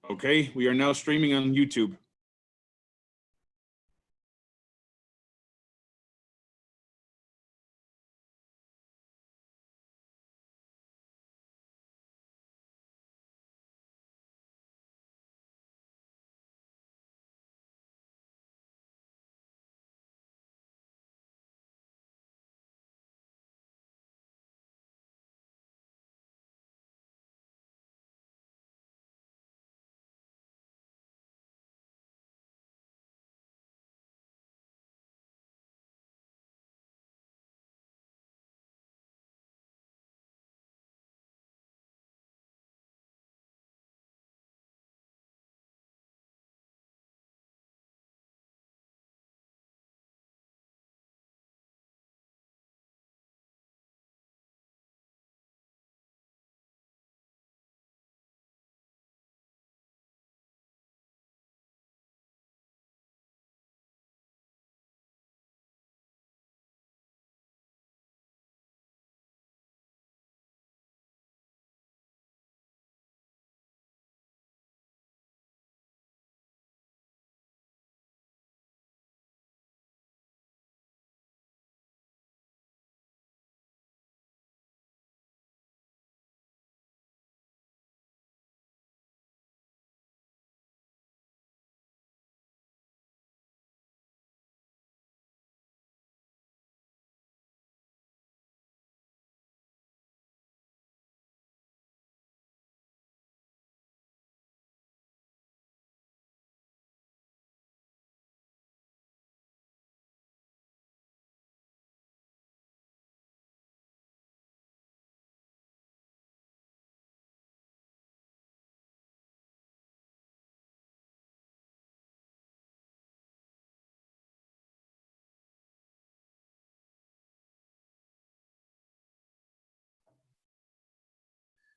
Okay, we are now streaming on YouTube.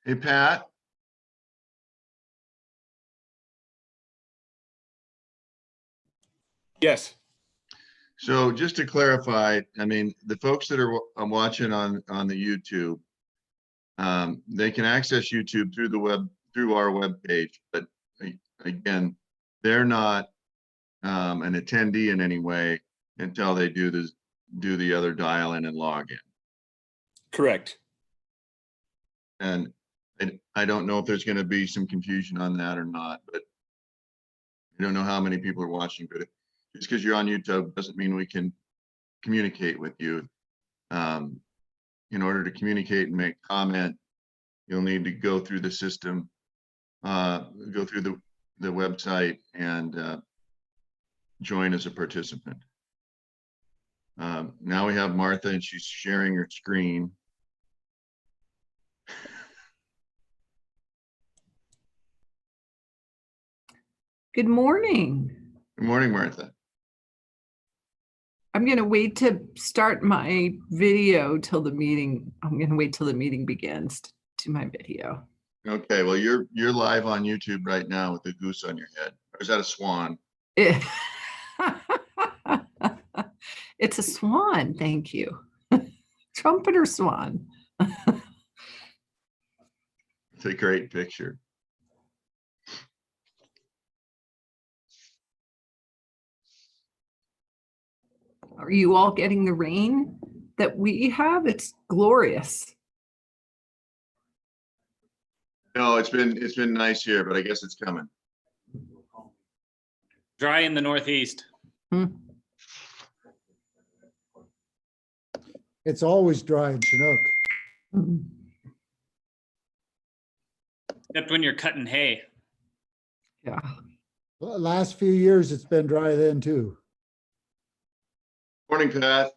Hey, Pat. Yes. So just to clarify, I mean, the folks that are watching on the YouTube, they can access YouTube through the web, through our webpage, but again, they're not an attendee in any way until they do the other dial in and log in. Correct. And I don't know if there's going to be some confusion on that or not, but I don't know how many people are watching, but just because you're on YouTube doesn't mean we can communicate with you. In order to communicate and make comment, you'll need to go through the system, go through the website and join as a participant. Now we have Martha and she's sharing her screen. Good morning. Good morning, Martha. I'm going to wait to start my video till the meeting. I'm going to wait till the meeting begins to do my video. Okay, well, you're live on YouTube right now with the goose on your head. Or is that a swan? It's a swan, thank you. Trumpeter swan. It's a great picture. Are you all getting the rain that we have? It's glorious. No, it's been nice here, but I guess it's coming. Dry in the Northeast. It's always dry in Chinook. Except when you're cutting hay. Yeah. Last few years, it's been dry then too. Morning, Pat.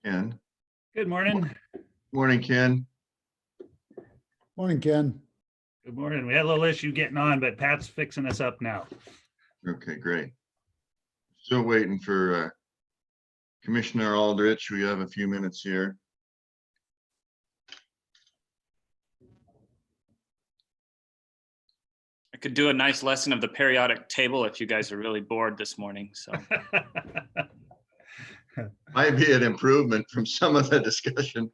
Ken. Good morning. Morning, Ken. Morning, Ken. Good morning. We had a little issue getting on, but Pat's fixing us up now. Okay, great. Still waiting for Commissioner Aldrich. We have a few minutes here. I could do a nice lesson of the periodic table if you guys are really bored this morning. So Might be an improvement from some of the discussion.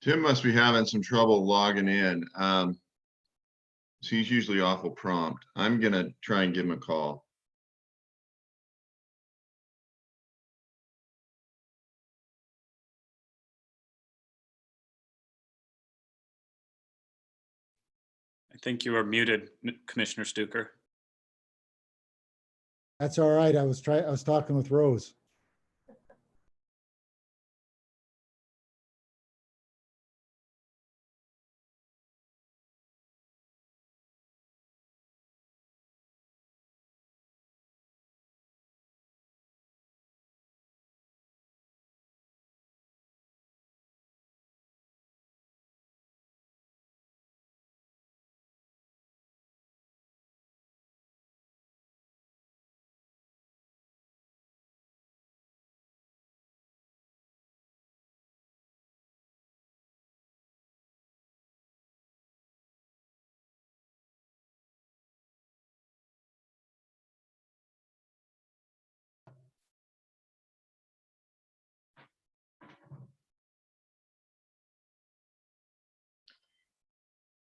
Tim must be having some trouble logging in. So he's usually awful prompt. I'm gonna try and give him a call. I think you are muted, Commissioner Stuker. That's all right. I was talking with Rose.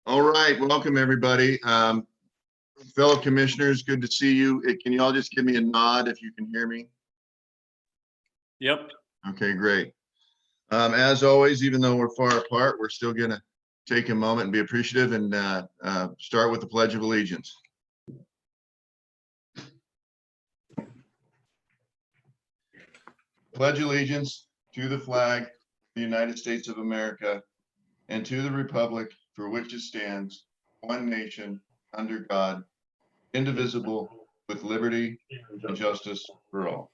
All right, welcome everybody. Fellow commissioners, good to see you. Can you all just give me a nod if you can hear me? Yep. Okay, great. As always, even though we're far apart, we're still gonna take a moment and be appreciative and start with the Pledge of Allegiance. Pledge allegiance to the flag of the United States of America and to the republic for which it stands, one nation, under God, indivisible, with liberty and justice for all.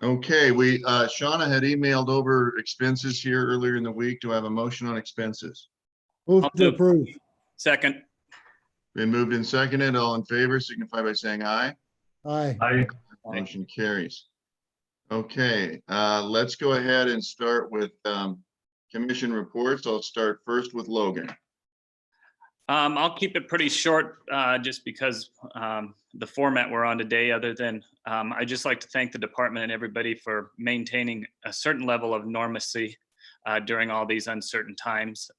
Okay, Shauna had emailed over expenses here earlier in the week. Do I have a motion on expenses? Move I'll to do- approve. Second. Been moved and seconded. All in favor signify by saying aye. Aye. Aye. Motion carries. Okay, let's go ahead and start with commission reports. I'll start first with Logan. I'll keep it pretty short, just because the format we're on today, other than I'd just like to thank the department and everybody for maintaining a certain level of normacy during all these uncertain times.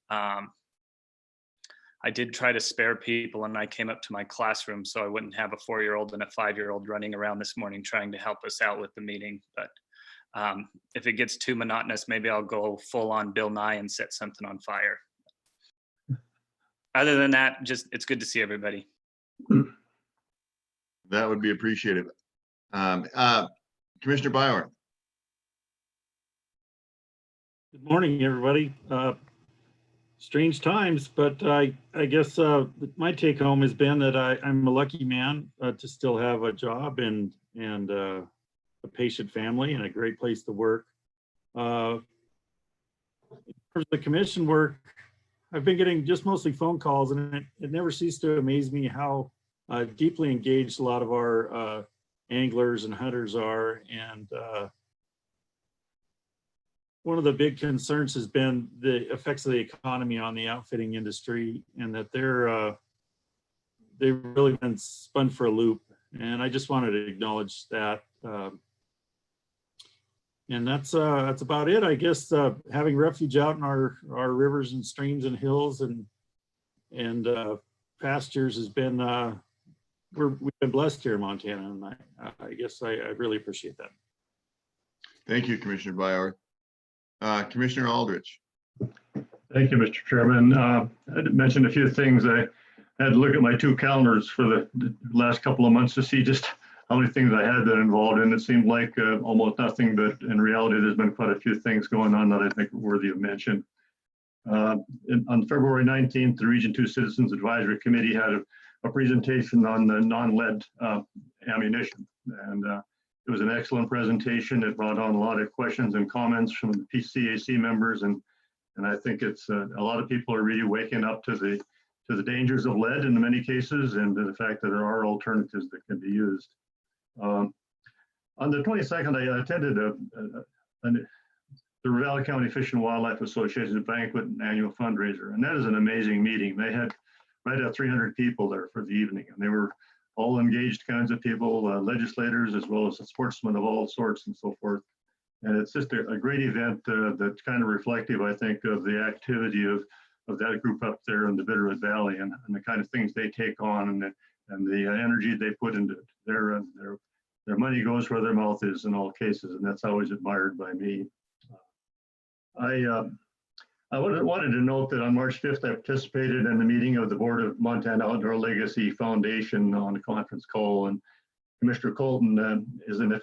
I did try to spare people, and I came up to my classroom so I wouldn't have a 4-year-old and a 5-year-old running around this morning trying to help us out with the meeting. But if it gets too monotonous, maybe I'll go full on Bill Nye and set something on fire. Other than that, just it's good to see everybody. That would be appreciated. Commissioner Bauer. Good morning, everybody. Strange times, but I guess my take home has been that I'm a lucky man to still have a job and a patient family and a great place to work. In terms of the commission work, I've been getting just mostly phone calls, and it never ceases to amaze me how deeply engaged a lot of our anglers and hunters are. And one of the big concerns has been the effects of the economy on the outfitting industry, and that they've really been spun for a loop. And I just wanted to acknowledge that. And that's about it. I guess having refuge out in our rivers and streams and hills and pastures has been, we've been blessed here in Montana, and I guess I really appreciate that. Thank you, Commissioner Bauer. Commissioner Aldrich. Thank you, Mr. Chairman. I had mentioned a few things. I had to look at my 2 calendars for the last couple of months to see just how many things I had been involved in. It seemed like almost nothing, but in reality, there's been quite a few things going on that I think are worthy of mention. On February 19th, the Region 2 Citizens Advisory Committee had a presentation on the non-lead ammunition. And it was an excellent presentation. It brought on a lot of questions and comments from the PCAC members. And I think it's a lot of people are really waking up to the dangers of lead in many cases, and to the fact that there are alternatives that can be used. On the 22nd, I attended the Ravalli County Fish and Wildlife Association banquet and annual fundraiser, and that is an amazing meeting. They had right at 300 people there for the evening, and they were all engaged kinds of people, legislators, as well as sportsmen of all sorts and so forth. And it's just a great event that's kind of reflective, I think, of the activity of that group up there in the Bitterroot Valley, and the kind of things they take on, and the energy they put into it. Their money goes where their mouth is in all cases, and that's always admired by me. I wanted to note that on March 5th, I participated in the meeting of the Board of Montana Outdoor Legacy Foundation on a conference call, and Commissioner Colton is an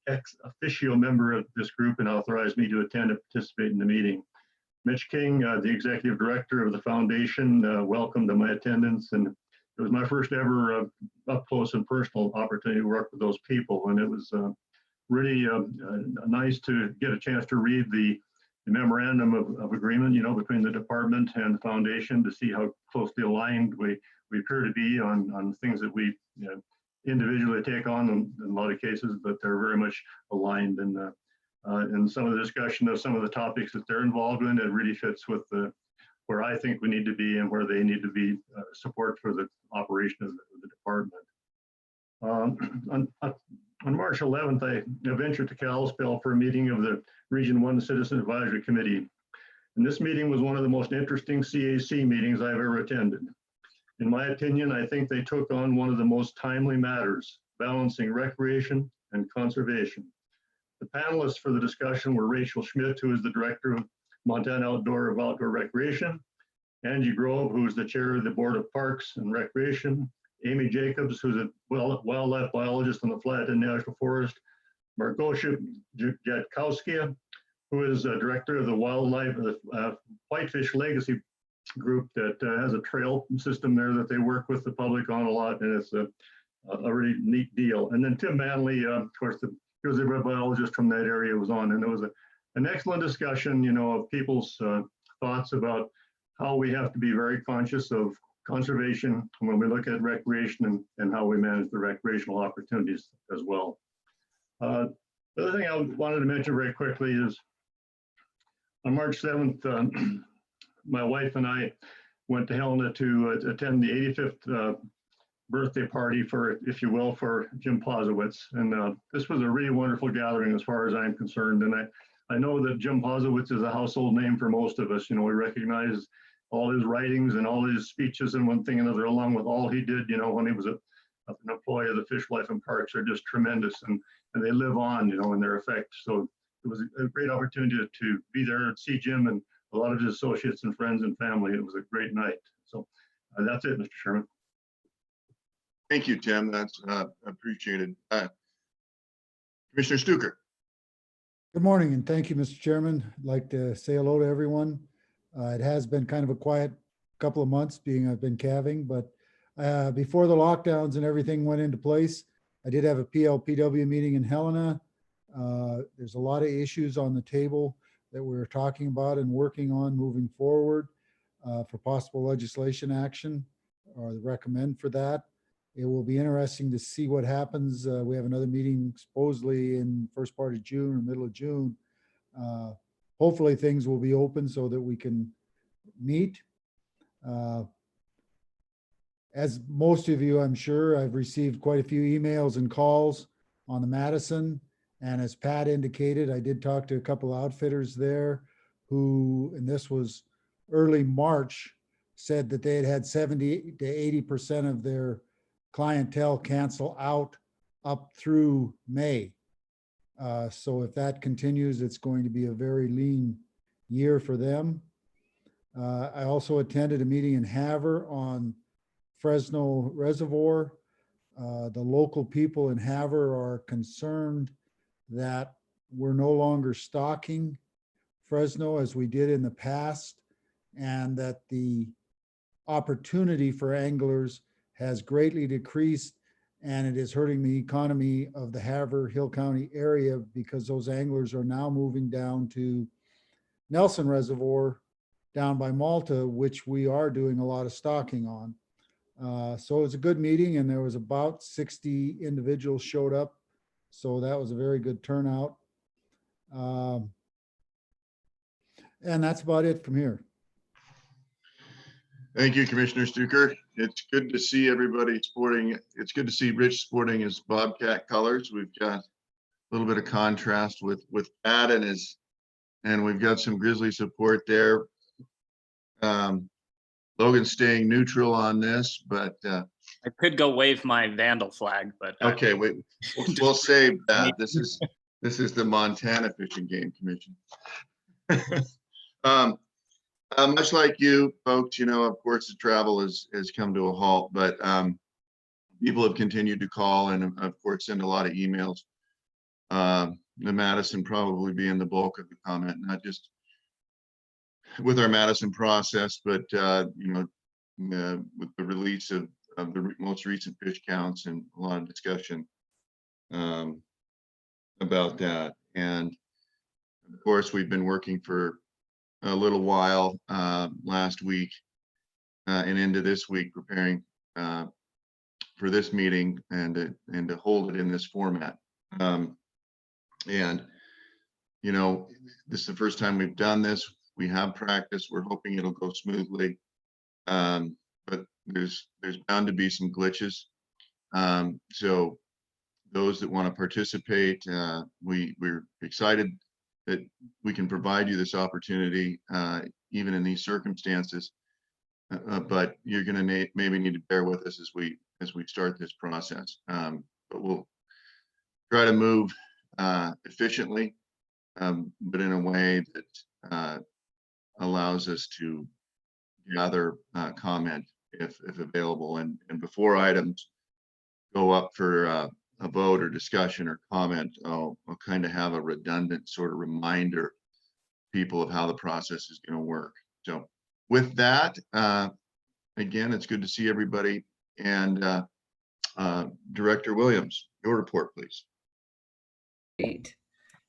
ex officio member of this group and authorized me to attend and participate in the meeting. Mitch King, the executive director of the foundation, welcomed my attendance, and it was my first ever up close and personal opportunity to work with those people, and it was really nice to get a chance to read the memorandum of agreement, between the department and the foundation, to see how closely aligned we appear to be on things that we individually take on in a lot of cases, but they're very much aligned. And some of the discussion of some of the topics that they're involved in, it really fits with where I think we need to be and where they need to be support for the operation of the department. On March 11th, I ventured to Kalispell for a meeting of the Region 1 Citizen Advisory Committee. And this meeting was one of the most interesting CAC meetings I've ever attended. In my opinion, I think they took on one of the most timely matters, balancing recreation and conservation. The panelists for the discussion were Rachel Schmidt, who is the director of Montana Outdoor Recreation, Angie Grove, who is the chair of the Board of Parks and Recreation, Amy Jacobs, who's a wildlife biologist in the Flathead National Forest, Margosha Jatkowski, who is a director of the Wildlife Whitefish Legacy Group that has a trail system there that they work with the public on a lot, and it's a really neat deal. And then Tim Manley, of course, he was a biologist from that area, was on, and it was an excellent discussion, of people's thoughts about how we have to be very conscious of conservation, when we look at recreation and how we manage the recreational opportunities as well. The other thing I wanted to mention very quickly is on March 7th, my wife and I went to Helena to attend the 85th birthday party for, if you will, for Jim Plazowitz. And this was a really wonderful gathering as far as I'm concerned. And I know that Jim Plazowitz is a household name for most of us. You know, we recognize all his writings and all his speeches and one thing and another, along with all he did, you know, when he was an employee of the Fish, Life and Parks, are just tremendous. And they live on, you know, in their effect. So it was a great opportunity to be there and see Jim and a lot of his associates and friends and family. It was a great night. So that's it, Mr. Chairman. Thank you, Tim. That's appreciated. Commissioner Stuker. Good morning, and thank you, Mr. Chairman. I'd like to say hello to everyone. It has been kind of a quiet couple of months, being I've been calving, but before the lockdowns and everything went into place, I did have a PLPW meeting in Helena. There's a lot of issues on the table that we're talking about and working on moving forward for possible legislation action, or recommend for that. It will be interesting to see what happens. We have another meeting supposedly in first part of June or middle of June. Hopefully things will be open so that we can meet. As most of you, I'm sure, I've received quite a few emails and calls on the Madison. And as Pat indicated, I did talk to a couple of outfitters there who, and this was early March, said that they had 70 to 80% of their clientele cancel out up through May. So if that continues, it's going to be a very lean year for them. I also attended a meeting in Havre on Fresno Reservoir. The local people in Havre are concerned that we're no longer stocking Fresno as we did in the past, and that the opportunity for anglers has greatly decreased, and it is hurting the economy of the Havre Hill County area because those anglers are now moving down to Nelson Reservoir down by Malta, which we are doing a lot of stocking on. So it was a good meeting, and there was about 60 individuals showed up. So that was a very good turnout. And that's about it from here. Thank you, Commissioner Stuker. It's good to see everybody sporting. It's good to see Rich sporting his Bobcat colors. We've got a little bit of contrast with Pat and and we've got some Grizzly support there. Logan's staying neutral on this, but I could go wave my Vandal flag, but okay, we'll save that. This is the Montana Fishing Game Commission. Much like you folks, you know, of course, the travel has come to a halt, but people have continued to call and, of course, send a lot of emails. The Madison probably being the bulk of the comment, not just with our Madison process, but you know, with the release of the most recent fish counts and a lot of discussion about that. And of course, we've been working for a little while last week and into this week preparing for this meeting and to hold it in this format. And you know, this is the first time we've done this. We have practice. We're hoping it'll go smoothly, but there's bound to be some glitches. So those that want to participate, we're excited that we can provide you this opportunity, even in these circumstances. But you're going to maybe need to bear with us as we start this process. But we'll try to move efficiently, but in a way that allows us to gather comment if available. And before items go up for a vote or discussion or comment, I'll kind of have a redundant sort of reminder people of how the process is going to work. So with that, again, it's good to see everybody. And Director Williams, your report, please. Great.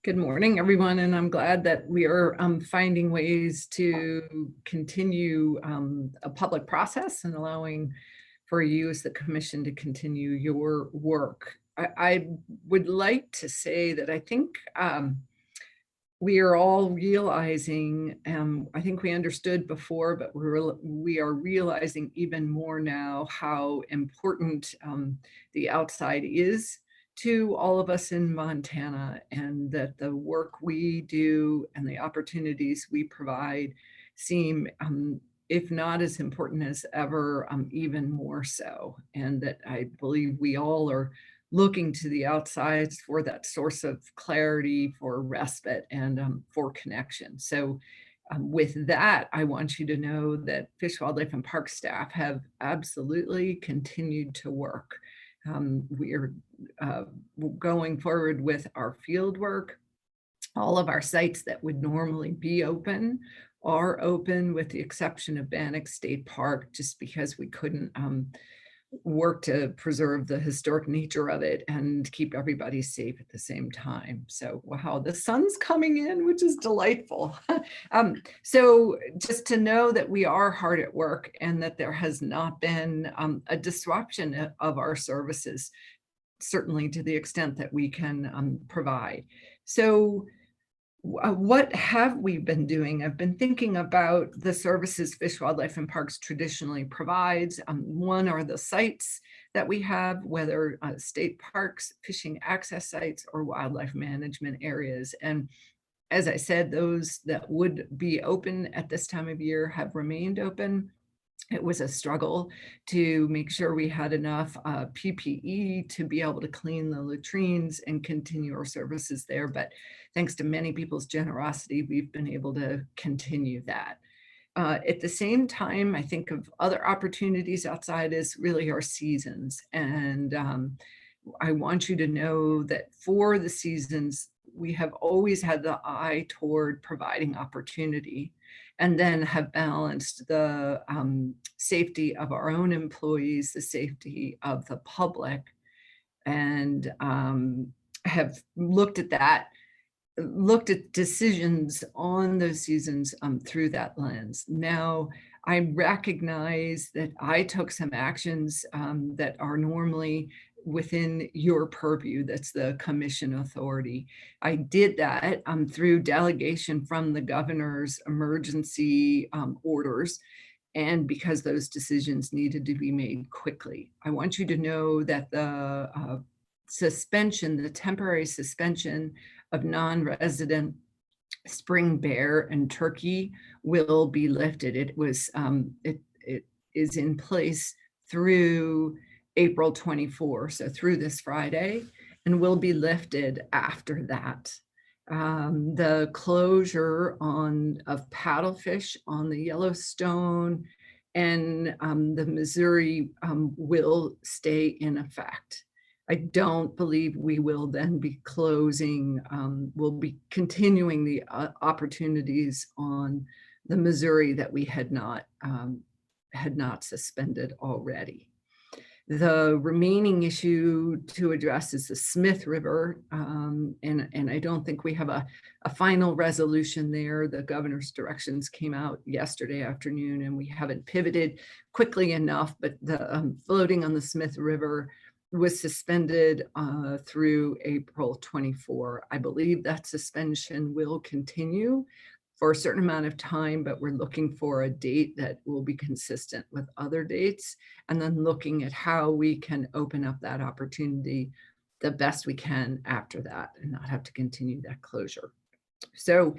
Good morning, everyone, and I'm glad that we are finding ways to continue a public process and allowing for you as the commission to continue your work. I would like to say that I think we are all realizing, I think we understood before, but we are realizing even more now how important the outside is to all of us in Montana, and that the work we do and the opportunities we provide seem, if not as important as ever, even more so. And that I believe we all are looking to the outsides for that source of clarity, for respite, and for connection. So with that, I want you to know that Fish, Wildlife, and Park staff have absolutely continued to work. We are going forward with our field work. All of our sites that would normally be open are open, with the exception of Bannock State Park, just because we couldn't work to preserve the historic nature of it and keep everybody safe at the same time. So wow, the sun's coming in, which is delightful. So just to know that we are hard at work, and that there has not been a disruption of our services, certainly to the extent that we can provide. So what have we been doing? I've been thinking about the services Fish, Wildlife, and Parks traditionally provides. One are the sites that we have, whether state parks, fishing access sites, or wildlife management areas. And as I said, those that would be open at this time of year have remained open. It was a struggle to make sure we had enough PPE to be able to clean the latrines and continue our services there. But thanks to many people's generosity, we've been able to continue that. At the same time, I think of other opportunities outside as really our seasons. And I want you to know that for the seasons, we have always had the eye toward providing opportunity, and then have balanced the safety of our own employees, the safety of the public, and have looked at that, looked at decisions on those seasons through that lens. Now, I recognize that I took some actions that are normally within your purview, that's the commission authority. I did that through delegation from the governor's emergency orders, and because those decisions needed to be made quickly. I want you to know that the suspension, the temporary suspension of non-resident spring bear and turkey will be lifted. It was it is in place through April 24, so through this Friday, and will be lifted after that. The closure of paddlefish on the Yellowstone and the Missouri will stay in effect. I don't believe we will then be closing, we'll be continuing the opportunities on the Missouri that we had not suspended already. The remaining issue to address is the Smith River, and I don't think we have a final resolution there. The governor's directions came out yesterday afternoon, and we haven't pivoted quickly enough, but the floating on the Smith River was suspended through April 24. I believe that suspension will continue for a certain amount of time, but we're looking for a date that will be consistent with other dates, and then looking at how we can open up that opportunity the best we can after that and not have to continue that closure. So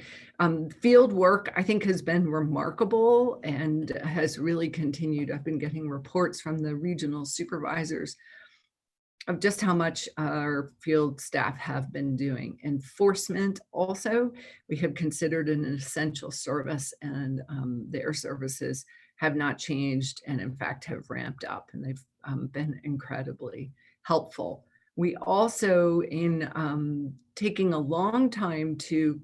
field work, I think, has been remarkable and has really continued. I've been getting reports from the regional supervisors of just how much our field staff have been doing. Enforcement also, we have considered an essential service, and their services have not changed, and in fact have ramped up, and they've been incredibly helpful. We also, in taking a long time to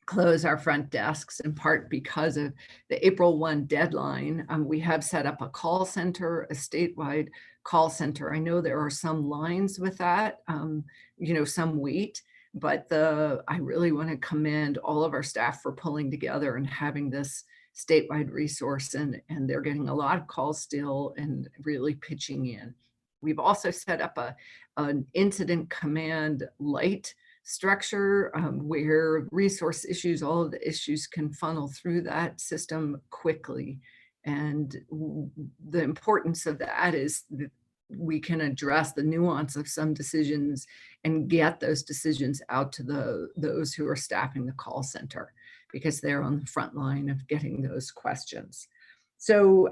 close our front desks, in part because of the April 1 deadline, we have set up a call center, a statewide call center. I know there are some lines with that, some wait, But I really want to commend all of our staff for pulling together and having this statewide resource, and they're getting a lot of calls still and really pitching in. We've also set up an incident command light structure where resource issues, all of the issues can funnel through that system quickly. And the importance of that is that we can address the nuance of some decisions and get those decisions out to those who are staffing the call center, because they're on the front line of getting those questions. So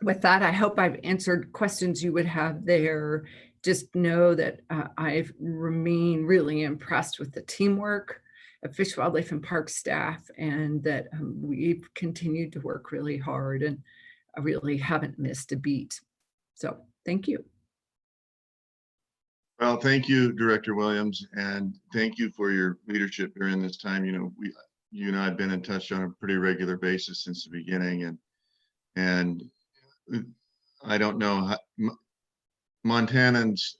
with that, I hope I've answered questions you would have there. Just know that I've remained really impressed with the teamwork of Fish, Wildlife, and Park staff, and that we've continued to work really hard, and I really haven't missed a beat. So thank you. Well, thank you, Director Williams, and thank you for your leadership during this time. You know, you and I have been in touch on a pretty regular basis since the beginning, and I don't know how Montanans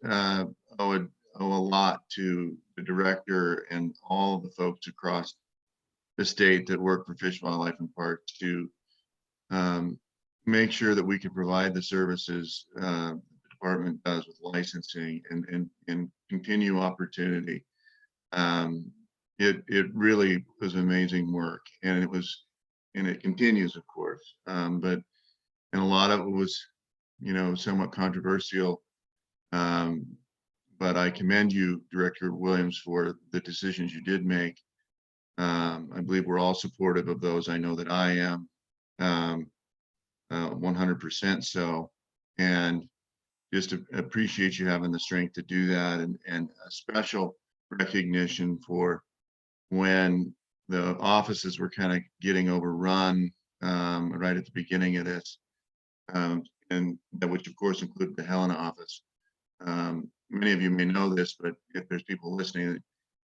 owe a lot to the director and all the folks across the state that work for Fish, Wildlife, and Parks to make sure that we can provide the services the department does with licensing and continue opportunity. It really was amazing work, and it continues, of course. And a lot of it was, you know, somewhat controversial. But I commend you, Director Williams, for the decisions you did make. I believe we're all supportive of those. I know that I am 100% so, and just appreciate you having the strength to do that, and a special recognition for when the offices were kind of getting overrun right at the beginning of this, and that, which of course included the Helena office. Many of you may know this, but if there's people listening,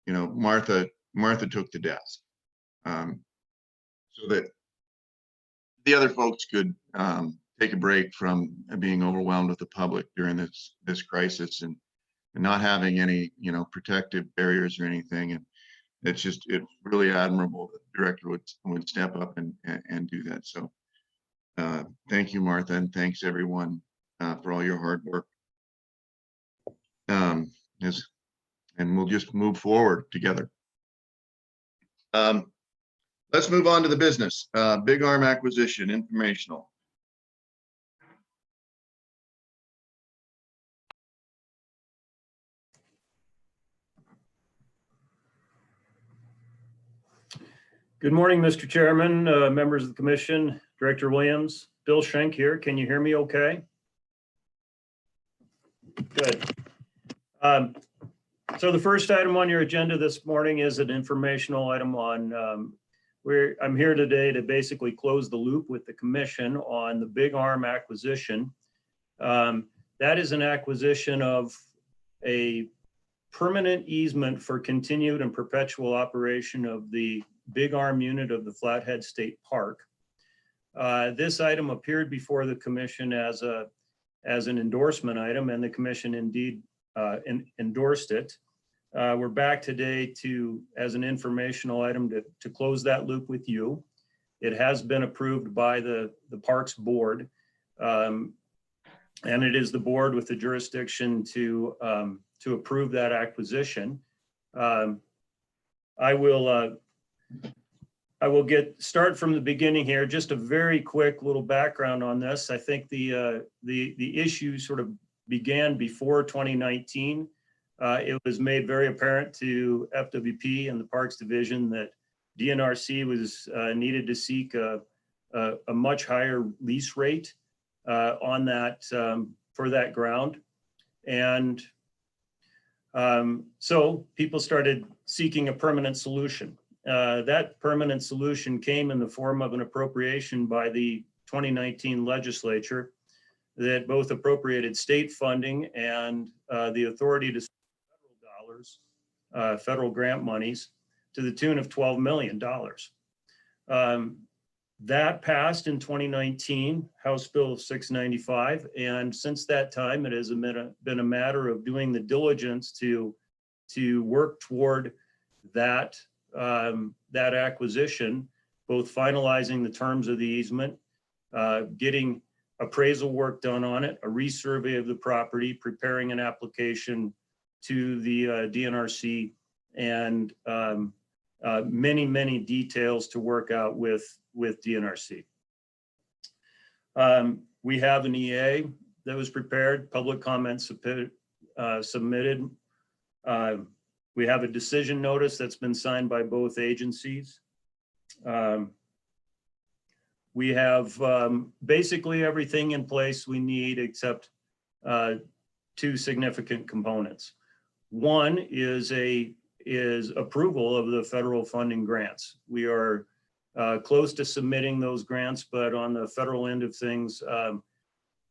you know, Martha took the desk so that the other folks could take a break from being overwhelmed with the public during this crisis, and not having any, you know, protective barriers or anything. And it's really admirable that the director would step up and do that. So thank you, Martha, and thanks everyone for all your hard work. And we'll just move forward together. Let's move on to the business. Big Arm acquisition, informational. Good morning, Mr. Chairman, members of the commission, Director Williams, Bill Schenk here. Can you hear me okay? Good. So the first item on your agenda this morning is an informational item on I'm here today to basically close the loop with the commission on the Big Arm acquisition. That is an acquisition of a permanent easement for continued and perpetual operation of the Big Arm unit of the Flathead State Park. This item appeared before the commission as an endorsement item, and the commission indeed endorsed it. We're back today as an informational item to close that loop with you. It has been approved by the Parks Board, and it is the board with the jurisdiction to approve that acquisition. I will start from the beginning here. Just a very quick little background on this. I think the issue sort of began before 2019. It was made very apparent to FWP and the Parks Division that DNRC was needed to seek a much higher lease rate on that for that ground, and so people started seeking a permanent solution. That permanent solution came in the form of an appropriation by the 2019 legislature that both appropriated state funding and the authority to spend federal dollars, federal grant monies, to the tune of $12 million. That passed in 2019, House Bill 695, and since that time, it has been a matter of doing the diligence to to work toward that, that acquisition, both finalizing the terms of the easement, getting appraisal work done on it, a resurvey of the property, preparing an application to the DNRC, and many, many details to work out with DNRC. We have an EA that was prepared, public comments submitted. We have a decision notice that's been signed by both agencies. We have basically everything in place we need except two significant components. One is approval of the federal funding grants. We are close to submitting those grants, but on the federal end of things,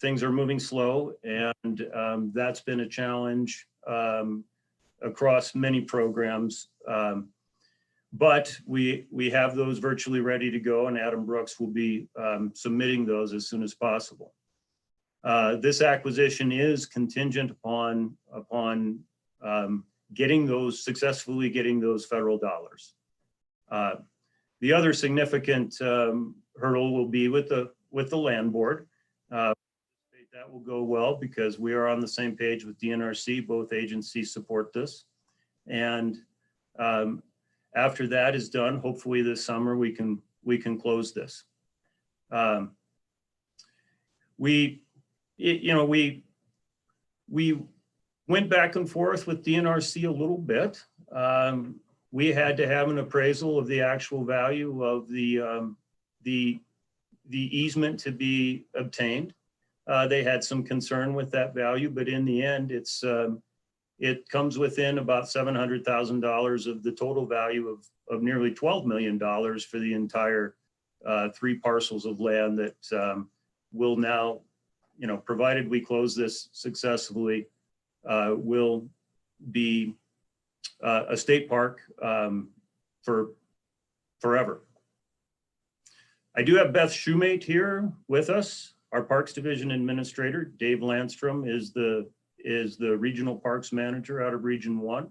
things are moving slow, and that's been a challenge across many programs. But we have those virtually ready to go, and Adam Brooks will be submitting those as soon as possible. This acquisition is contingent upon successfully getting those federal dollars. The other significant hurdle will be with the land board. That will go well because we are on the same page with DNRC. Both agencies support this, and after that is done, hopefully this summer we can close this. We went back and forth with DNRC a little bit. We had to have an appraisal of the actual value of the easement to be obtained. They had some concern with that value, but in the end, it comes within about $700,000 of the total value of nearly $12 million for the entire 3 parcels of land that will now, provided we close this successfully, will be a state park for forever. I do have Beth Shoemate here with us. Our Parks Division Administrator, Dave Landstrom, is the Regional Parks Manager out of Region 1.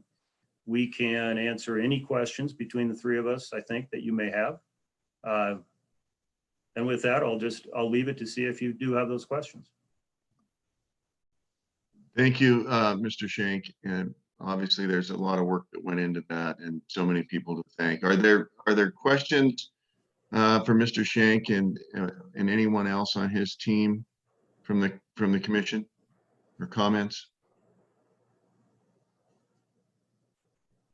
We can answer any questions between the 3 of us, I think, that you may have. And with that, I'll leave it to see if you do have those questions. Thank you, Mr. Shank. And obviously there's a lot of work that went into that and so many people to thank. Are there questions for Mr. Shank and anyone else on his team from the commission, or comments?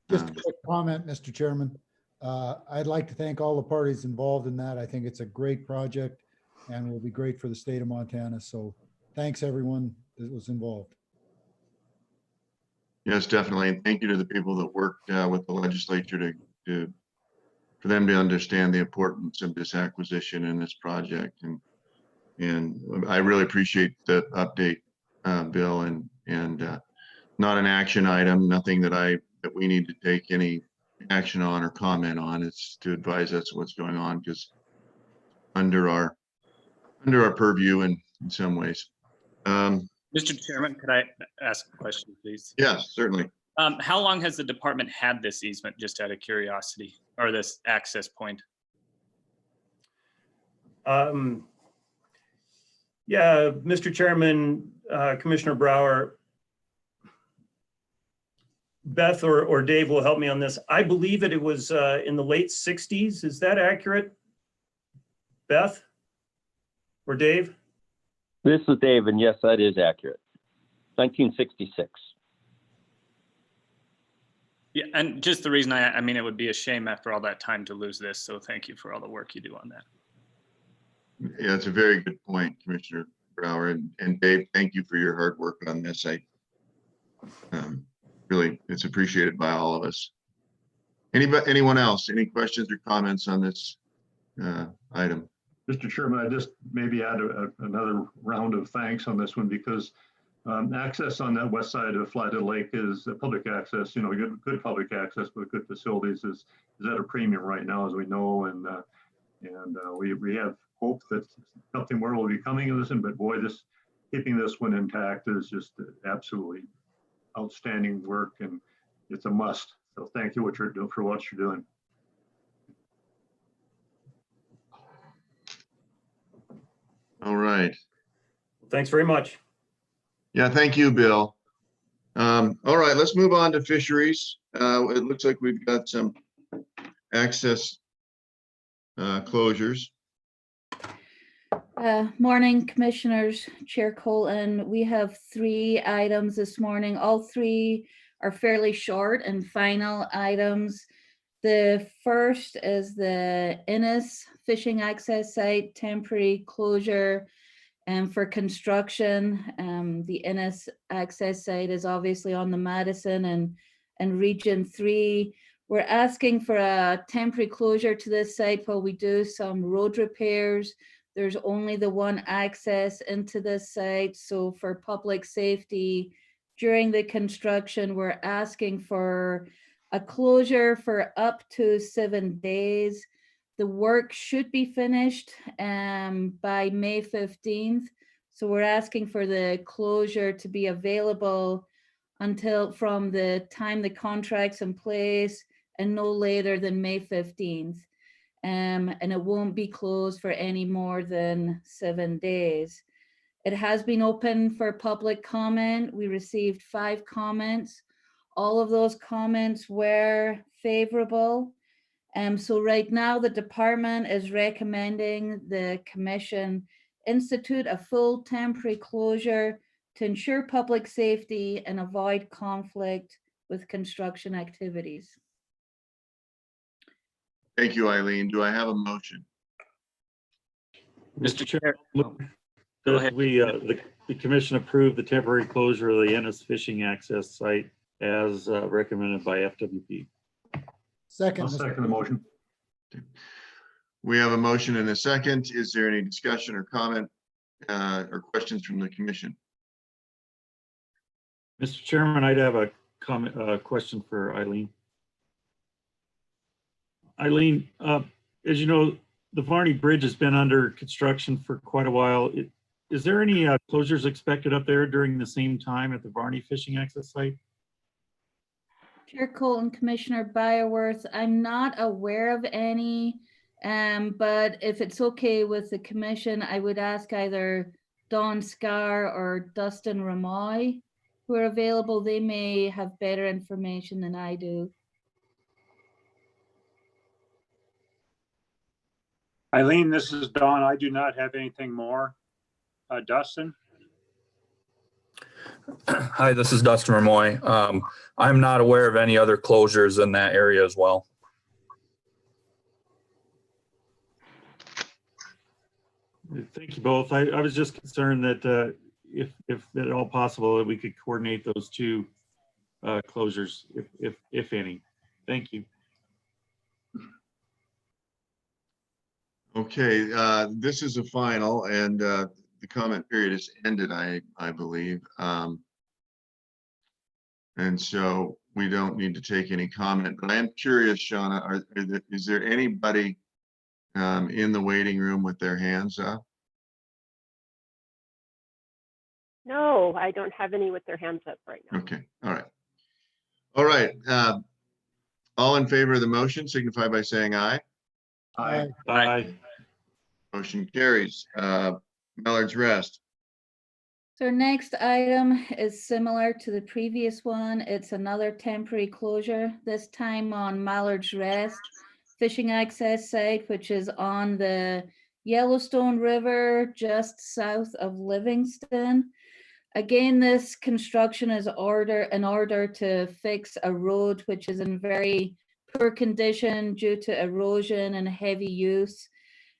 Just a quick comment, Mr. Chairman. I'd like to thank all the parties involved in that. I think it's a great project and will be great for the state of Montana. So thanks everyone that was involved. Yes, definitely. And thank you to the people that worked with the legislature for them to understand the importance of this acquisition and this project. And I really appreciate the update, Bill, and not an action item, nothing that we need to take any action on or comment on. It's to advise us what's going on, because under our purview in some ways. Mr. Chairman, could I ask a question, please? Yes, certainly. How long has the department had this easement, just out of curiosity, or this access point? Yeah, Mr. Chairman, Commissioner Brower, Beth or Dave will help me on this. I believe it was in the late 60s. Is that accurate? Beth or Dave? This is Dave, and yes, that is accurate. 1966. Yeah, and just the reason I mean, it would be a shame after all that time to lose this. So thank you for all the work you do on that. Yeah, it's a very good point, Commissioner Brower, and Dave, thank you for your hard work on this. Really, it's appreciated by all of us. Anyone else? Any questions or comments on this item? Mr. Chairman, I just maybe add another round of thanks on this one, because access on that west side of Flathead Lake is public access, good public access with good facilities is at a premium right now, as we know, and we have hope that something more will be coming of this, but boy, keeping this one intact is just absolutely outstanding work, and it's a must. So thank you for what you're doing. All right. Thanks very much. Yeah, thank you, Bill. All right, let's move on to fisheries. It looks like we've got some access closures. Morning, Commissioners, Chair Colton. We have 3 items this morning. All 3 are fairly short and final items. The first is the Innis Fishing Access Site temporary closure for construction. The Innis Access Site is obviously on the Madison and Region 3. We're asking for a temporary closure to this site while we do some road repairs. There's only the one access into this site. So for public safety during the construction, we're asking for a closure for up to 7 days. The work should be finished by May 15th. So we're asking for the closure to be available until from the time the contract's in place and no later than May 15th. And it won't be closed for any more than 7 days. It has been open for public comment. We received 5 comments. All of those comments were favorable. So right now the department is recommending the commission institute a full temporary closure to ensure public safety and avoid conflict with construction activities. Thank you, Eileen. Do I have a motion? Mr. Chair. Go Go ahead. ahead. The commission approved the temporary closure of the Innis Fishing Access Site as recommended by FWP. Second. I'll Mr. second the motion. We have a motion and a second. Is there any discussion or comment or questions from the commission? Mr. Chairman, I'd have a question for Eileen. Eileen, as you know, the Varney Bridge has been under construction for quite a while. Is there any closures expected up there during the same time at the Varney Fishing Access Site? Chair Colton, Commissioner Byerworth, I'm not aware of any, but if it's okay with the commission, I would ask either Don Skaar or Dustin Ramoie who are available. They may have better information than I do. Eileen, this is Don. I do not have anything more. Dustin? Hi, this is Dustin Ramoie. I'm not aware of any other closures in that area as well. Thank you both. I was just concerned that if at all possible, that we could coordinate those 2 closures, if any. Thank you. Okay, this is a final and the comment period is ended, I believe. And so we don't need to take any comment, but I am curious, Shauna, is there anybody in the waiting room with their hands up? No, I don't have any with their hands up right now. Okay, all right. All right, all in favor of the motion signify by saying aye. Aye. Bye. Motion carries. Mallard's Rest. So our next item is similar to the previous one. It's another temporary closure, this time on Mallard's Rest Fishing Access Site, which is on the Yellowstone River, just south of Livingston. Again, this construction is in order to fix a road which is in very poor condition due to erosion and heavy use.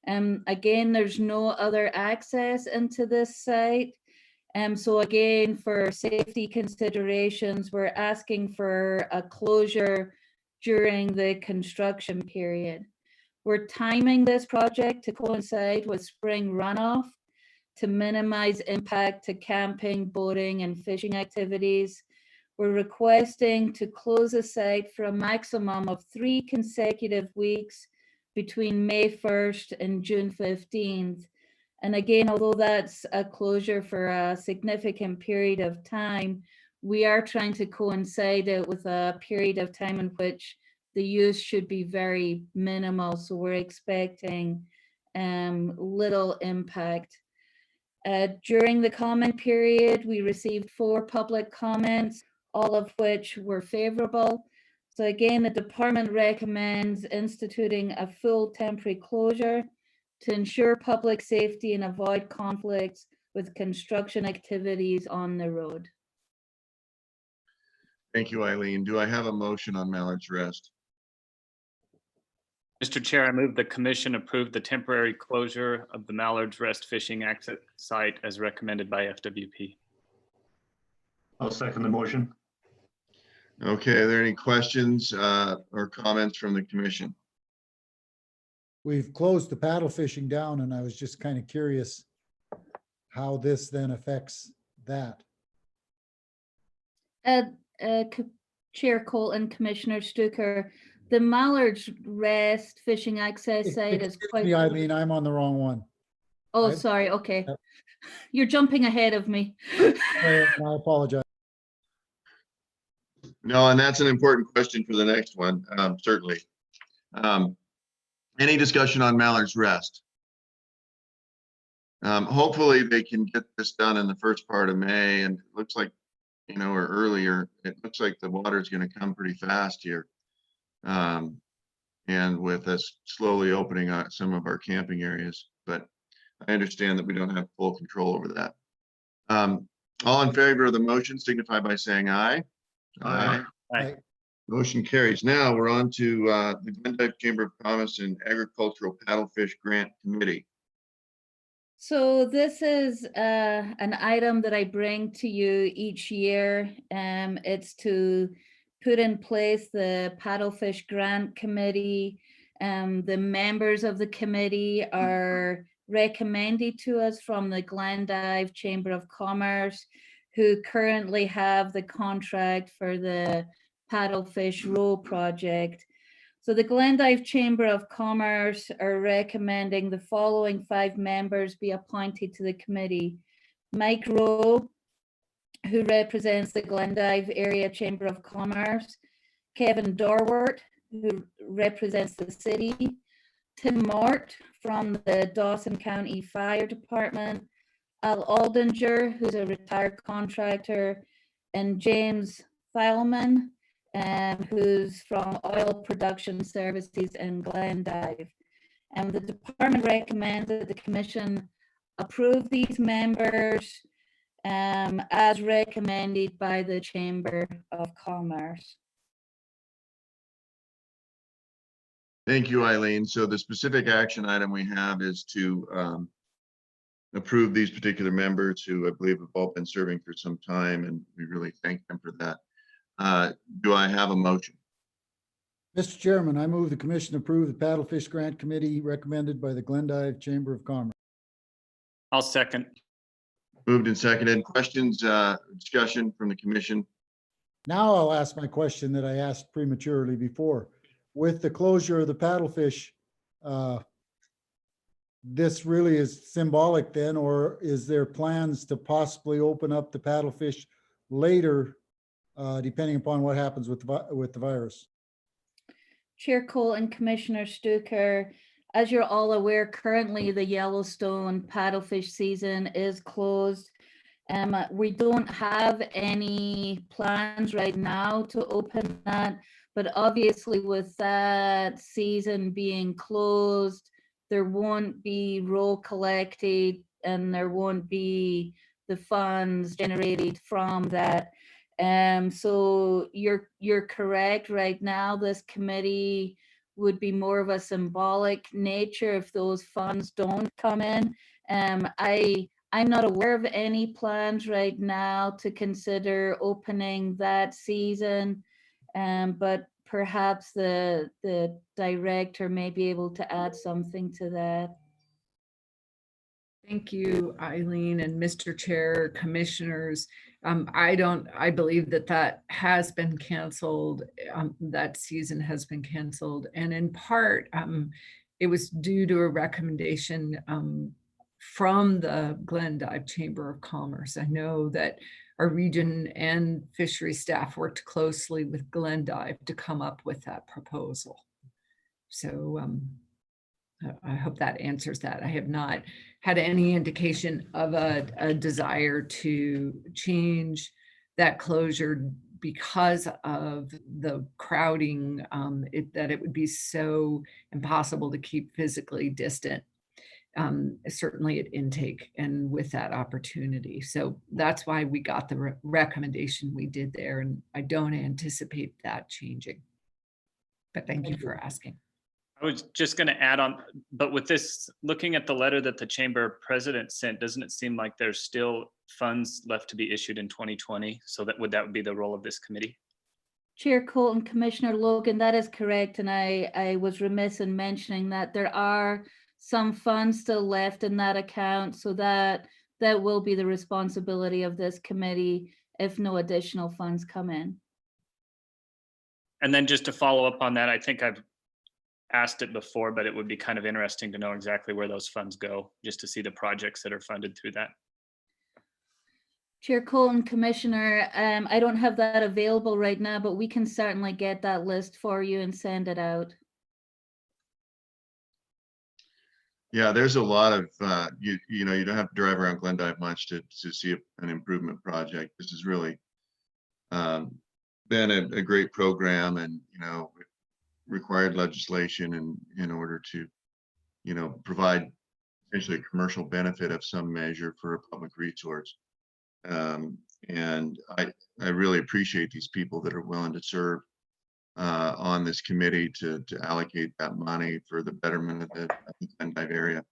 Again, there's no other access into this site. So again, for safety considerations, we're asking for a closure during the construction period. We're timing this project to coincide with spring runoff to minimize impact to camping, boating, and fishing activities. We're requesting to close the site for a maximum of 3 consecutive weeks between May 1st and June 15th. And again, although that's a closure for a significant period of time, we are trying to coincide it with a period of time in which the use should be very minimal. So we're expecting little impact. During the comment period, we received 4 public comments, all of which were favorable. So again, the department recommends instituting a full temporary closure to ensure public safety and avoid conflicts with construction activities on the road. Thank you, Eileen. Do I have a motion on Mallard's Rest? Mr. Chair, I move the commission approve the temporary closure of the Mallard's Rest fishing access site as recommended by FWP. I'll second the motion. Okay, are there any questions or comments from the commission? We've closed the paddle fishing down, and I was just kind of curious how this then affects that. Chair Cole and Commissioner Stuker, the Mallard's Rest fishing access site is quite. I mean, I'm on the wrong one. Oh, sorry. Okay. You're jumping ahead of me. I apologize. No, and that's an important question for the next one, certainly. Any discussion on Mallard's Rest? Hopefully they can get this done in the first part of May, and it looks like, you know, or earlier, it looks like the water is going to come pretty fast here. And with us slowly opening up some of our camping areas, but I understand that we don't have full control over that. All in favor of the motion signify by saying aye. Aye. Aye. Motion carries. Now we're on to the Glendive Chamber of Commerce and Agricultural Paddlefish Grant Committee. So this is an item that I bring to you each year. It's to put in place the Paddlefish Grant Committee. The members of the committee are recommended to us from the Glendive Chamber of Commerce, who currently have the contract for the Paddlefish Row project. So the Glendive Chamber of Commerce are recommending the following 5 members be appointed to the committee. Mike Rowe, who represents the Glendive Area Chamber of Commerce. Kevin Dorwart, who represents the city. Tim Mort from the Dawson County Fire Department. Al Aldinger, who's a retired contractor. And James Fileman, who's from Oil Production Services in Glendive. And the department recommends that the commission approve these members as recommended by the Chamber of Commerce. Thank you, Eileen. So the specific action item we have is to approve these particular members who I believe have all been serving for some time, and we really thank them for that. Do I have a motion? Mr. Chairman, I move the commission approve the Paddlefish Grant Committee recommended by the Glendive Chamber of Commerce. I'll second. Moved and seconded. Questions, discussion from the commission? Now I'll ask my question that I asked prematurely before. With the closure of the paddlefish, this really is symbolic then, or is there plans to possibly open up the paddlefish later, depending upon what happens with the virus? Chair Cole and Commissioner Stuker, as you're all aware, currently the Yellowstone paddlefish season is closed. We don't have any plans right now to open that, but obviously with that season being closed, there won't be roll collected and there won't be the funds generated from that. So you're correct. Right now, this committee would be more of a symbolic nature if those funds don't come in. I'm not aware of any plans right now to consider opening that season, but perhaps the director may be able to add something to that. Thank you, Eileen and Mr. Chair, commissioners. I believe that has been canceled. That season has been canceled. And in part, it was due to a recommendation from the Glendive Chamber of Commerce. I know that our region and fishery staff worked closely with Glendive to come up with that proposal. So I hope that answers that. I have not had any indication of a desire to change that closure because of the crowding, that it would be so impossible to keep physically distant, certainly at intake and with that opportunity. So that's why we got the recommendation we did there, and I don't anticipate that changing. But thank you for asking. I was just going to add on, but with this, looking at the letter that the chamber president sent, doesn't it seem like there's still funds left to be issued in 2020? So that would be the role of this committee? Chair Colton, Commissioner Logan, that is correct. And I was remiss in mentioning that there are some funds still left in that account. So that will be the responsibility of this committee if no additional funds come in. And then just to follow up on that, I think I've asked it before, but it would be kind of interesting to know exactly where those funds go, just to see the projects that are funded through that. Chair Colton, Commissioner, I don't have that available right now, but we can certainly get that list for you and send it out. Yeah, there's a lot of, you know, you don't have to drive around Glendive much to see an improvement project. This has really been a great program, and, you know, required legislation and in order to, you know, provide essentially a commercial benefit of some measure for a public resource. And I really appreciate these people that are willing to serve on this committee to allocate that money for the betterment of the Glendive area.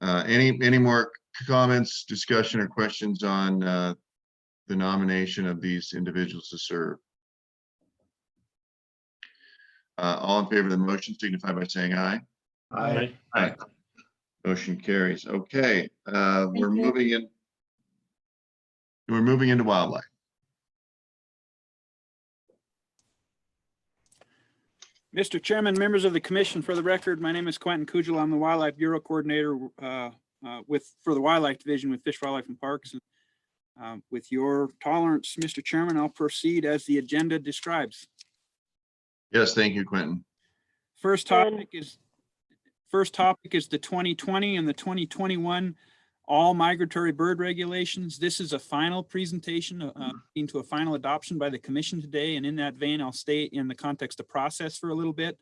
Any more comments, discussion, or questions on the nomination of these individuals to serve? All in favor of the motion signify by saying aye. Aye. Aye. Motion carries. Okay, we're moving in. We're moving into wildlife. Mr. Chairman, members of the commission, for the record, my name is Quentin Kujal. I'm the Wildlife Bureau Coordinator for the Wildlife Division with Fish, Wildlife, and Parks. With your tolerance, Mr. Chairman, I'll proceed as the agenda describes. Yes, thank you, Quentin. First topic is the 2020 and the 2021 all migratory bird regulations. This is a final presentation into a final adoption by the commission today. And in that vein, I'll stay in the context of process for a little bit.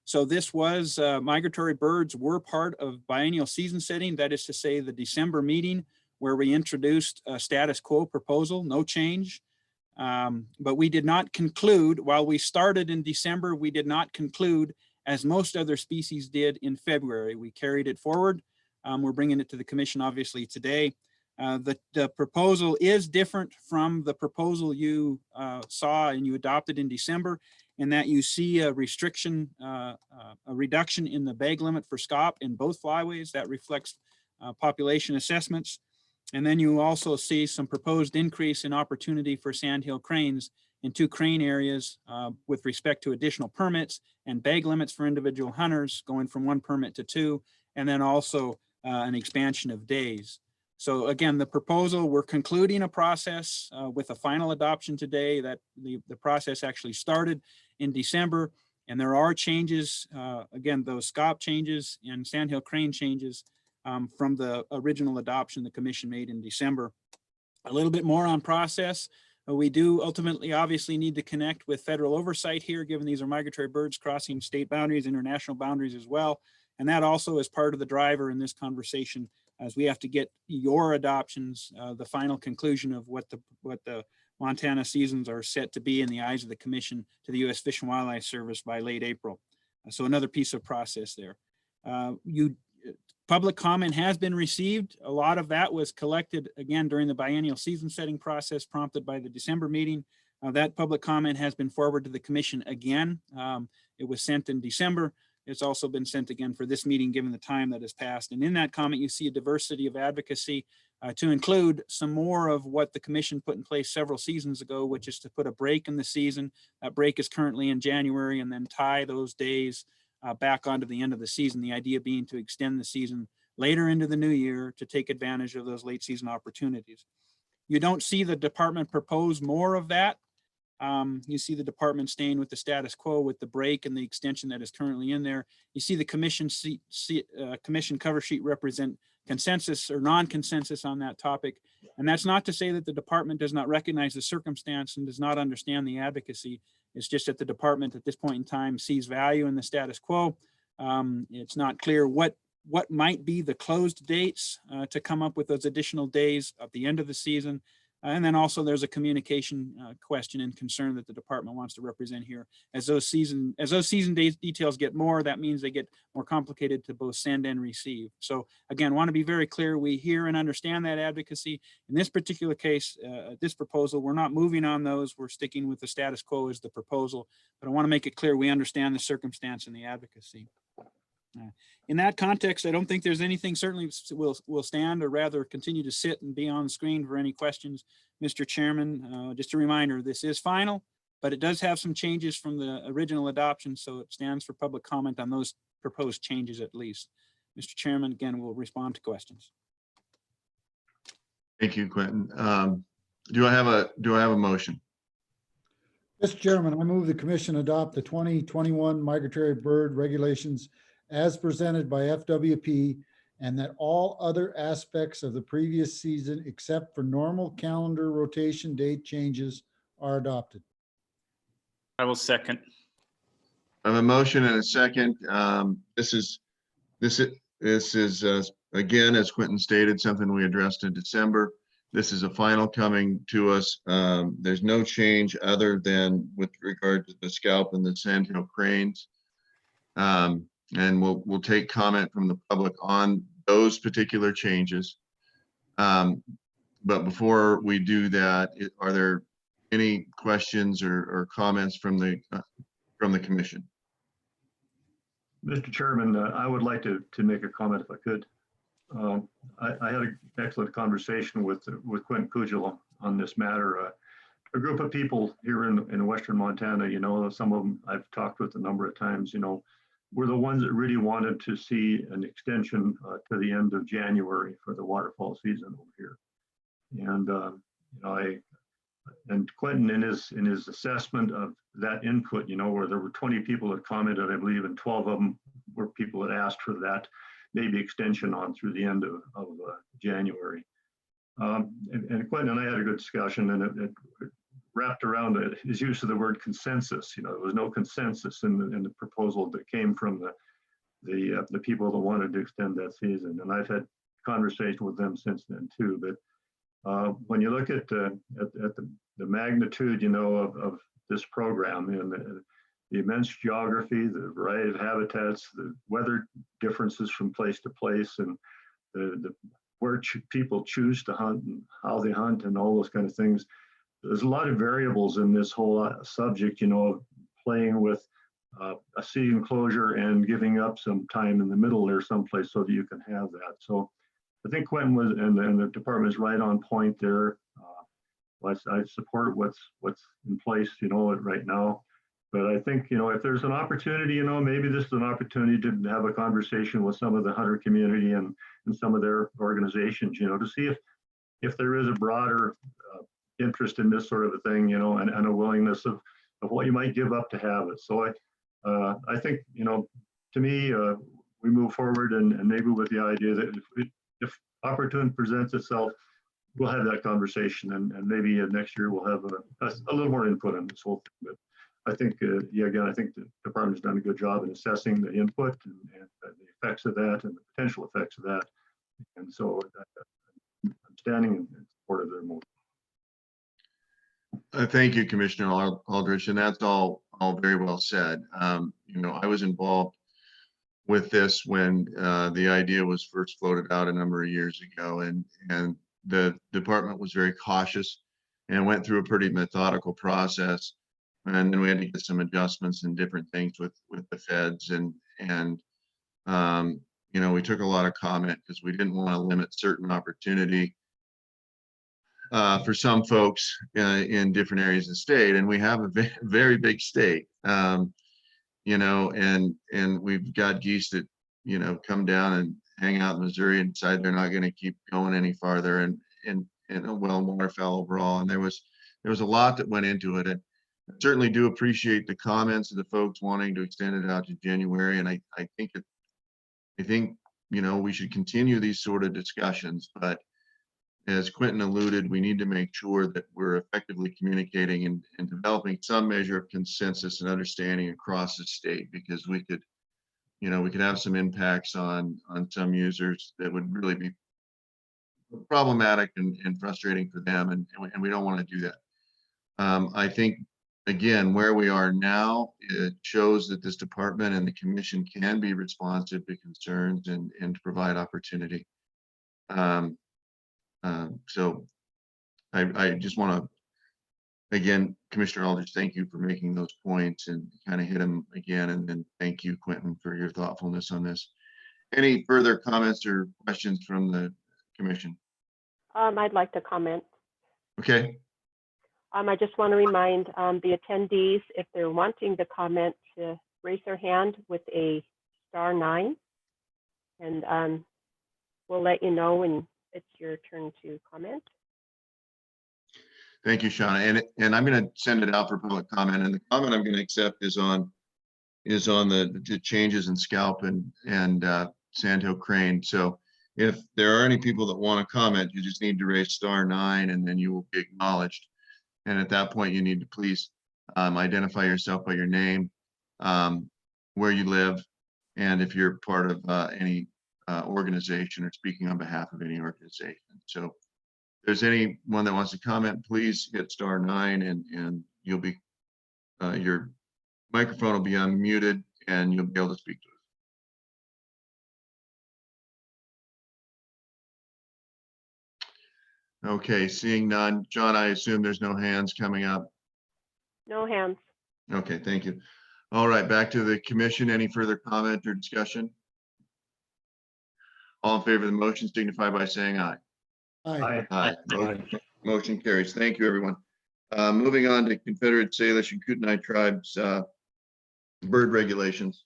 So this was migratory birds were part of biennial season setting. That is to say the December meeting where we introduced a status quo proposal, no change. But we did not conclude, while we started in December, we did not conclude as most other species did in February. We carried it forward. We're bringing it to the commission obviously today. The proposal is different from the proposal you saw and you adopted in December, in that you see a restriction, a reduction in the bag limit for scaup in both flyways. That reflects population assessments. And then you also see some proposed increase in opportunity for sandhill cranes in 2 crane areas with respect to additional permits and bag limits for individual hunters going from 1 permit to 2, and then also an expansion of days. So again, the proposal, we're concluding a process with a final adoption today. That the process actually started in December, and there are changes, again, those scaup changes and sandhill crane changes from the original adoption the commission made in December. A little bit more on process. We do ultimately obviously need to connect with federal oversight here, given these are migratory birds crossing state boundaries, international boundaries as well. And that also is part of the driver in this conversation, as we have to get your adoptions, the final conclusion of what the Montana seasons are set to be in the eyes of the commission to the U.S. Fish and Wildlife Service by late April. So another piece of process there. Public comment has been received. A lot of that was collected again during the biennial season setting process prompted by the December meeting. That public comment has been forwarded to the commission again. It was sent in December. It's also been sent again for this meeting, given the time that has passed. And in that comment, you see a diversity of advocacy to include some more of what the commission put in place several seasons ago, which is to put a break in the season. That break is currently in January, and then tie those days back onto the end of the season. The idea being to extend the season later into the new year to take advantage of those late season opportunities. You don't see the department propose more of that. You see the department staying with the status quo with the break and the extension that is currently in there. You see the commission commission cover sheet represent consensus or non-consensus on that topic. And that's not to say that the department does not recognize the circumstance and does not understand the advocacy. It's just that the department at this point in time sees value in the status quo. It's not clear what might be the closed dates to come up with those additional days at the end of the season. And then also there's a communication question and concern that the department wants to represent here. As those season days details get more, that means they get more complicated to both send and receive. So again, want to be very clear. We hear and understand that advocacy. In this particular case, this proposal, we're not moving on those. We're sticking with the status quo as the proposal. But I want to make it clear we understand the circumstance and the advocacy. In that context, I don't think there's anything certainly will stand or rather continue to sit and be on the screen for any questions. Mr. Chairman, just a reminder, this is final, but it does have some changes from the original adoption. So it stands for public comment on those proposed changes at least. Mr. Chairman, again, we'll respond to questions. Thank you, Quentin. Do I have a motion? Mr. Chairman, I move the commission adopt the 2021 migratory bird regulations as presented by FWP, and that all other aspects of the previous season, except for normal calendar rotation date changes, are adopted. I will second. I have a motion and a second. This is again, as Quentin stated, something we addressed in December. This is a final coming to us. There's no change other than with regard to the scalp and the sandhill cranes. And we'll take comment from the public on those particular changes. But before we do that, are there any questions or comments from the commission? Mr. Chairman, I would like to make a comment if I could. I had an excellent conversation with Quentin Kujala on this matter. A group of people here in Western Montana, you know, some of them I've talked with a number of times, you know, were the ones that really wanted to see an extension to the end of January for the waterfowl season over here. And you know, and Quentin in his assessment of that input, you know, where there were 20 people that commented, I believe, and 12 of them were people that asked for that maybe extension on through the end of January. And Quentin and I had a good discussion, and it wrapped around his use of the word consensus. You know, there was no consensus in the proposal that came from the people that wanted to extend that season. And I've had conversation with them since then too. But when you look at the magnitude, you know, of this program and the immense geography, the variety of habitats, the weather differences from place to place, and where people choose to hunt and how they hunt and all those kind of things. There's a lot of variables in this whole subject, you know, playing with a season closure and giving up some time in the middle there someplace so that you can have that. So I think Quentin was, and the department is right on point there. I support what's in place, you know, right now. But I think, you know, if there's an opportunity, you know, maybe this is an opportunity to have a conversation with some of the hunter community and some of their organizations, you know, to see if there is a broader interest in this sort of a thing, you know, and a willingness of what you might give up to have it. So I think, you know, to me, we move forward and maybe with the idea that if opportunity presents itself, we'll have that conversation, and maybe next year we'll have a little more input on this whole thing. But I think, yeah, again, I think the department has done a good job in assessing the input and the effects of that and the potential effects of that. And so I'm standing in support of their motion. Thank you, Commissioner Aldrich, and that's all very well said. You know, I was involved with this when the idea was first floated out a number of years ago, and the department was very cautious and went through a pretty methodical process. And then we had to get some adjustments and different things with the feds, and you know, we took a lot of comment because we didn't want to limit certain opportunity for some folks in different areas of the state, and we have a very big state, you know, and we've got geese that, you know, come down and hang out in Missouri and decide they're not going to keep going any farther, and well waterfowl overall. And there was a lot that went into it. And I certainly do appreciate the comments of the folks wanting to extend it out to January. And I think you know, we should continue these sort of discussions, but as Quentin alluded, we need to make sure that we're effectively communicating and developing some measure of consensus and understanding across the state, because we could have some impacts on some users that would really be problematic and frustrating for them, and we don't want to do that. I think, again, where we are now, it shows that this department and the commission can be responsive to concerns and to provide opportunity. So I just want to, again, Commissioner Aldridge, thank you for making those points and kind of hit them again. And then thank you, Quentin, for your thoughtfulness on this. Any further comments or questions from the commission? I'd like to comment. Okay. I just want to remind the attendees, if they're wanting to comment, to raise their hand with a *9, and we'll let you know when it's your turn to comment. Thank you, Shauna. And I'm going to send it out for public comment. And the comment I'm going to accept is on the changes in Scalp and Sandhill Crane. So if there are any people that want to comment, you just need to raise *9, and then you will be acknowledged. And at that point, you need to please identify yourself by your name, where you live, and if you're part of any organization or speaking on behalf of any organization. So if there's anyone that wants to comment, please hit *9, and you'll be your microphone will be unmuted and you'll be able to speak to us. Okay, seeing none. John, I assume there's no hands coming up. No hands. Okay, thank you. All right, back to the commission. Any further comment or discussion? All in favor of the motion signify by saying aye. Aye. Aye. Motion carries. Thank you, everyone. Moving on to Confederate Salish and Kootenai tribes bird regulations.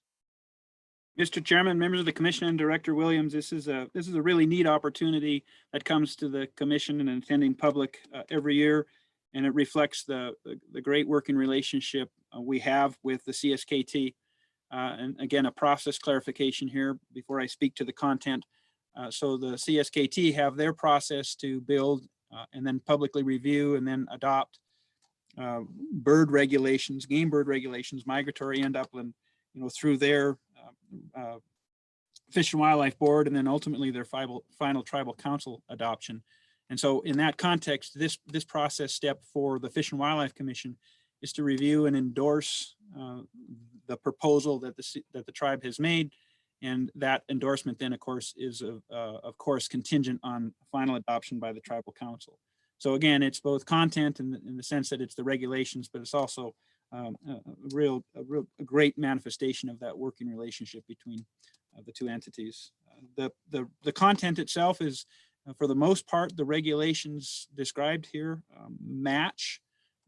Mr. Chairman, members of the commission, and Director Williams, this is a really neat opportunity that comes to the commission and attending public every year, and it reflects the great working relationship we have with the CSKT. And again, a process clarification here before I speak to the content. So the CSKT have their process to build and then publicly review and then adopt bird regulations, game bird regulations, migratory and upland, through their Fish and Wildlife Board, and then ultimately their final tribal council adoption. And so in that context, this process step for the Fish and Wildlife Commission is to review and endorse the proposal that the tribe has made. And that endorsement then, of course, is of course contingent on final adoption by the tribal council. So again, it's both content in the sense that it's the regulations, but it's also a great manifestation of that working relationship between the two entities. The content itself is, for the most part, the regulations described here match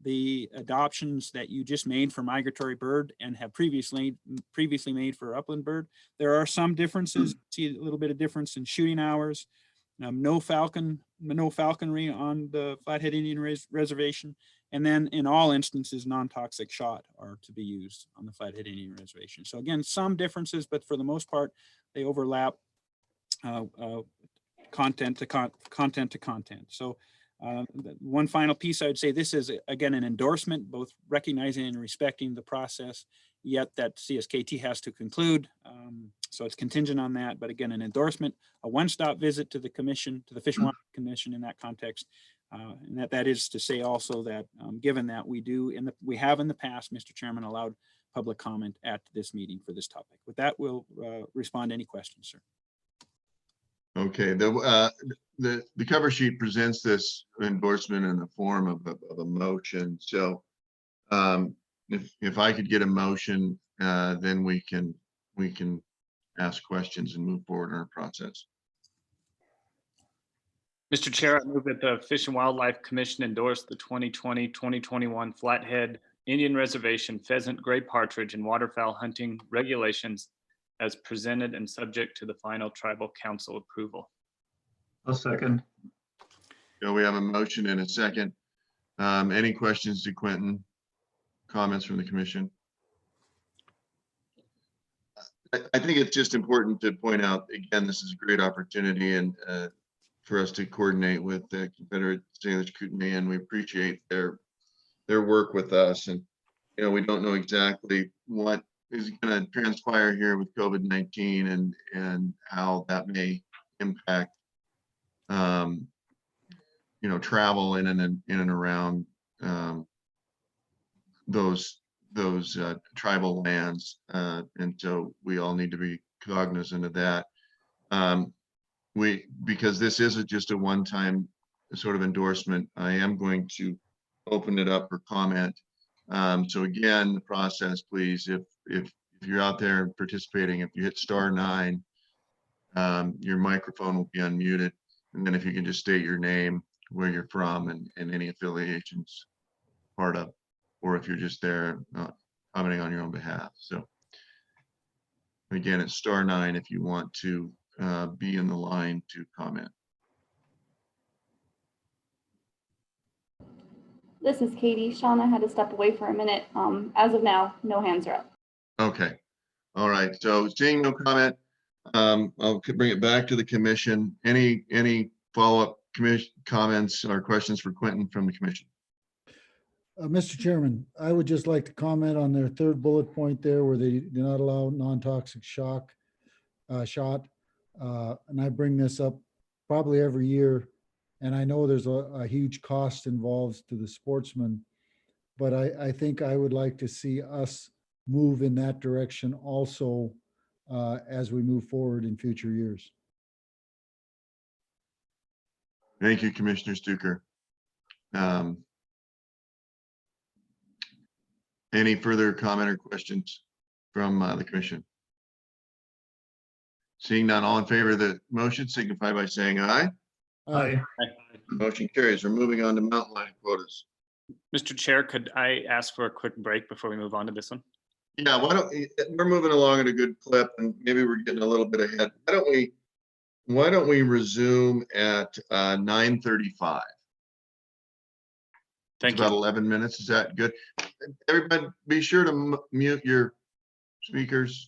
the adoptions that you just made for migratory bird and have previously made for upland bird. There are some differences. See a little bit of difference in shooting hours. No falconry on the Flathead Indian Reservation. And then in all instances, non-toxic shot are to be used on the Flathead Indian Reservation. So again, some differences, but for the most part, they overlap content to content. So one final piece, I would say this is, again, an endorsement, both recognizing and respecting the process, yet that CSKT has to conclude. So it's contingent on that, but again, an endorsement, a one-stop visit to the commission, to the Fish and Wildlife Commission in that context. And that is to say also that given that we have in the past, Mr. Chairman, allowed public comment at this meeting for this topic. With that, we'll respond to any questions, sir. Okay, the cover sheet presents this endorsement in the form of a motion. So if I could get a motion, then we can ask questions and move forward in our process. Mr. Chair, I move that the Fish and Wildlife Commission endorse the 2020-2021 Flathead Indian Reservation pheasant, gray partridge, and waterfowl hunting regulations as presented and subject to the final tribal council approval. A second. So we have a motion and a second. Any questions to Quentin? Comments from the commission? I think it's just important to point out, again, this is a great opportunity and for us to coordinate with the Confederate Salish Kootenai, and we appreciate their work with us. And, you know, we don't know exactly what is going to transpire here with COVID-19 and how that may impact, you know, travel in and around those tribal lands. And so we all need to be cognizant of that. Because this isn't just a one-time sort of endorsement, I am going to open it up for comment. So again, the process, please, if you're out there participating, if you hit *9, your microphone will be unmuted. And then if you can just state your name, where you're from, and any affiliations part of, or if you're just there commenting on your own behalf. So again, it's *9 if you want to be in the line to comment. This is Katie. Shauna had to step away for a minute. As of now, no hands are up. Okay. All right. So seeing no comment, I'll bring it back to the commission. Any follow-up comments or questions for Quentin from the commission? Mr. Chairman, I would just like to comment on their third bullet point there where they do not allow non-toxic shot. And I bring this up probably every year. And I know there's a huge cost involved to the sportsman, but I think I would like to see us move in that direction also as we move forward in future years. Thank you, Commissioner Stuker. Any further comment or questions from the commission? Seeing none, all in favor of the motion signify by saying aye. Aye. Motion carries. We're moving on to mountain lion quotas. Mr. Chair, could I ask for a quick break before we move on to this one? Yeah, we're moving along at a good clip, and maybe we're getting a little bit ahead. Why don't we resume at 9:35? Thank you. About 11 minutes. Is that good? Everybody, be sure to mute your speakers.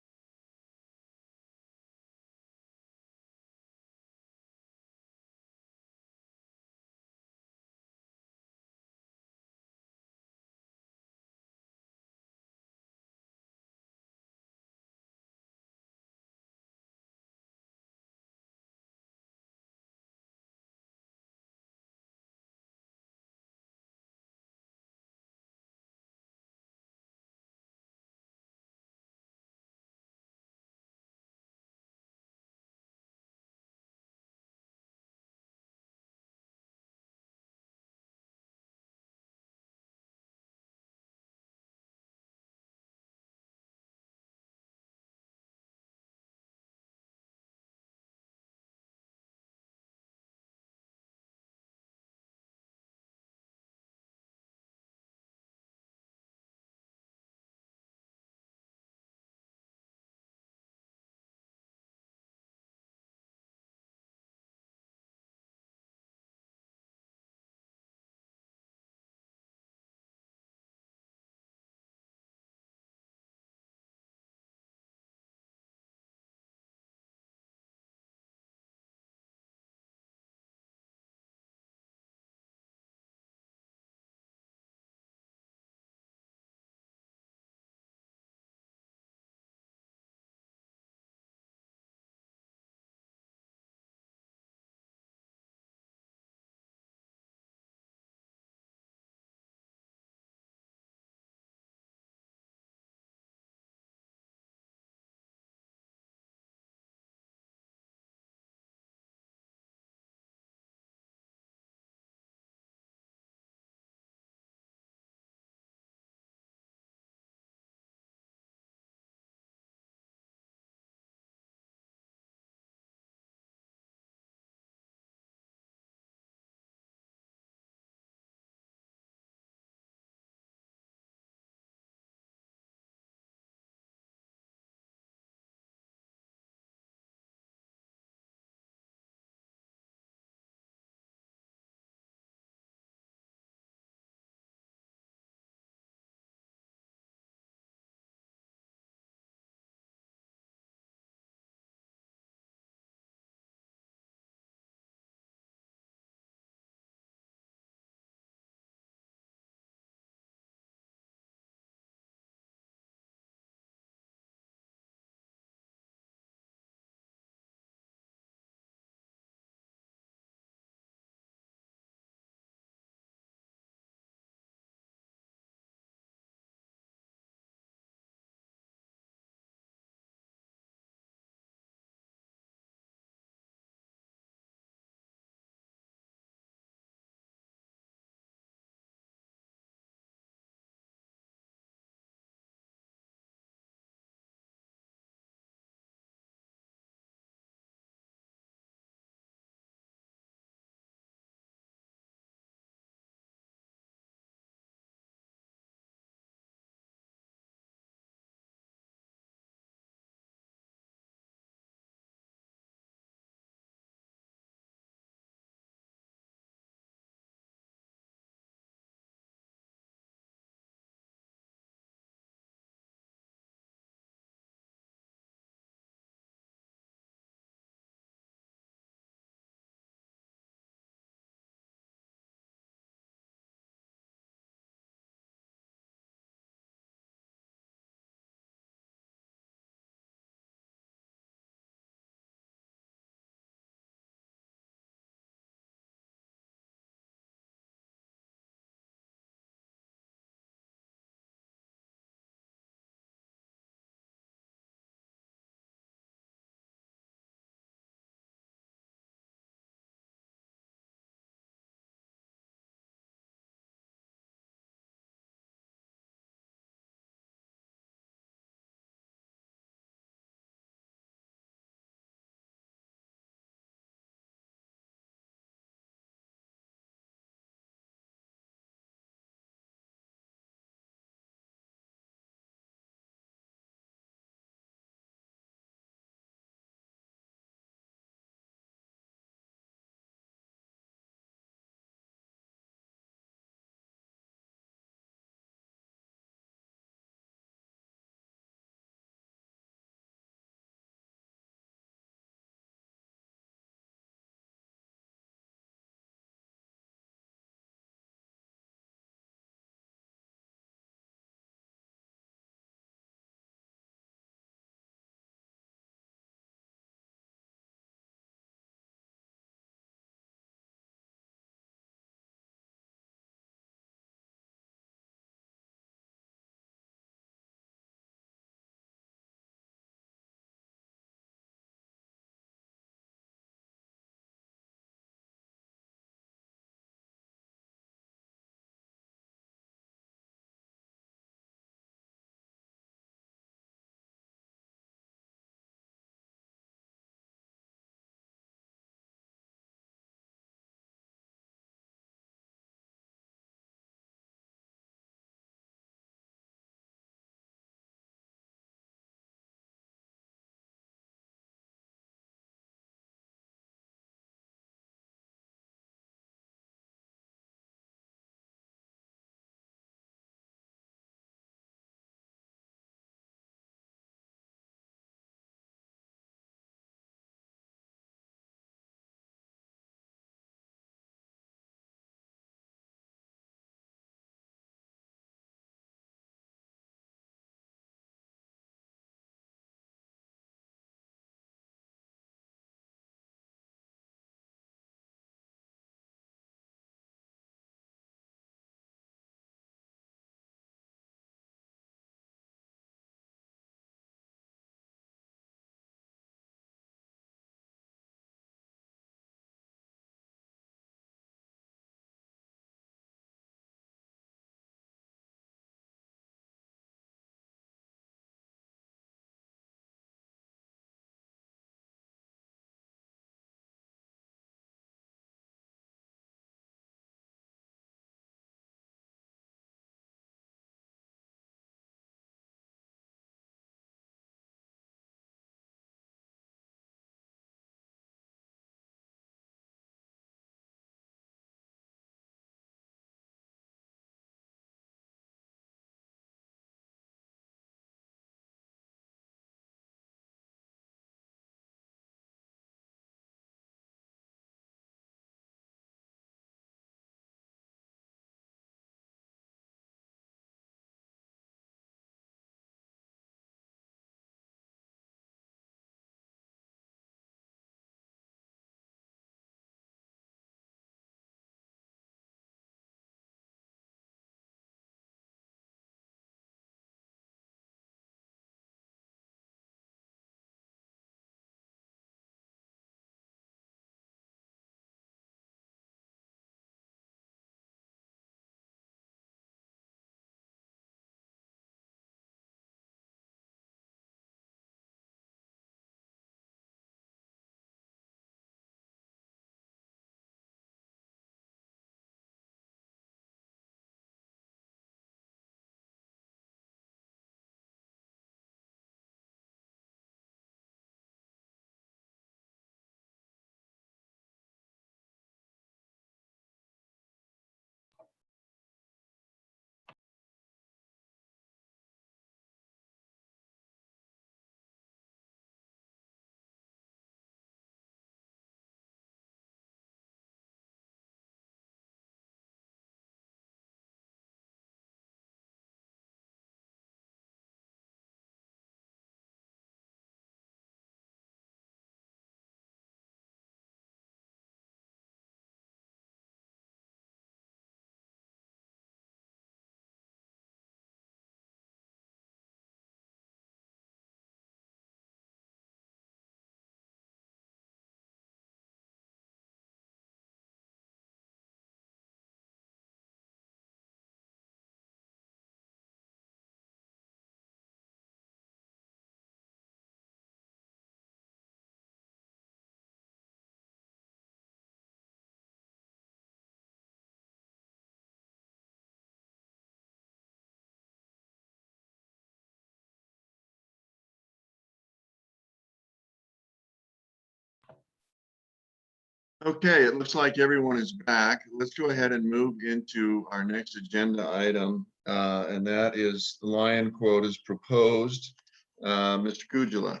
Okay, it looks like everyone is back. Let's go ahead and move into our next agenda item, and that is the lion quotas proposed. Mr. Kujala.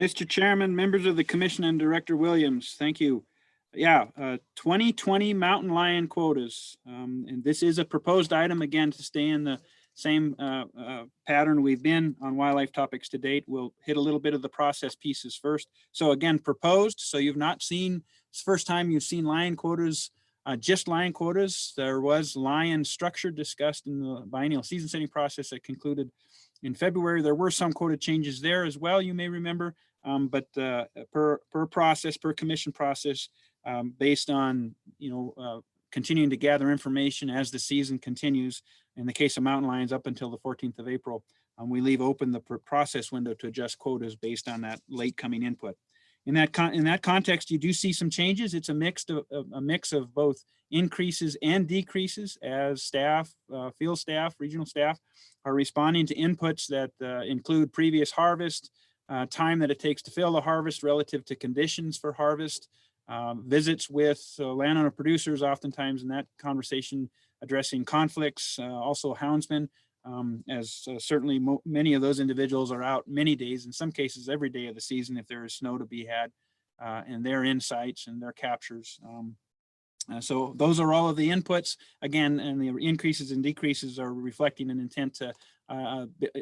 Mr. Chairman, members of the commission and Director Williams, thank you. Yeah, 2020 mountain lion quotas. And this is a proposed item, again, to stay in the same pattern we've been on wildlife topics to date. We'll hit a little bit of the process pieces first. So again, proposed. So you've not seen, it's the first time you've seen lion quotas, just lion quotas. There was lion structure discussed in the biennial season setting process that concluded in February. There were some quota changes there as well, you may remember, but per process, per commission process, based on, continuing to gather information as the season continues. In the case of mountain lions, up until the 14th of April, we leave open the process window to adjust quotas based on that late coming input. In that context, you do see some changes. It's a mix of both increases and decreases as staff, field staff, regional staff are responding to inputs that include previous harvest, time that it takes to fill the harvest relative to conditions for harvest, visits with landowner producers, oftentimes in that conversation addressing conflicts, also houndsmen, as certainly many of those individuals are out many days, in some cases every day of the season if there is snow to be had, and their insights and their captures. So those are all of the inputs, again, and the increases and decreases are reflecting an intent to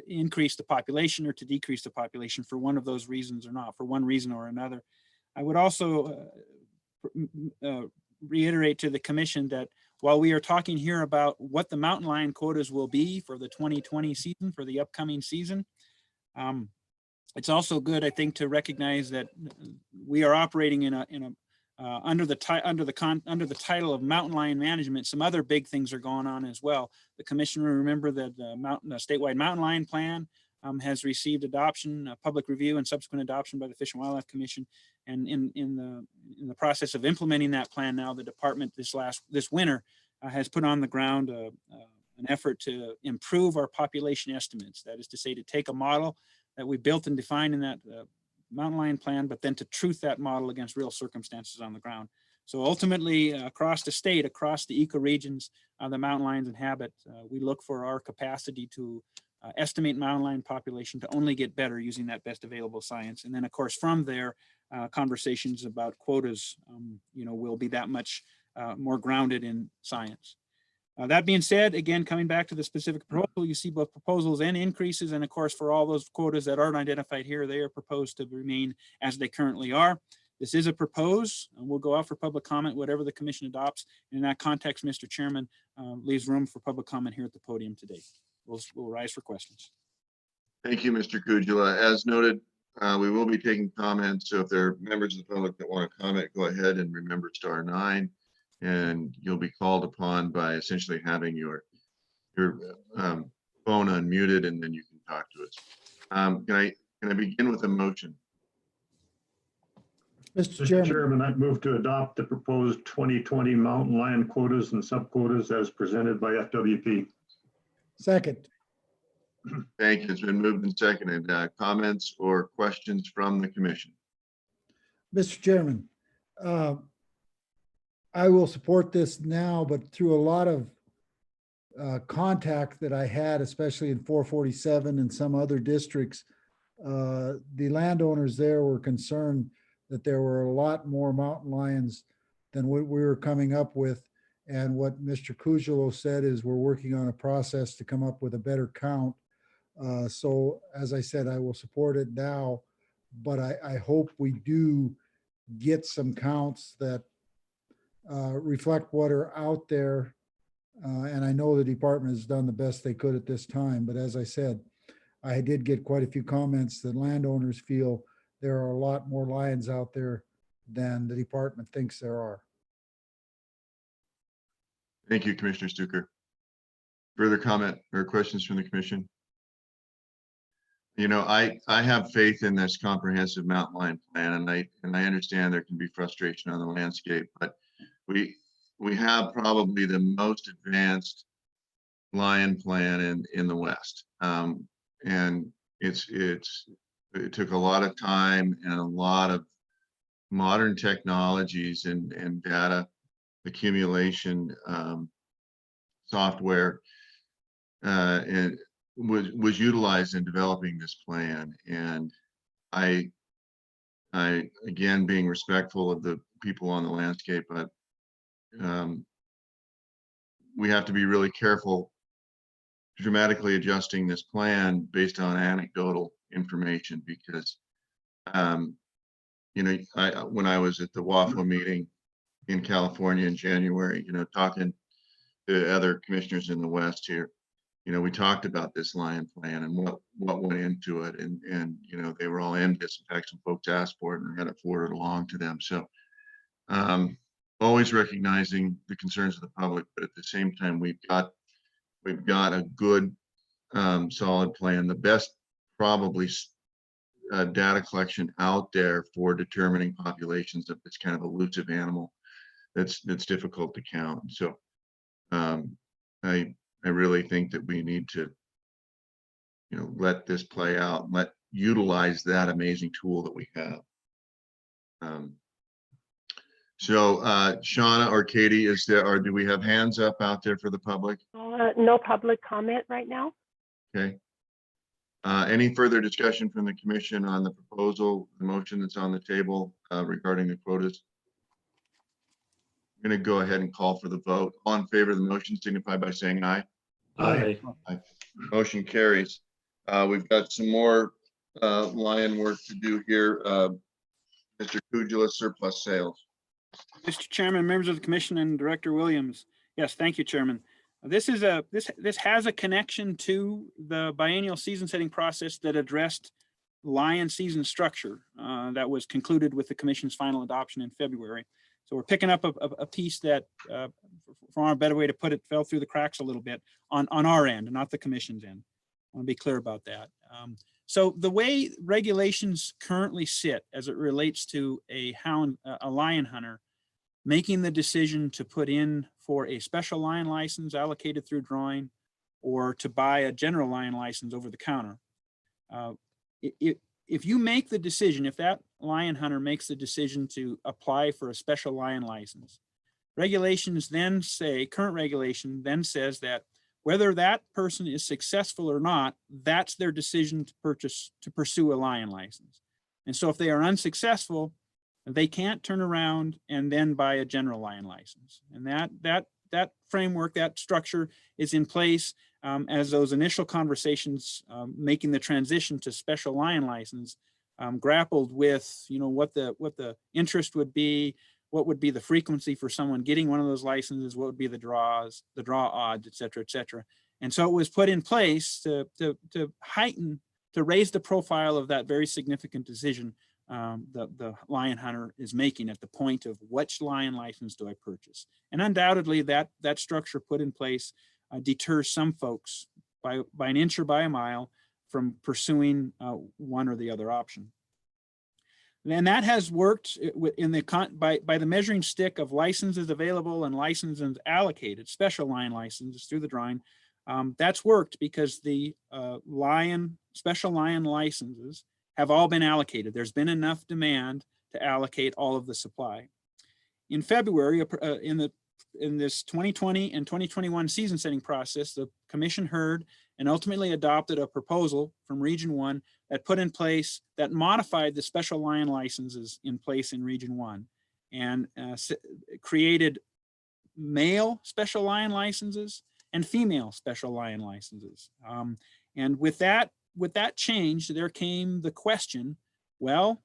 increase the population or to decrease the population for one of those reasons or not, for one reason or another. I would also reiterate to the commission that while we are talking here about what the mountain lion quotas will be for the 2020 season, for the upcoming season, it's also good, I think, to recognize that we are operating under the title of mountain lion management. Some other big things are going on as well. The commission will remember that the statewide mountain lion plan has received adoption, public review, and subsequent adoption by the Fish and Wildlife Commission. And in the process of implementing that plan now, the department this winter has put on the ground an effort to improve our population estimates. That is to say, to take a model that we built and defined in that mountain lion plan, but then to truth that model against real circumstances on the ground. So ultimately, across the state, across the ecoregions the mountain lions inhabit, we look for our capacity to estimate mountain lion population to only get better using that best available science. And then, of course, from there, conversations about quotas, will be that much more grounded in science. That being said, again, coming back to the specific proposal, you see both proposals and increases. And of course, for all those quotas that aren't identified here, they are proposed to remain as they currently are. This is a propose, and we'll go out for public comment, whatever the commission adopts. And in that context, Mr. Chairman, leaves room for public comment here at the podium today. We'll rise for questions. Thank you, Mr. Kujala. As noted, we will be taking comments. So if there are members of the public that want to comment, go ahead and remember *9, and you'll be called upon by essentially having your phone unmuted, and then you can talk to us. Can I begin with a motion? Mr. Chairman, I'd move to adopt the proposed 2020 mountain lion quotas and subquotas as presented by FWP. Second. Thank you. It's been moved and seconded. Comments or questions from the commission? Mr. Chairman, I will support this now, but through a lot of contact that I had, especially in 447 and some other districts, the landowners there were concerned that there were a lot more mountain lions than what we were coming up with. And what Mr. Kujalo said is we're working on a process to come up with a better count. So as I said, I will support it now, but I hope we do get some counts that reflect what are out there. And I know the department has done the best they could at this time, but as I said, I did get quite a few comments that landowners feel there are a lot more lions out there than the department thinks there are. Thank you, Commissioner Stuker. Further comment or questions from the commission? I have faith in this comprehensive mountain lion plan, and I understand there can be frustration on the landscape, but we have probably the most advanced lion plan in the West, and it took a lot of time and a lot of modern technologies and data accumulation software and was utilized in developing this plan. And I again, being respectful of the people on the landscape, but we have to be really careful dramatically adjusting this plan based on anecdotal information, because you know, when I was at the WAFO meeting in California in January, you know, talking to other commissioners in the West here, you know, we talked about this Lion plan and what went into it, and you know, they were all envious. In fact, some folks asked for it and had it forwarded along to them. So always recognizing the concerns of the public, but at the same time, we've got a good solid plan, the best probably data collection out there for determining populations of this kind of elusive animal that's difficult to count. So I really think that we need to, you know, let this play out, utilize that amazing tool that we have. So Shauna or Katie, is there, or do we have hands up out there for the public? No public comment right now. Okay. Any further discussion from the commission on the proposal, the motion that's on the table regarding the quotas? I'm going to go ahead and call for the vote. All in favor of the motion signify by saying aye. Aye. Aye. Motion carries. We've got some more lion work to do here. Mr. Kujula, surplus sales. Mr. Chairman, members of the commission, and Director Williams. Yes, thank you, Chairman. This has a connection to the biennial season setting process that addressed lion season structure that was concluded with the commission's final adoption in February. So we're picking up a piece that, for a better way to put it, fell through the cracks a little bit on our end, not the commission's end. I want to be clear about that. So the way regulations currently sit as it relates to a lion hunter making the decision to put in for a special lion license allocated through drawing, or to buy a general lion license over the counter. If you make the decision, if that lion hunter makes the decision to apply for a special lion license, regulations then say, current regulation then says that whether that person is successful or not, that's their decision to pursue a lion license. And so if they are unsuccessful, they can't turn around and then buy a general lion license. And that framework, that structure is in place as those initial conversations making the transition to special lion license grappled with, you know, what the interest would be, what would be the frequency for someone getting one of those licenses, what would be the draw odds, et cetera, et cetera. And so it was put in place to heighten, to raise the profile of that very significant decision the lion hunter is making at the point of which lion license do I purchase. And undoubtedly that structure put in place deters some folks by an inch or by a mile from pursuing one or the other option. And that has worked by the measuring stick of licenses available and licenses allocated, special lion licenses through the drawing. That's worked because the special lion licenses have all been allocated. There's been enough demand to allocate all of the supply. In February, in this 2020 and 2021 season setting process, the commission heard and ultimately adopted a proposal from Region 1 that put in place, that modified the special lion licenses in place in Region 1 and created male special lion licenses and female special lion licenses. And with that change, there came the question, well,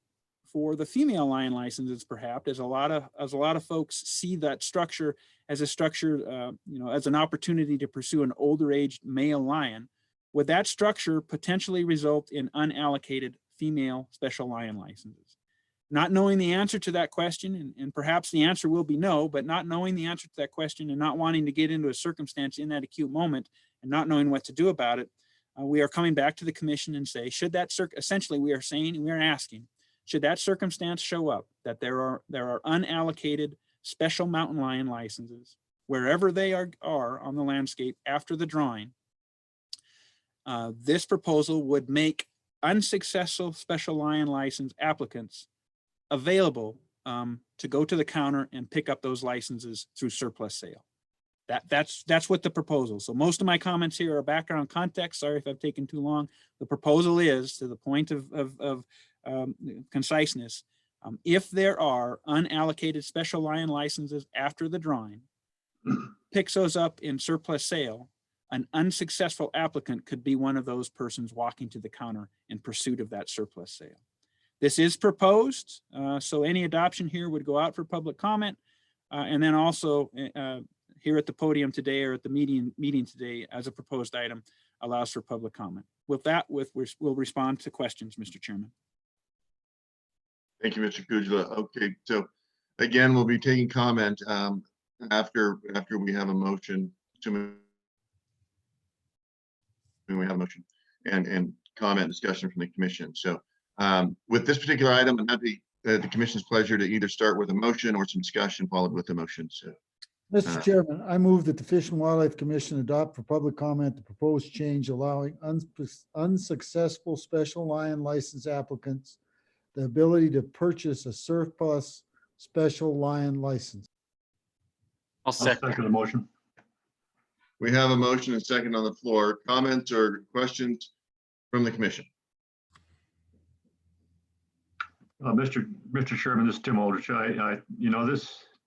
for the female lion licenses, perhaps, as a lot of folks see that structure as a structure, you know, as an opportunity to pursue an older aged male lion, would that structure potentially result in unallocated female special lion licenses? Not knowing the answer to that question, and perhaps the answer will be no, but not knowing the answer to that question and not wanting to get into a circumstance in that acute moment and not knowing what to do about it, we are coming back to the commission and say, should that essentially we are asking, should that circumstance show up, that there are unallocated special mountain lion licenses wherever they are on the landscape after the drawing, this proposal would make unsuccessful special lion license applicants available to go to the counter and pick up those licenses through surplus sale. That's what the proposal. So most of my comments here are background context. Sorry if I've taken too long. The proposal is, to the point of conciseness, if there are unallocated special lion licenses after the drawing, picks those up in surplus sale, an unsuccessful applicant could be one of those persons walking to the counter in pursuit of that surplus sale. This is proposed, so any adoption here would go out for public comment, and then also here at the podium today or at the meeting today as a proposed item allows for public comment. With that, we'll respond to questions, Mr. Chairman. Thank you, Mr. Kujala. Okay, so again, we'll be taking comment after we have a motion, assuming we have a motion and comment discussion from the commission. So with this particular item, I'm happy the commission's pleasure to either start with a motion or some discussion followed with the motion. So, Mr. Chairman, I move that the Fish and Wildlife Commission adopt for public comment the proposed change allowing unsuccessful special lion license applicants the ability to purchase a surplus special lion license. I'll second the motion. we have a motion and second on the floor. Comments or questions from the commission? Mr. Chairman, this is Tim Aldrich.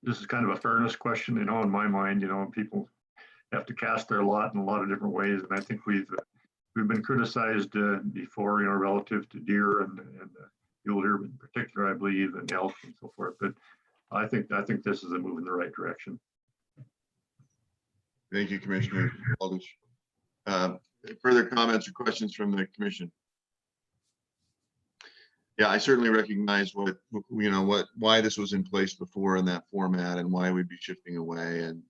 This is kind of a fairness question, in my mind. People have to cast their lot in a lot of different ways, and I think we've been criticized before, relative to deer and mule deer in particular, I believe, and elk and so forth. But I think this is a move in the right direction. Thank you, Commissioner Aldrich. Further comments or questions from the commission? Yeah, I certainly recognize why this was in place before in that format and why we'd be shifting away. And,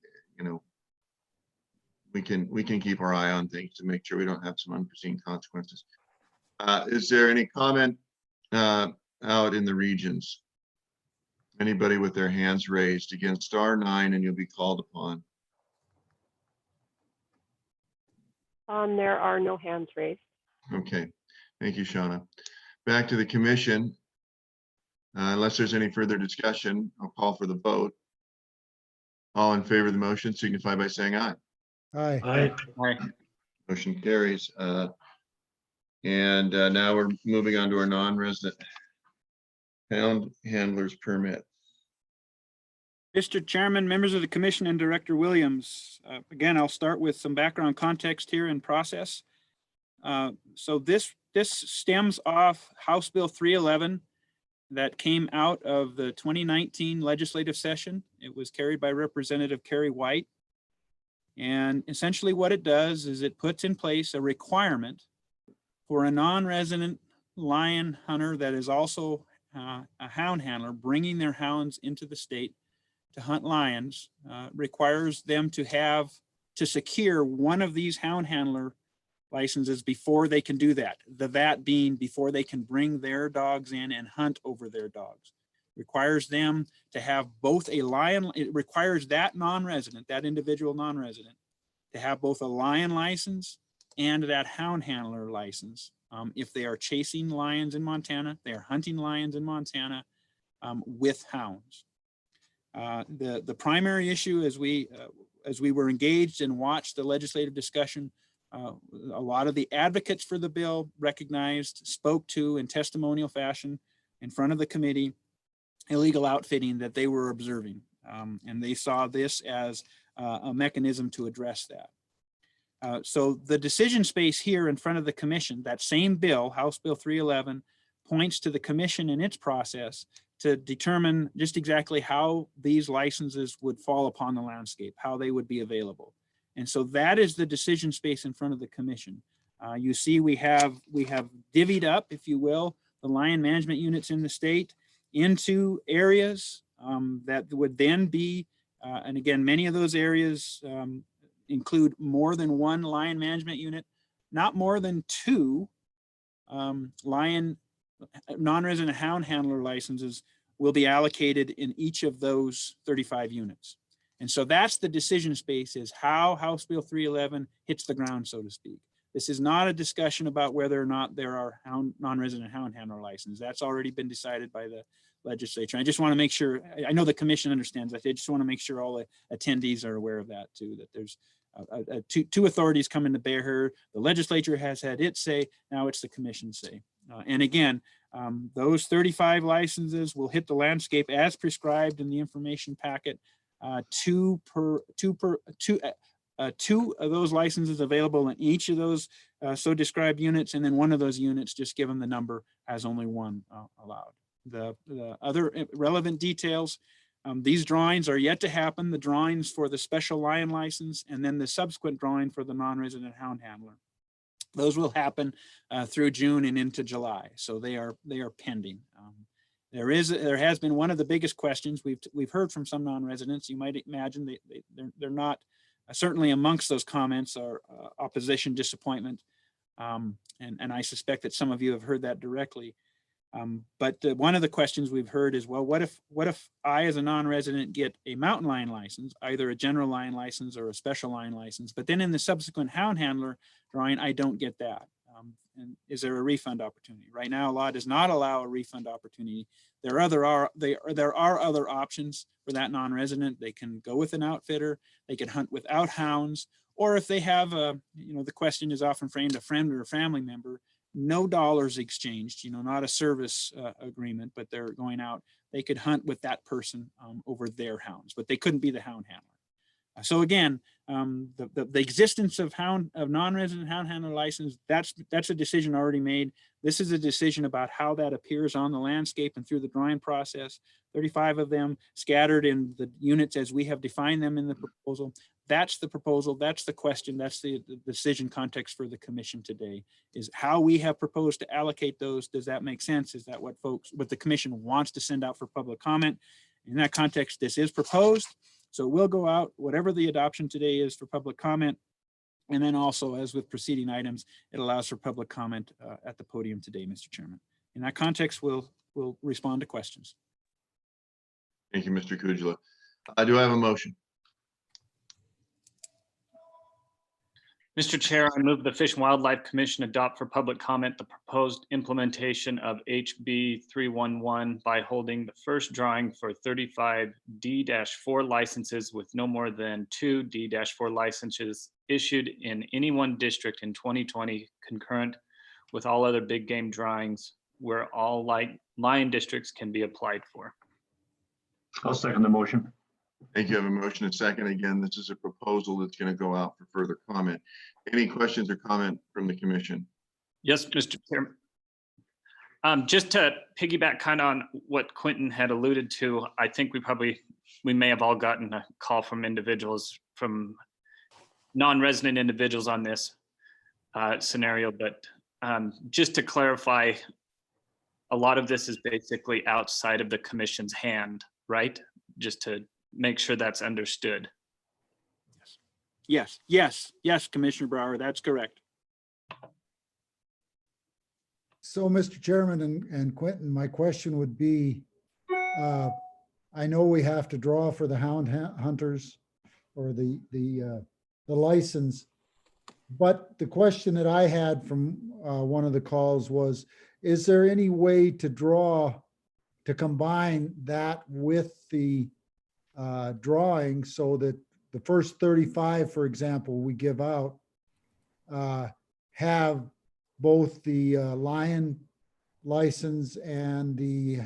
we can keep our eye on things to make sure we don't have some unforeseen consequences. Is there any comment out in the regions? Anybody with their hands raised? Again, *9 and you'll be called upon. There are no hands raised. Okay, thank you, Shauna. Back to the commission. Unless there's any further discussion, I'll call for the vote. All in favor of the motion signify by saying aye. Aye. Aye. Motion carries. And now we're moving on to our non-resident hound handlers permit. Mr. Chairman, members of the commission and Director Williams, again, I'll start with some background context here and process. So this stems off House Bill 311 that came out of the 2019 legislative session. It was carried by Representative Kerry White. And essentially what it does is it puts in place a requirement for a non-resident lion hunter that is also a hound handler bringing their hounds into the state to hunt lions, requires them to secure one of these hound handler licenses before they can do that. That being before they can bring their dogs in and hunt over their dogs. Requires them to have both a lion, it requires that non-resident, that individual non-resident, to have both a lion license and that hound handler license. If they are chasing lions in Montana, they are hunting lions in Montana with hounds. The primary issue as we were engaged and watched the legislative discussion, a lot of the advocates for the bill recognized, spoke to in testimonial fashion in front of the committee, illegal outfitting that they were observing. And they saw this as a mechanism to address that. So the decision space here in front of the commission, that same bill, House Bill 311, points to the commission in its process to determine just exactly how these licenses would fall upon the landscape, how they would be available. And so that is the decision space in front of the commission. You see we have divvied up, if you will, the lion management units in the state into areas that would then be, and again, many of those areas include more than one lion management unit, not more than 2 lion non-resident hound handler licenses will be allocated in each of those 35 units. And so that's the decision space, is how House Bill 311 hits the ground, so to speak. This is not a discussion about whether or not there are non-resident hound handler licenses. That's already been decided by the legislature. I just want to make sure, I know the commission understands that. They just want to make sure all the attendees are aware of that too, that there's two authorities coming to bear here. The legislature has had its say, now it's the commission's say. And again, those 35 licenses will hit the landscape as prescribed in the information packet. Two of those licenses available in each of those so described units, and then one of those units, just given the number, has only one allowed. The other relevant details, these drawings are yet to happen. The drawings for the special lion license, and then the subsequent drawing for the non-resident hound handler. Those will happen through June and into July, so they are pending. There has been one of the biggest questions we've heard from some non-residents. You might imagine they're not certainly amongst those comments are opposition, disappointment, and I suspect that some of you have heard that directly. But one of the questions we've heard is, well, what if I, as a non-resident, get a mountain lion license, either a general lion license or a special lion license, but then in the subsequent hound handler drawing, I don't get that. And is there a refund opportunity? Right now, law does not allow a refund opportunity. There are other options for that non-resident. They can go with an outfitter. They can hunt without hounds, or if they have the question is often framed, a friend or a family member, no dollars exchanged, not a service agreement, but they're going out, they could hunt with that person over their hounds, but they couldn't be the hound handler. So again, the existence of non-resident hound handler license, that's a decision already made. This is a decision about how that appears on the landscape and through the drawing process. 35 of them scattered in the units as we have defined them in the proposal. That's the proposal, that's the question, that's the decision context for the commission today, is how we have proposed to allocate those. Does that make sense? Is that what the commission wants to send out for public comment? In that context, this is proposed. So we'll go out, whatever the adoption today is, for public comment. And then also, as with preceding items, it allows for public comment at the podium today, Mr. Chairman. In that context, we'll respond to questions. Thank you, Mr. Kujala. Do I have a motion? Mr. Chair, I move the Fish and Wildlife Commission adopt for public comment the proposed implementation of HB 311 by holding the first drawing for 35 D-4 licenses with no more than 2 D-4 licenses issued in any one district in 2020, concurrent with all other big game drawings where all lion districts can be applied for. I'll second the motion. Thank you. I have a motion and second. Again, this is a proposal that's going to go out for further comment. Any questions or comment from the commission? Yes, Mr. Chairman. Just to piggyback kind of on what Quentin had alluded to, I think we may have all gotten a call from individuals, from non-resident individuals on this scenario, but just to clarify, a lot of this is basically outside of the commission's hand, right? Just to make sure that's understood. Yes, Commissioner Brower, that's correct. So, Mr. Chairman and Quentin, my question would be, I know we have to draw for the hound hunters or the license, but the question that I had from one of the calls was, is there any way to combine that with the drawing so that the first 35, for example, we give out, have both the lion license and the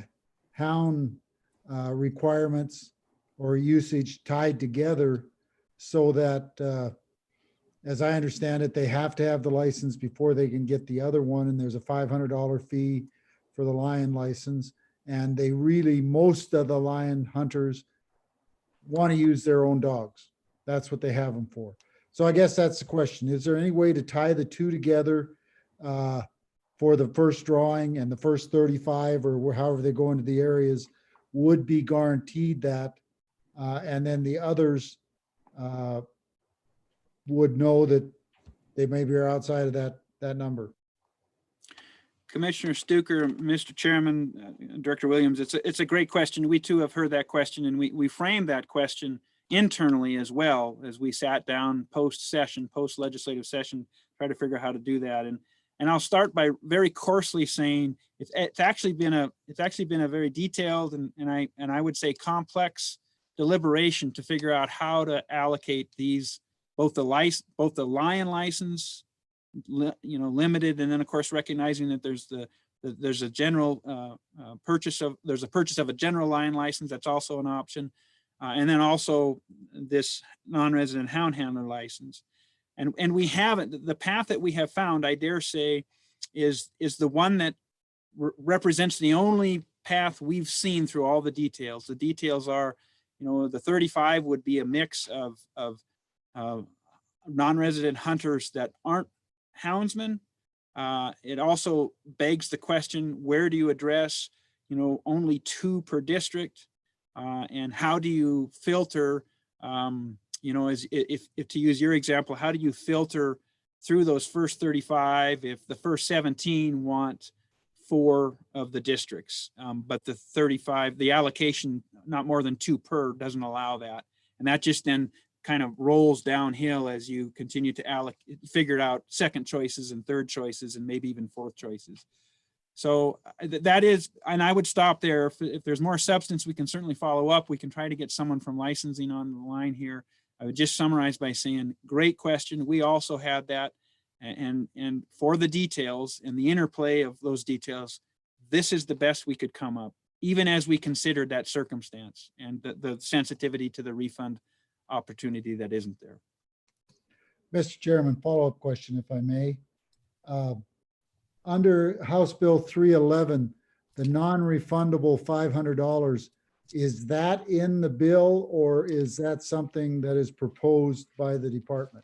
hound requirements or usage tied together, so that, as I understand it, they have to have the license before they can get the other one, and there's a $500 fee for the lion license. And they really, most of the lion hunters want to use their own dogs. That's what they have them for. So I guess that's the question. Is there any way to tie the two together for the first drawing, and the first 35, or however they go into the areas, would be guaranteed that, and then the others would know that they maybe are outside of that number? Commissioner Stuker, Mr. Chairman, Director Williams, it's a great question. We too have heard that question, and we framed that question internally as well, as we sat down post-session, post-legislative session, try to figure out how to do that. And I'll start by very coarsely saying it's actually been a very detailed and I would say complex deliberation to figure out how to allocate these, both the lion license, limited, and then of course recognizing that there's a general purchase of a general lion license that's also an option, and then also this non-resident hound handler license. And we haven't, the path that we have found, I dare say, is the one that represents the only path we've seen through all the details. The details are, the 35 would be a mix of non-resident hunters that aren't houndsmen. It also begs the question, where do you address, only 2 per district? And how do you filter, as if to use your example, how do you filter through those first 35 if the first 17 want 4 of the districts, but the 35, the allocation, not more than 2 per, doesn't allow that. And that just then kind of rolls downhill as you continue to figure out second choices and third choices and maybe even fourth choices. So that is, and I would stop there. If there's more substance, we can certainly follow up. We can try to get someone from licensing on the line here. I would just summarize by saying, great question. We also had that. And for the details and the interplay of those details, this is the best we could come up, even as we considered that circumstance and the sensitivity to the refund opportunity that isn't there. Mr. Chairman, follow-up question, if I may. Under House Bill 311, the non-refundable $500, is that in the bill or is that something that is proposed by the department?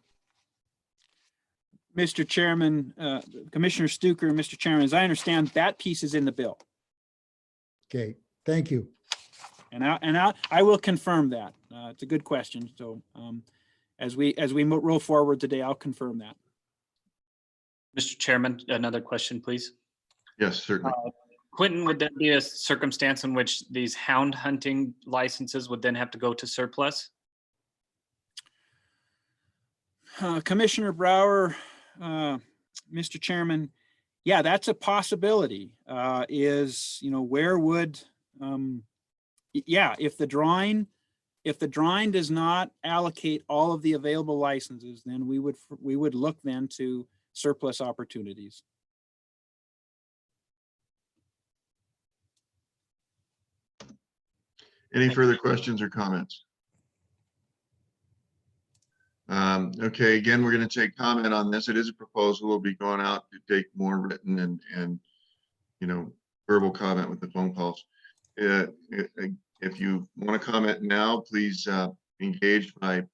Mr. Chairman, Commissioner Stuker, and Mr. Chairman, as I understand, that piece is in the bill. Okay, thank you. And I will confirm that. It's a good question. So as we roll forward today, I'll confirm that. Mr. Chairman, another question, please. Yes, certainly. Quentin, would there be a circumstance in which these hound hunting licenses would then have to go to surplus? Commissioner Brower, Mr. Chairman, yeah, that's a possibility. Where would, yeah, if the drawing does not allocate all of the available licenses, then we would look then to surplus opportunities. Any further questions or comments? Okay, again, we're going to take comment on this. It is a proposal. We'll be going out to take more written and verbal comment with the phone calls. If you want to comment now, please engage by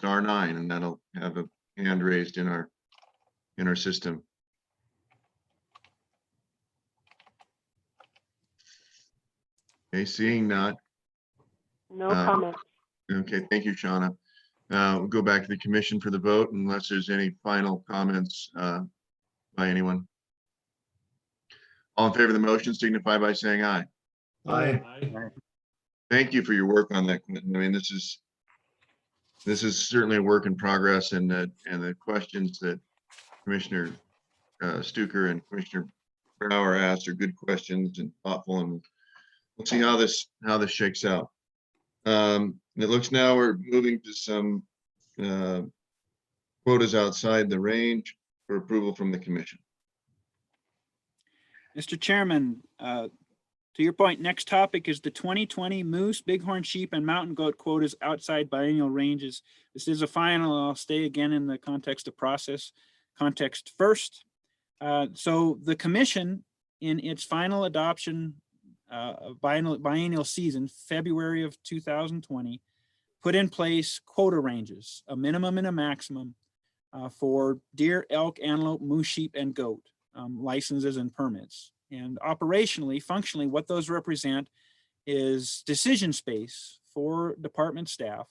*9, and that'll have a hand raised in our system. Okay, seeing none. No comment. Okay, thank you, Shauna. We'll go back to the commission for the vote unless there's any final comments by anyone. All in favor of the motion signify by saying aye. Aye. Thank you for your work on that, Quentin. I mean, this is certainly a work in progress, and the questions that Commissioner Stuker and Commissioner Brower asked are good questions and thoughtful, and we'll see how this shakes out. It looks now we're moving to some quotas outside the range for approval from the commission. Mr. Chairman, to your point, next topic is the 2020 moose, bighorn sheep, and mountain goat quotas outside biennial ranges. This is a final. I'll stay again in the context of process context first. So the commission, in its final adoption biennial season, February of 2020, put in place quota ranges, a minimum and a maximum for deer, elk, antelope, moose, sheep, and goat licenses and permits. And operationally, functionally, what those represent is decision space for department staff.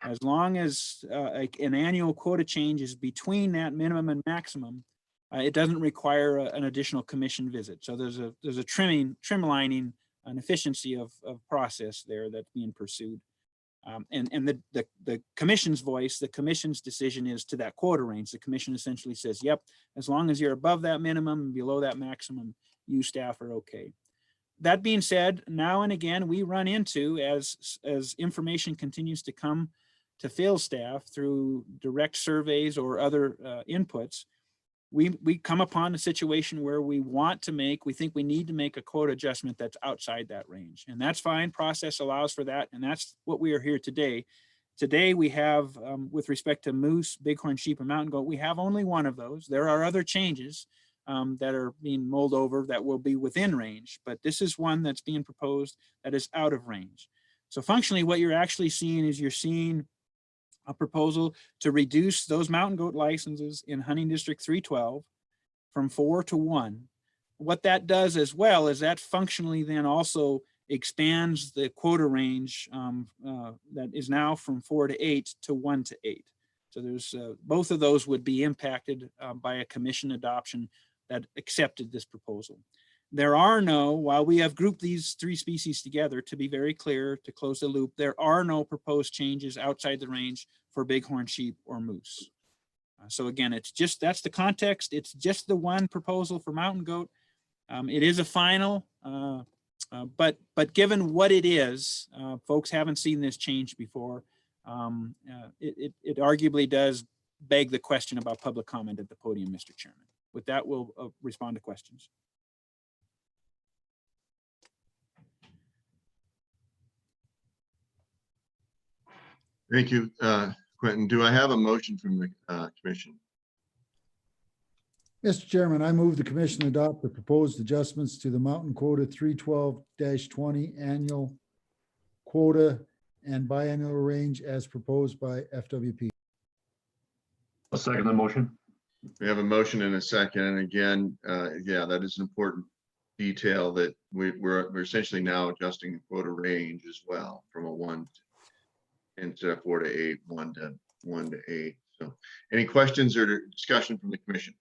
As long as an annual quota change is between that minimum and maximum, it doesn't require an additional commission visit. So there's a trim lining, an efficiency of process there that's being pursued. And the commission's voice, the commission's decision is to that quota range. The commission essentially says, yep, as long as you're above that minimum and below that maximum, you staff are okay. That being said, now and again, we run into, as information continues to come to field staff through direct surveys or other inputs, we come upon a situation where we think we need to make a quota adjustment that's outside that range. And that's fine, process allows for that. And that's what we are here today. Today we have, with respect to moose, bighorn sheep, and mountain goat, we have only one of those. There are other changes that are being mulled over that will be within range, but this is one that's being proposed that is out of range. So functionally what you're actually seeing is you're seeing a proposal to reduce those mountain goat licenses in hunting district 312 from 4 to 1. What that does as well is that functionally then also expands the quota range that is now from 4 to 8 to 1 to 8. So there's both of those would be impacted by a commission adoption that accepted this proposal. There are no, while we have grouped these three species together, to be very clear, to close the loop, there are no proposed changes outside the range for bighorn sheep or moose. So again, it's just, that's the context. It's just the one proposal for mountain goat. It is a final, but given what it is, folks haven't seen this change before. It arguably does beg the question about public comment at the podium, Mr. Chairman. With that, we'll respond to questions. Thank you, Quentin. Do I have a motion from the commission? Mr. Chairman, I move the commission adopt the proposed adjustments to the mountain quota 312-20 annual quota and biennial range as proposed by FWP. I'll second the motion. We have a motion and a second. And again, yeah, that is an important detail that we're essentially now adjusting the quota range as well from a 1 instead of 4 to 8, 1 to 8. So any questions or discussion from the commission?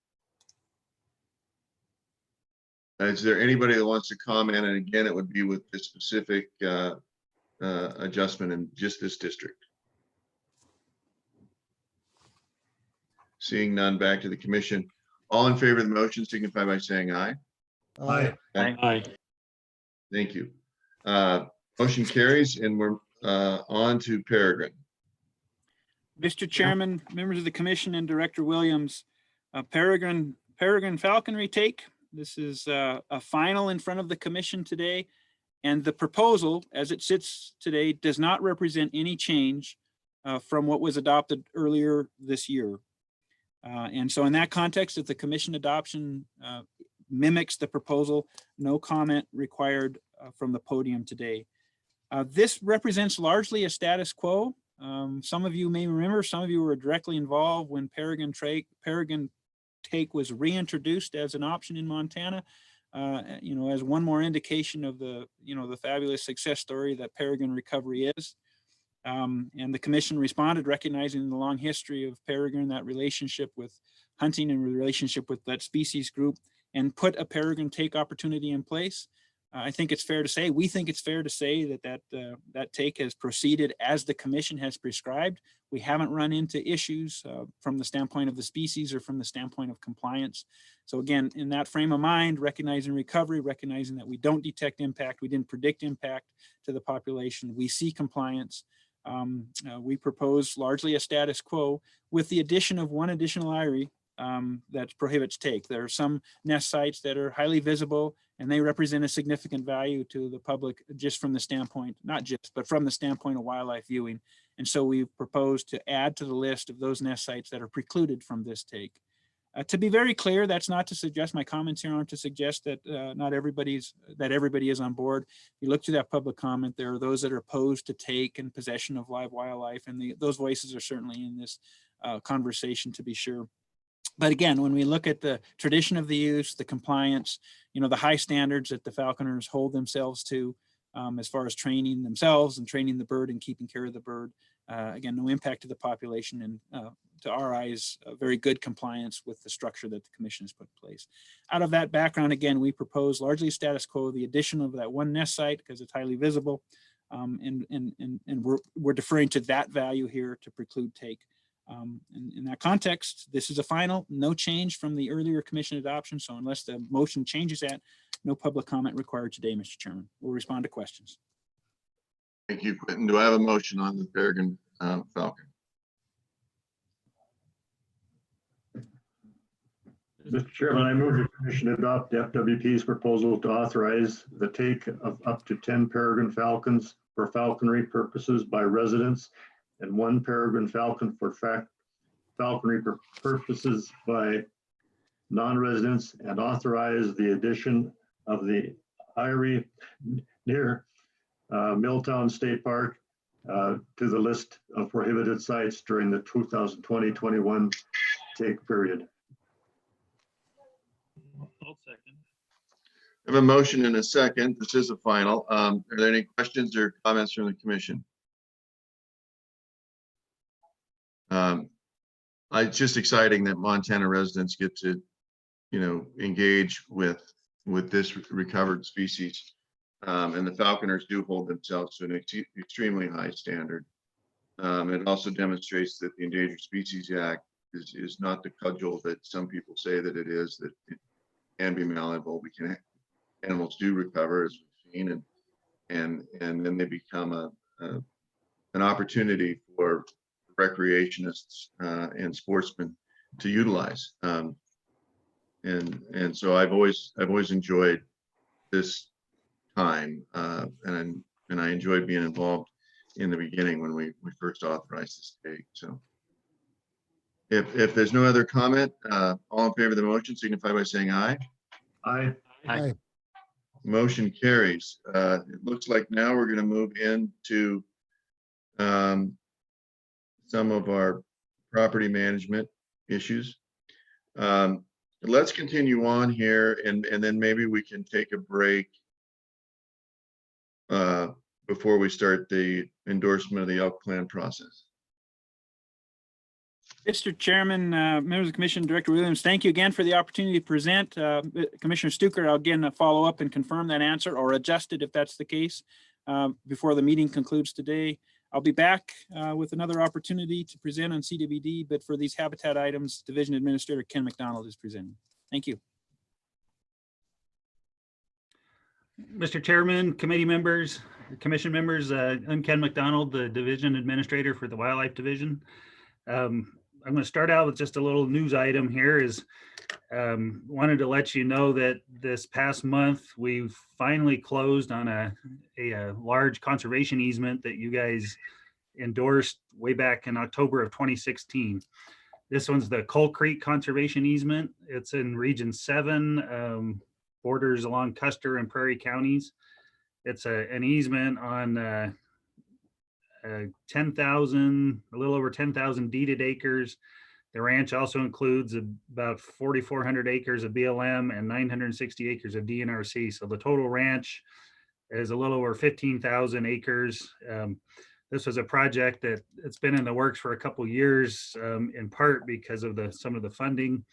Is there anybody that wants to comment? And again, it would be with this specific adjustment in just this district. Seeing none, back to the commission. All in favor of the motion signify by saying aye. Aye. Aye. Thank you. Motion carries, and we're on to Peregrine. Mr. Chairman, members of the commission, and Director Williams, Peregrine falconry take. This is a final in front of the commission today, and the proposal as it sits today does not represent any change from what was adopted earlier this year. And so in that context, if the commission adoption mimics the proposal, no comment required from the podium today. This represents largely a status quo. Some of you may remember, some of you were directly involved when Peregrine take was reintroduced as an option in Montana, you know, as one more indication of the, you know, the fabulous success story that Peregrine recovery is. And the commission responded, recognizing the long history of Peregrine, that relationship with hunting and relationship with that species group, and put a Peregrine take opportunity in place. I think it's fair to say, we think it's fair to say that take has proceeded as the commission has prescribed. We haven't run into issues from the standpoint of the species or from the standpoint of compliance. So again, in that frame of mind, recognizing recovery, recognizing that we don't detect impact, we didn't predict impact to the population, we see compliance. We propose largely a status quo with the addition of one additional eyrie that prohibits take. There are some nest sites that are highly visible, and they represent a significant value to the public just from the standpoint, not just, but from the standpoint of wildlife viewing. And so we propose to add to the list of those nest sites that are precluded from this take. To be very clear, that's not to suggest, my comments here aren't to suggest that everybody is on board. If you look through that public comment, there are those that are opposed to take and possession of live wildlife, and those voices are certainly in this conversation, to be sure. But again, when we look at the tradition of the use, the compliance, you know, the high standards that the falconers hold themselves to as far as training themselves and training the bird and keeping care of the bird, again, no impact to the population, and to our eyes, very good compliance with the structure that the commission has put in place. Out of that background, again, we propose largely status quo, the addition of that one nest site because it's highly visible, And we're deferring to that value here to preclude take. In that context, this is a final, no change from the earlier commission adoption. So unless the motion changes that, no public comment required today, Mr. Chairman. We'll respond to questions. Thank you, Quentin. Do I have a motion on the Peregrine Falcon? Mr. Chairman, I move the commission adopt the FWP's proposal to authorize the take of up to 10 peregrine falcons for falconry purposes by residents and 1 peregrine falcon for falconry purposes by non-residents, and authorize the addition of the eyrie near Milltown State Park to the list of prohibited sites during the 2020-21 take period. I'll second. I have a motion and a second. This is a final. Are there any questions or comments from the commission? It's just exciting that Montana residents get to, engage with this recovered species. And the falconers do hold themselves to an extremely high standard. It also demonstrates that the Endangered Species Act is not the cudgel that some people say that it is, that it can be malleable. Animals do recover, as we've seen, and then they become an opportunity for recreationists and sportsmen to utilize. And so I've always enjoyed this time, and I enjoyed being involved in the beginning when we first authorized this take. So if there's no other comment, all in favor of the motion signify by saying aye. Aye. Aye. Motion carries. It looks like now we're going to move into some of our property management issues. Let's continue on here, and then maybe we can take a break before we start the endorsement of the elk plan process. Mr. Chairman, members of the commission, Director Williams, thank you again for the opportunity to present. Commissioner Stuker, I'll again follow up and confirm that answer or adjust it if that's the case before the meeting concludes today. I'll be back with another opportunity to present on CWD, but for these habitat items, Division Administrator Ken McDonald is presenting. Thank you. Mr. Chairman, committee members, commission members, I'm Ken McDonald, the Division Administrator for the Wildlife Division. I'm going to start out with just a little news item here. Wanted to let you know that this past month we've finally closed on a large conservation easement that you guys endorsed way back in October of 2016. This one's the Coal Creek Conservation Easement. It's in Region 7, borders along Custer and Prairie counties. It's an easement on 10,000, a little over 10,000 deeded acres. The ranch also includes about 4,400 acres of BLM and 960 acres of DNRC. So the total ranch is a little over 15,000 acres. This was a project that it's been in the works for a couple years, in part because of some of the funding.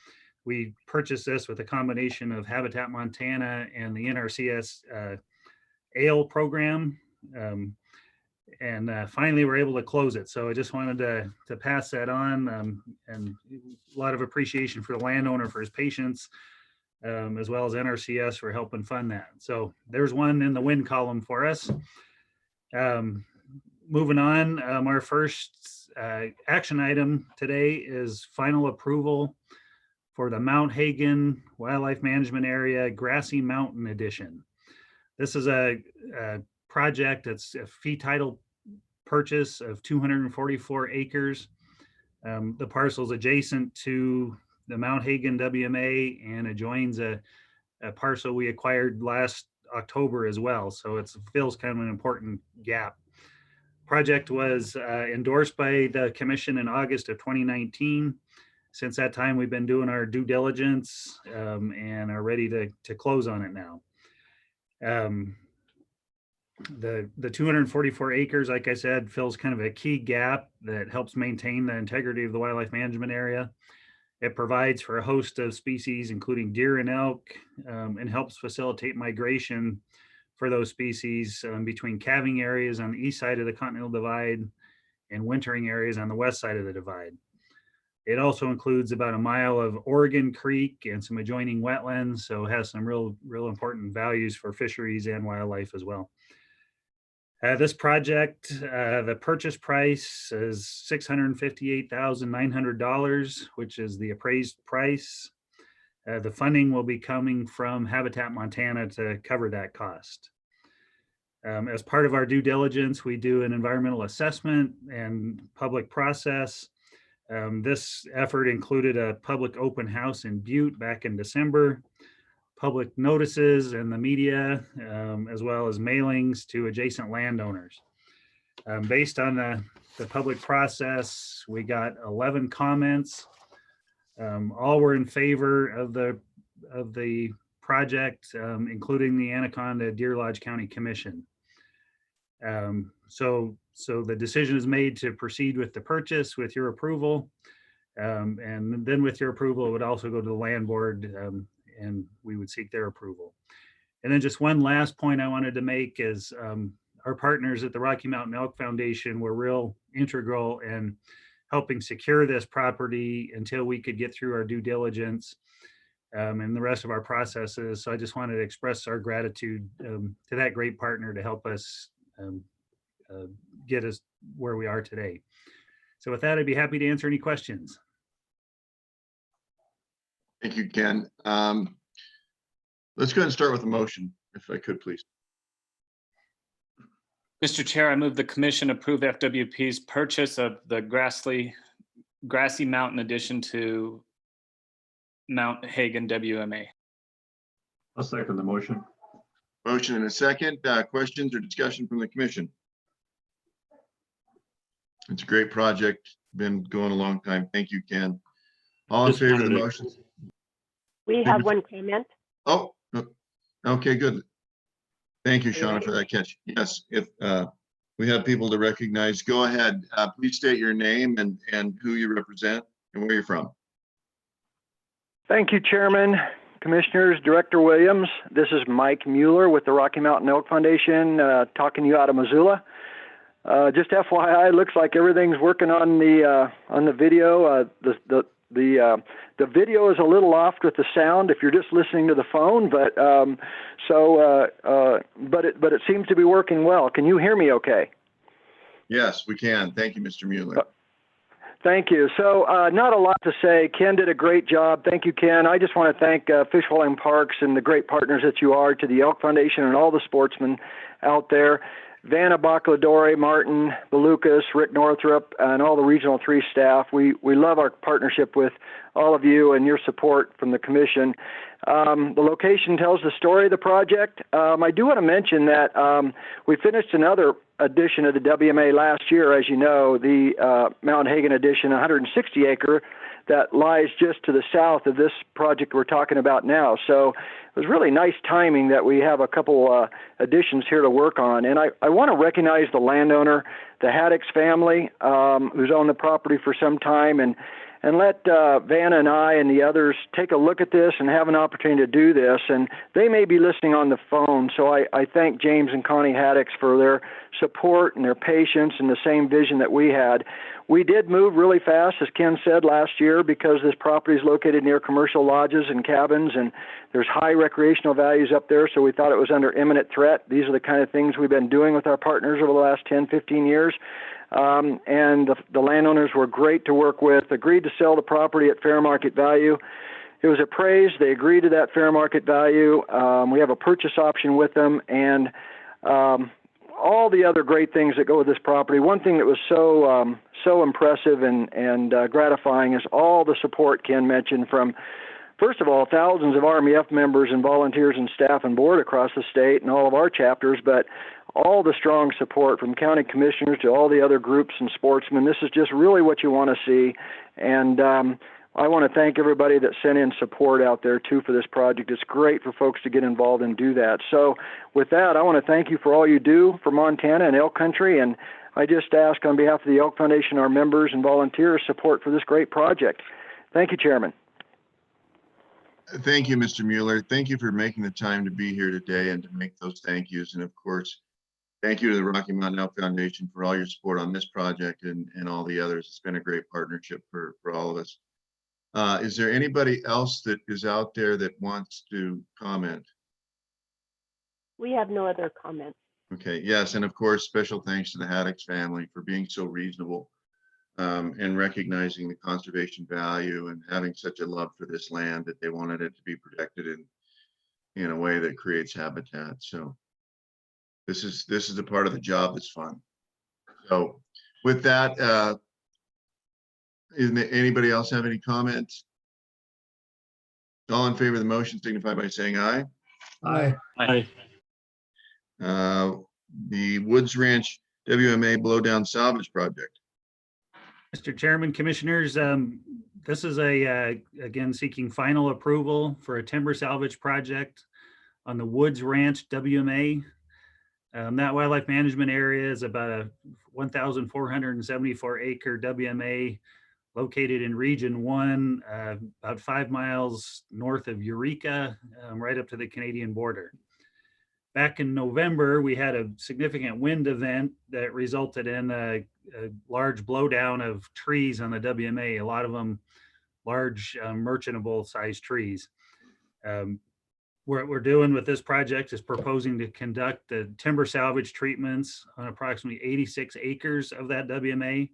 We purchased this with a combination of Habitat Montana and the NRCS ALE program. And finally we're able to close it. So I just wanted to pass that on, and a lot of appreciation for the landowner for his patience, as well as NRCS for helping fund that. So there's one in the win column for us. Moving on, our first action item today is final approval for the Mount Hagen Wildlife Management Area Grassy Mountain Edition. This is a project that's a fee title purchase of 244 acres. The parcel is adjacent to the Mount Hagen WMA and adjoins a parcel we acquired last October as well. So it fills kind of an important gap. Project was endorsed by the commission in August of 2019. Since that time, we've been doing our due diligence and are ready to close on it now. The 244 acres, like I said, fills kind of a key gap that helps maintain the integrity of the wildlife management area. It provides for a host of species, including deer and elk, and helps facilitate migration for those species between calving areas on the east side of the Continental Divide and wintering areas on the west side of the divide. It also includes about a mile of Oregon Creek and some adjoining wetlands, so it has some real important values for fisheries and wildlife as well. This project, the purchase price is $658,900, which is the appraised price. The funding will be coming from Habitat Montana to cover that cost. As part of our due diligence, we do an environmental assessment and public process. This effort included a public open house in Butte back in December, public notices in the media, as well as mailings to adjacent landowners. Based on the public process, we got 11 comments. All were in favor of the project, including the Anaconda Deer Lodge County Commission. So the decision is made to proceed with the purchase with your approval. And then with your approval, it would also go to the land board, and we would seek their approval. And then just one last point I wanted to make is our partners at the Rocky Mountain Elk Foundation were real integral in helping secure this property until we could get through our due diligence and the rest of our processes. So I just wanted to express our gratitude to that great partner to help us get us where we are today. So with that, I'd be happy to answer any questions. Thank you, Ken. Let's go ahead and start with a motion, if I could, please. Mr. Chair, I move the commission approve FWP's purchase of the Grassy Mountain addition to Mount Hagen WMA. I'll second the motion. Motion and a second. Questions or discussion from the commission? It's a great project. Been going a long time. Thank you, Ken. All in favor of the motion? We have one comment. Oh, okay, good. Thank you, Shauna, for that catch. Yes, if we have people to recognize, go ahead. Please state your name and who you represent and where you're from. Thank you, Chairman, Commissioners, Director Williams. This is Mike Mueller with the Rocky Mountain Elk Foundation, talking to you out of Missoula. Just FYI, looks like everything's working on the video. The video is a little off with the sound if you're just listening to the phone, but but it seems to be working well. Can you hear me okay? Yes, we can. Thank you, Mr. Mueller. Thank you. So not a lot to say. Ken did a great job. Thank you, Ken. I just want to thank Fish Wildlife Parks and the great partners that you are to the Elk Foundation and all the sportsmen out there. Vanna Bacladore, Martin, Belucas, Rick Northrup, and all the Regional 3 staff. We love our partnership with all of you and your support from the commission. The location tells the story of the project. I do want to mention that we finished another edition of the WMA last year, as you know, the Mount Hagen edition, 160 acre, that lies just to the south of this project we're talking about now. So it was really nice timing that we have a couple additions here to work on. And I want to recognize the landowner, the Haddix family, who's owned the property for some time, and let Vanna and I and the others take a look at this and have an opportunity to do this. And they may be listening on the phone, so I thank James and Connie Haddix for their support and their patience and the same vision that we had. We did move really fast, as Ken said, last year because this property is located near commercial lodges and cabins, and there's high recreational values up there, so we thought it was under imminent threat. These are the kind of things we've been doing with our partners over the last 10, 15 years. And the landowners were great to work with, agreed to sell the property at fair market value. It was appraised. They agreed to that fair market value. We have a purchase option with them, and all the other great things that go with this property. One thing that was so impressive and gratifying is all the support Ken mentioned from, first of all, thousands of RMEF members and volunteers and staff and board across the state and all of our chapters, but all the strong support from county commissioners to all the other groups and sportsmen. This is just really what you want to see. And I want to thank everybody that sent in support out there, too, for this project. It's great for folks to get involved and do that. So with that, I want to thank you for all you do for Montana and elk country. And I just ask on behalf of the Elk Foundation, our members and volunteers, support for this great project. Thank you, Chairman. Thank you, Mr. Mueller. Thank you for making the time to be here today and to make those thank yous. And of course, thank you to the Rocky Mountain Elk Foundation for all your support on this project and all the others. It's been a great partnership for all of us. Is there anybody else that is out there that wants to comment? We have no other comments. Okay, yes, and of course, special thanks to the Haddix family for being so reasonable and recognizing the conservation value and having such a love for this land that they wanted it to be protected in a way that creates habitat. So this is a part of the job that's fun. So with that, anybody else have any comments? All in favor of the motion signify by saying aye. Aye. Aye. The Woods Ranch WMA blowdown salvage project. Mr. Chairman, Commissioners, this is again, seeking final approval for a timber salvage project on the Woods Ranch WMA. That wildlife management area is about a 1,474 acre WMA located in Region 1, about 5 miles north of Eureka, right up to the Canadian border. Back in November, we had a significant wind event that resulted in a large blowdown of trees on the WMA, a lot of them large merchantable sized trees. What we're doing with this project is proposing to conduct the timber salvage treatments on approximately 86 acres of that WMA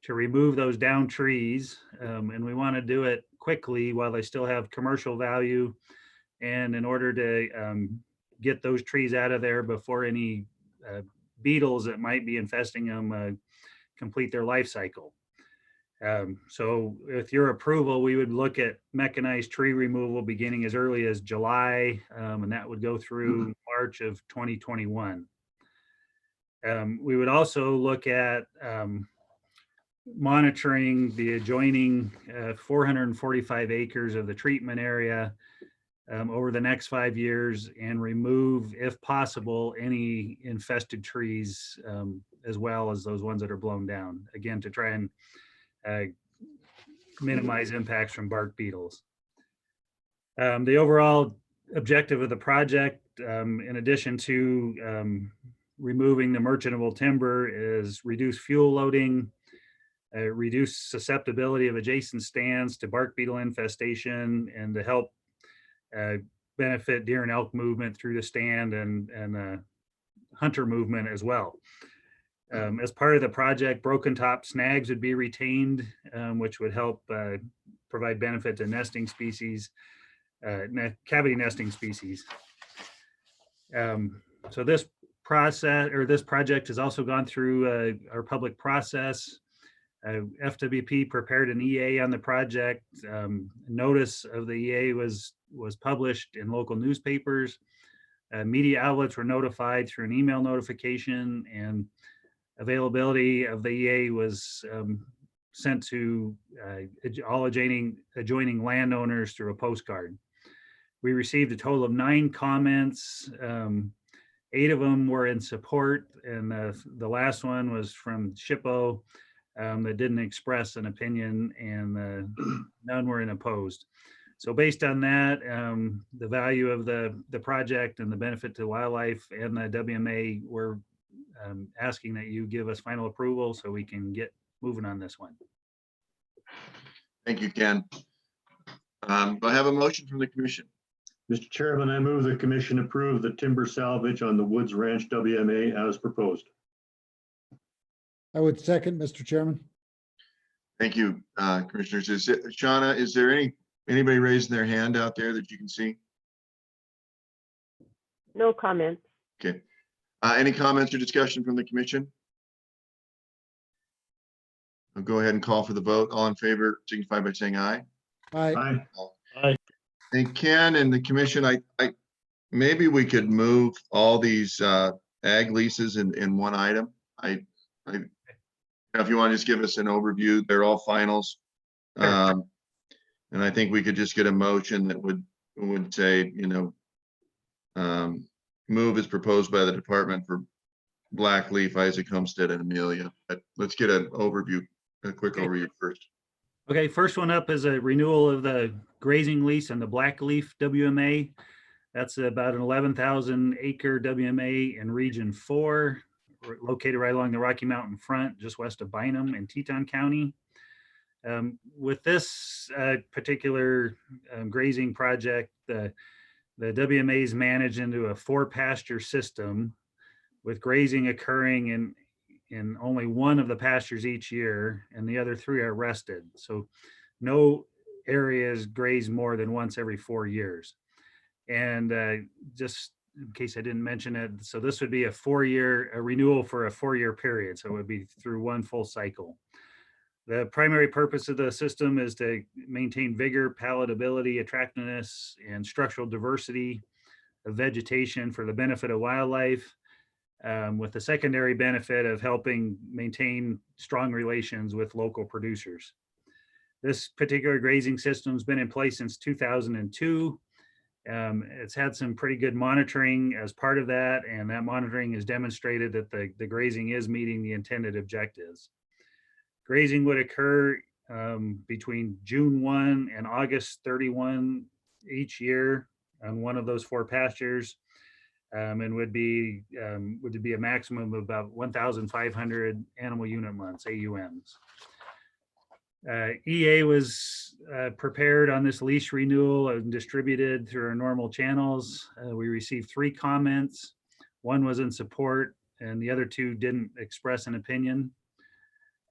to remove those downed trees. And we want to do it quickly while they still have commercial value, and in order to get those trees out of there before any beetles that might be infesting them complete their life cycle. So with your approval, we would look at mechanized tree removal beginning as early as July, and that would go through March of 2021. We would also look at monitoring the adjoining 445 acres of the treatment area over the next 5 years and remove, if possible, any infested trees as well as those ones that are blown down, again, to try and minimize impacts from bark beetles. The overall objective of the project, in addition to removing the merchantable timber, is reduce fuel loading, reduce susceptibility of adjacent stands to bark beetle infestation, and to help benefit deer and elk movement through the stand and hunter movement as well. As part of the project, broken top snags would be retained, which would help provide benefit to nesting species, cavity nesting species. So this project has also gone through our public process. FWP prepared an EA on the project. Notice of the EA was published in local newspapers. Media outlets were notified through an email notification, and availability of the EA was sent to all adjoining landowners through a postcard. We received a total of 9 comments. 8 of them were in support, and the last one was from SHPO that didn't express an opinion, and none were in opposed. So based on that, the value of the project and the benefit to wildlife and the WMA, we're asking that you give us final approval so we can get moving on this one. Thank you, Ken. Do I have a motion from the commission? Mr. Chairman, I move the commission approve the timber salvage on the Woods Ranch WMA as proposed. I would second, Mr. Chairman. Thank you, commissioners. Shauna, is there anybody raising their hand out there that you can see? No comments. Okay. Any comments or discussion from the commission? I'll go ahead and call for the vote. All in favor signify by saying aye. Aye. Aye. Aye. And Ken and the commission, I maybe we could move all these ag leases in one item. If you want to just give us an overview, they're all finals. And I think we could just get a motion that would say, move as proposed by the department for Blackleaf, Isaac Homestead, and Amelia. But let's get an overview, a quick overview first. Okay, first one up is a renewal of the grazing lease on the Blackleaf WMA. That's about an 11,000 acre WMA in Region 4, located right along the Rocky Mountain front, just west of Bynum in Teton County. With this particular grazing project, the WMA is managed into a 4-pasture system with grazing occurring in only one of the pastures each year, and the other 3 are rested. So no areas graze more than once every 4 years. And just in case I didn't mention it, so this would be a renewal for a 4-year period. So it would be through one full cycle. The primary purpose of the system is to maintain vigor, palatability, attractiveness, and structural diversity of vegetation for the benefit of wildlife, with the secondary benefit of helping maintain strong relations with local producers. This particular grazing system has been in place since 2002. It's had some pretty good monitoring as part of that, and that monitoring has demonstrated that the grazing is meeting the intended objectives. Grazing would occur between June 1 and August 31 each year on one of those 4 pastures, and would be a maximum of about 1,500 animal unit months, AUMs. EA was prepared on this lease renewal and distributed through our normal channels. We received 3 comments. 1 was in support, and the other 2 didn't express an opinion.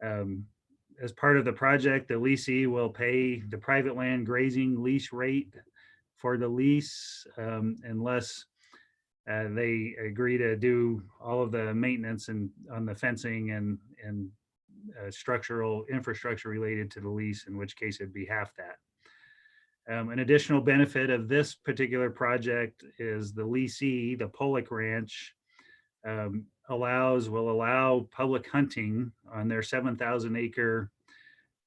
As part of the project, the leasee will pay the private land grazing lease rate for the lease unless they agree to do all of the maintenance and on the fencing and structural infrastructure related to the lease, in which case it'd be half that. An additional benefit of this particular project is the leasee, the Pollock Ranch, will allow public hunting on their 7,000 acre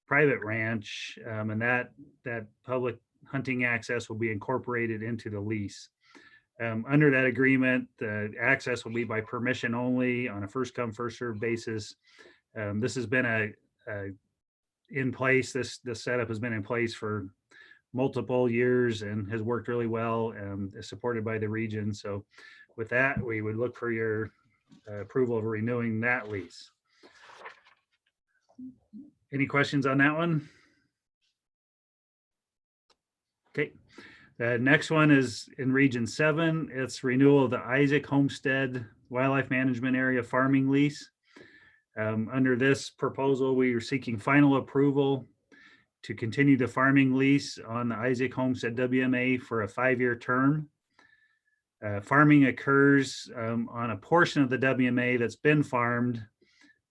private ranch, and that public hunting access will be incorporated into the lease. Under that agreement, the access will be by permission only on a first come, first served basis. This has been in place. This setup has been in place for multiple years and has worked really well and is supported by the region. So with that, we would look for your approval of renewing that lease. Any questions on that one? Okay. The next one is in Region 7. It's renewal of the Isaac Homestead Wildlife Management Area farming lease. Under this proposal, we are seeking final approval to continue the farming lease on the Isaac Homestead WMA for a 5-year term. Farming occurs on a portion of the WMA that's been farmed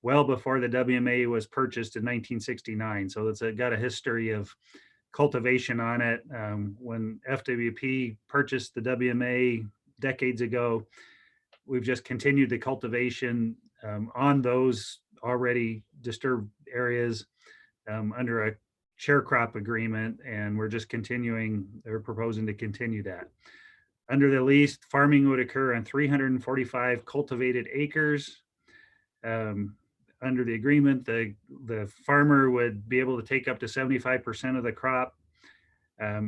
well before the WMA was purchased in 1969. So it's got a history of cultivation on it. When FWP purchased the WMA decades ago, we've just continued the cultivation on those already disturbed areas under a share crop agreement, and we're just they're proposing to continue that. Under the lease, farming would occur on 345 cultivated acres. Under the agreement, the farmer would be able to take up to 75% of the crop,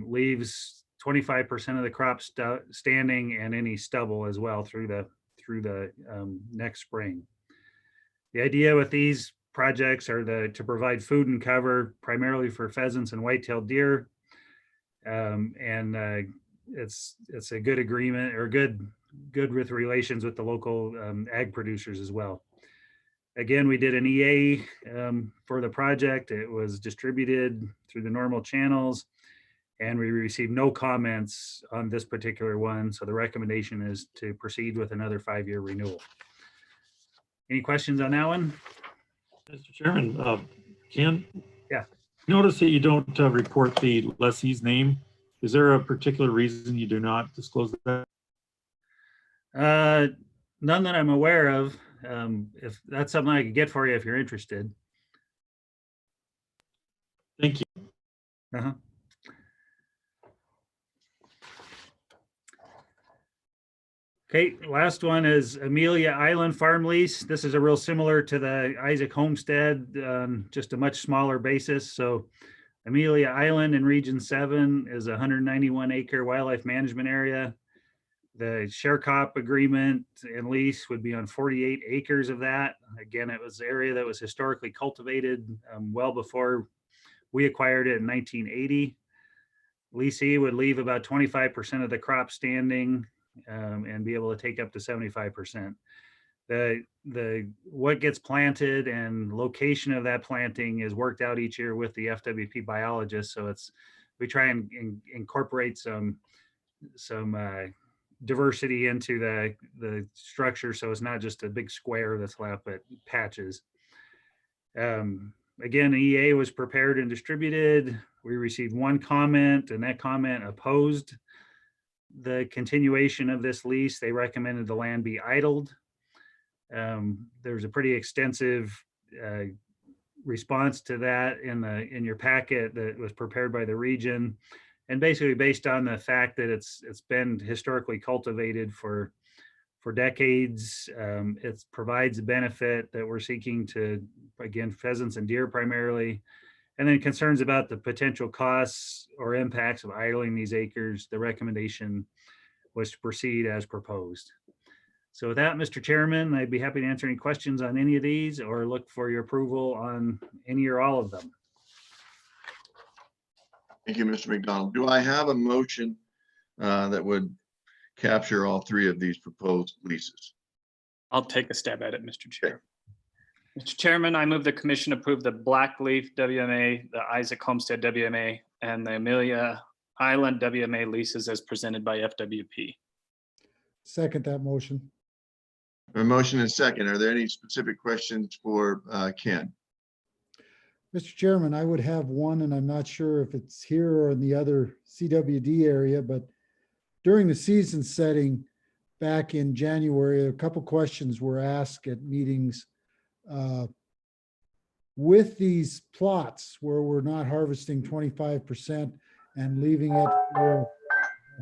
leaves 25% of the crop standing, and any stubble as well through the next spring. The idea with these projects are to provide food and cover primarily for pheasants and white-tailed deer, and it's a good agreement, or good with relations with the local ag producers as well. Again, we did an EA for the project. It was distributed through the normal channels, and we received no comments on this particular one. So the recommendation is to proceed with another 5-year renewal. Any questions on that one? Mr. Chairman, Ken? Yeah. Notice that you don't report the lessee's name. Is there a particular reason you do not disclose that? None that I'm aware of. If that's something I could get for you if you're interested. Thank you. Uh-huh. Okay, last one is Amelia Island Farm Lease. This is a real similar to the Isaac Homestead, just a much smaller basis. So Amelia Island in Region 7 is a 191 acre wildlife management area. The share cop agreement and lease would be on 48 acres of that. Again, it was an area that was historically cultivated well before we acquired it in 1980. Leasee would leave about 25% of the crop standing and be able to take up to 75%. The what gets planted and location of that planting is worked out each year with the FWP biologist. So we try and incorporate some diversity into the structure, so it's not just a big square that's left, but patches. Again, EA was prepared and distributed. We received one comment, and that comment opposed the continuation of this lease. They recommended the land be idled. There's a pretty extensive response to that in your packet that was prepared by the region, and basically based on the fact that it's been historically cultivated for decades. It provides a benefit that we're seeking to, again, pheasants and deer primarily, and then concerns about the potential costs or impacts of idling these acres. The recommendation was to proceed as proposed. So with that, Mr. Chairman, I'd be happy to answer any questions on any of these or look for your approval on any or all of them. Thank you, Mr. McDonald. Do I have a motion that would capture all three of these proposed leases? I'll take a stab at it, Mr. Chair. Mr. Chairman, I move the commission approve the Blackleaf WMA, the Isaac Homestead WMA, and the Amelia Island WMA leases as presented by FWP. Second that motion. A motion and second. Are there any specific questions for Ken? Mr. Chairman, I would have one, and I'm not sure if it's here or in the other CWD area, but during the season setting back in January, a couple questions were asked at meetings. With these plots where we're not harvesting 25% and leaving it for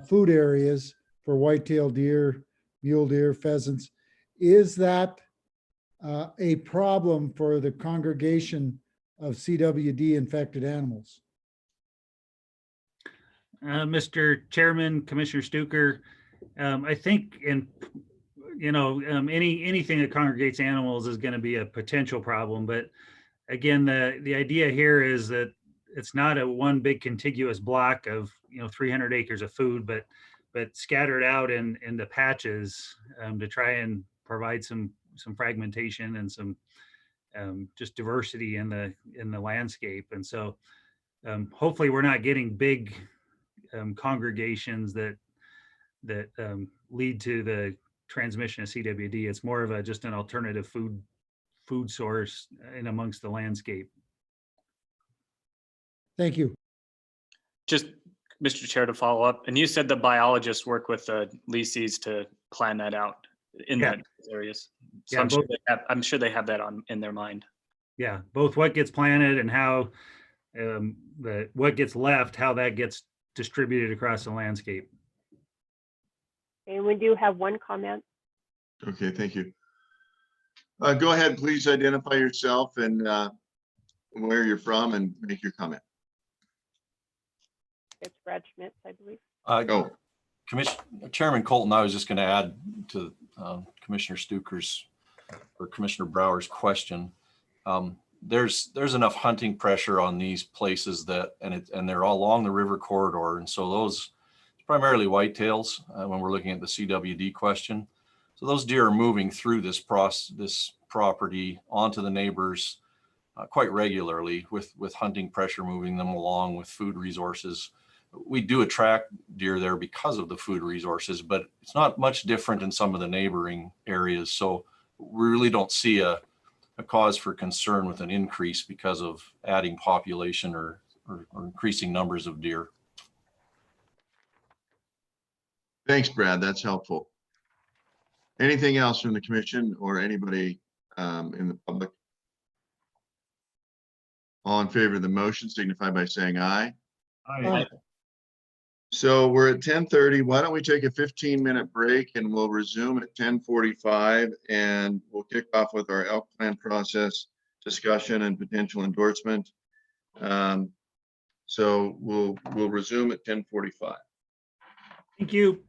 food areas for whitetail deer, mule deer, pheasants, is that a problem for the congregation of CWD infected animals? Mr. Chairman, Commissioner Stuker, I think anything that congregates animals is going to be a potential problem. But again, the idea here is that it's not a one big contiguous block of 300 acres of food, but scattered out in the patches to try and provide some fragmentation and some just diversity in the landscape. And so hopefully we're not getting big congregations that lead to the transmission of CWD. It's more of just an alternative food source in amongst the landscape. Thank you. Just, Mr. Chair, to follow up, and you said the biologists work with the leasees to plan that out in that areas. So Yeah, I'm sure they have that in their mind. Yeah, both what gets planted and how what gets left, how that gets distributed across the landscape. And we do have one comment. Okay, thank you. Go ahead, please identify yourself and where you're from and make your comment. It's Brad Schmitz, I believe. Chairman Colton, I was just going to add to Commissioner Stuker's or Commissioner Brower's question. There's enough hunting pressure on these places and they're all along the river corridor, and so those primarily whitetails when we're looking at the CWD question. So those deer are moving through this property onto the neighbors quite regularly with hunting pressure moving them along with food resources. We do attract deer there because of the food resources, but it's not much different in some of the neighboring areas. So we really don't see a cause for concern with an increase because of adding population or increasing numbers of deer. Thanks, Brad. That's helpful. Anything else from the commission or anybody in the public? All in favor of the motion signify by saying aye. Aye. So we're at 10:30. Why don't we take a 15-minute break and we'll resume at 10:45 and we'll kick off with our elk plan process discussion and potential endorsement. So we'll resume at 10:45. Thank you.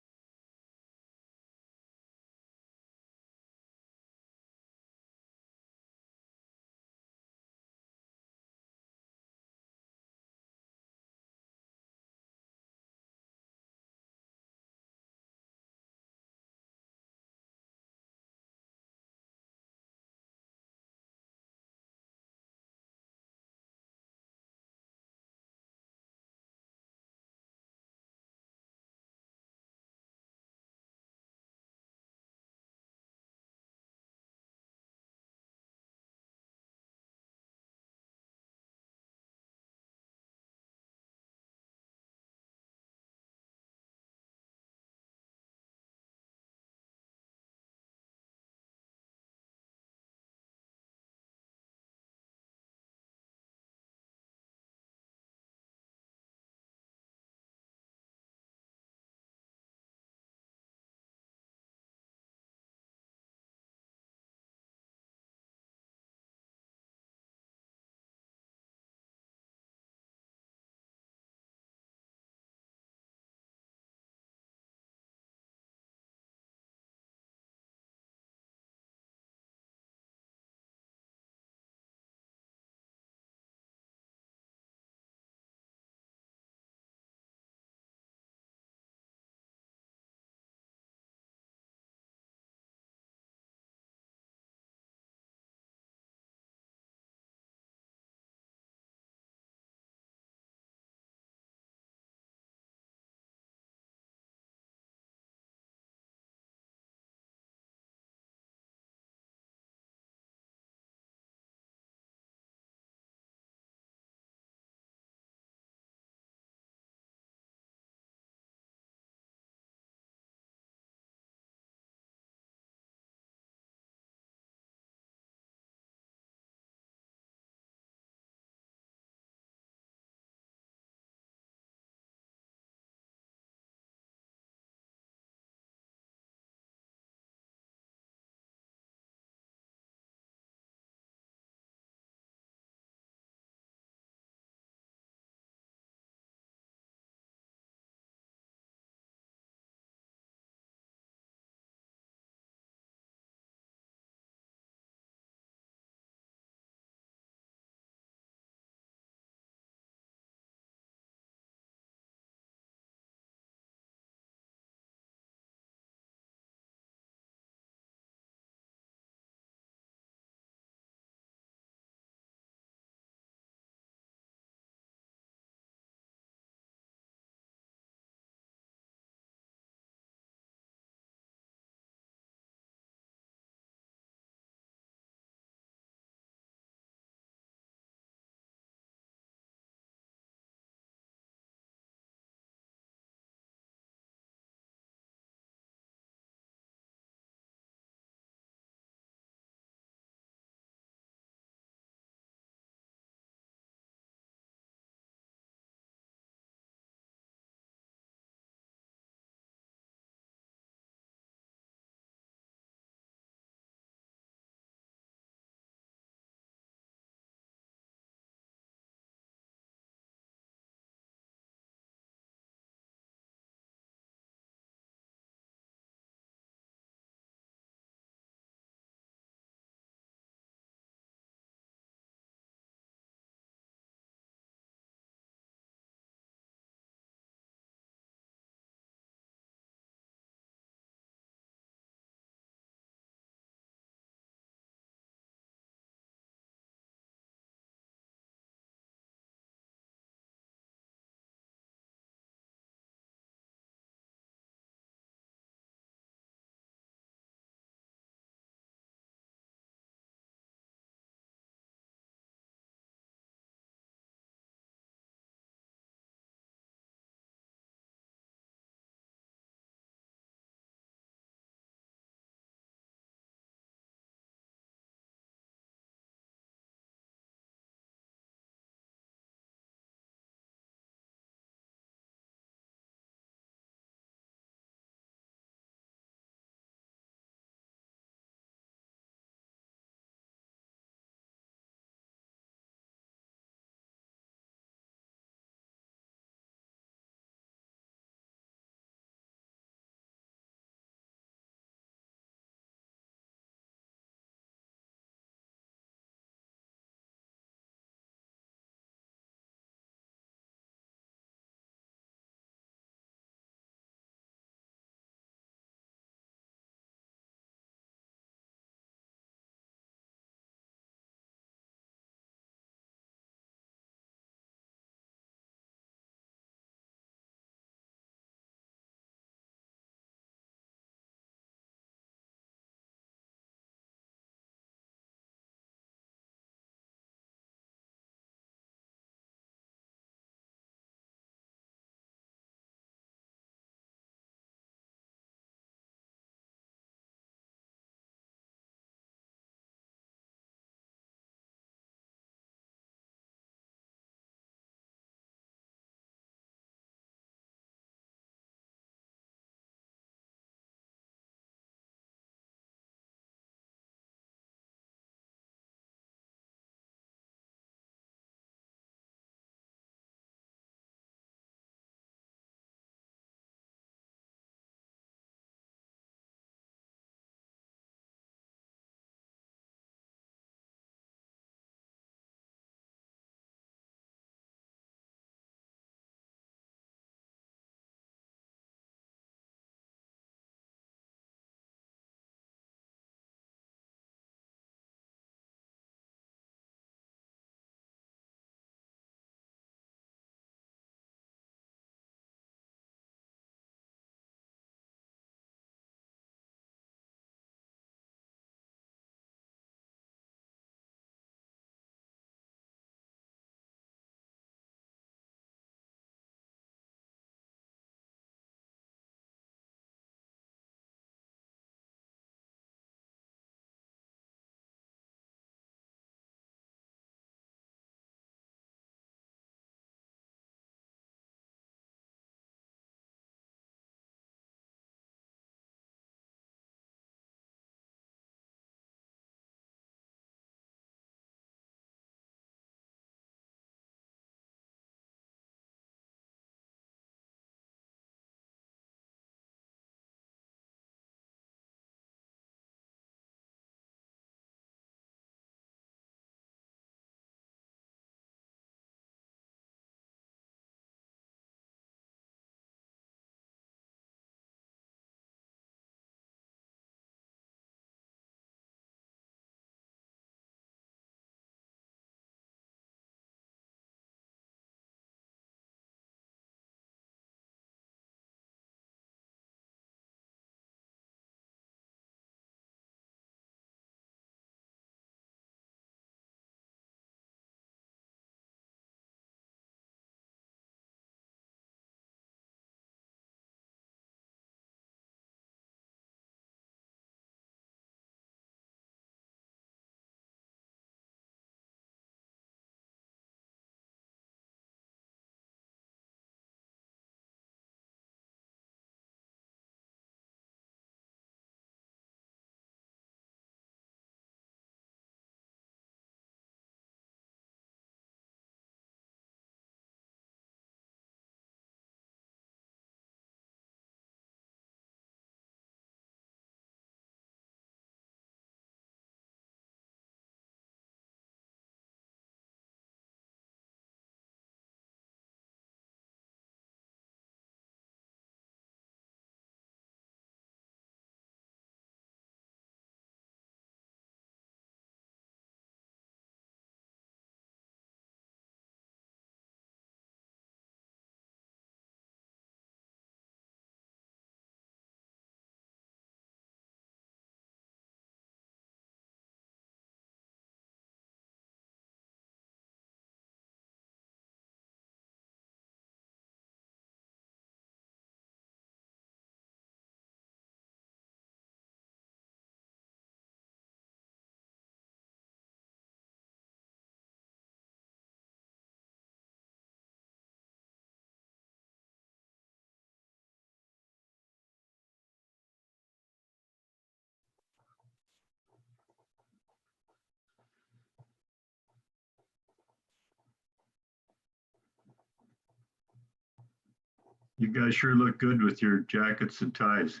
You guys sure look good with your jackets and ties.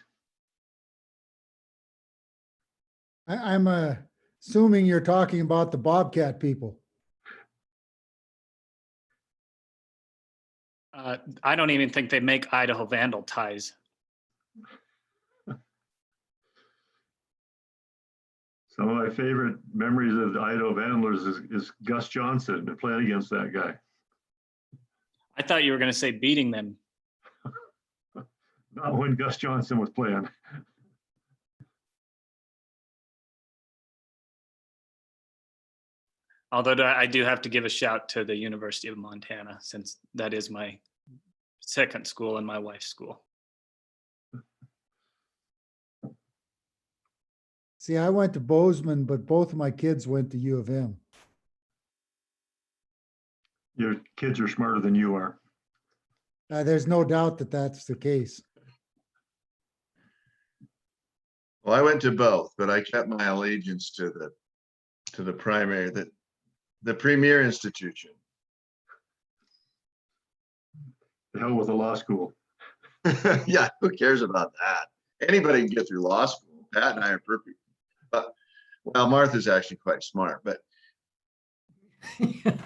I'm assuming you're talking about the Bobcat people. I don't even think they make Idaho Vandal ties. Some of my favorite memories of the Idaho Vandals is Gus Johnson and playing against that guy. I thought you were going to say beating them. Not when Gus Johnson was playing. Although I do have to give a shout to the University of Montana, since that is my second school and my wife's school. See, I went to Bozeman, but both of my kids went to U of M. Your kids are smarter than you are. There's no doubt that that's the case. Well, I went to both, but I kept my allegiance to the primary, the premier institution. The hell with a law school. Yeah, who cares about that? Anybody can get through law school. Pat and I are perfect. But well, Martha's actually quite smart, but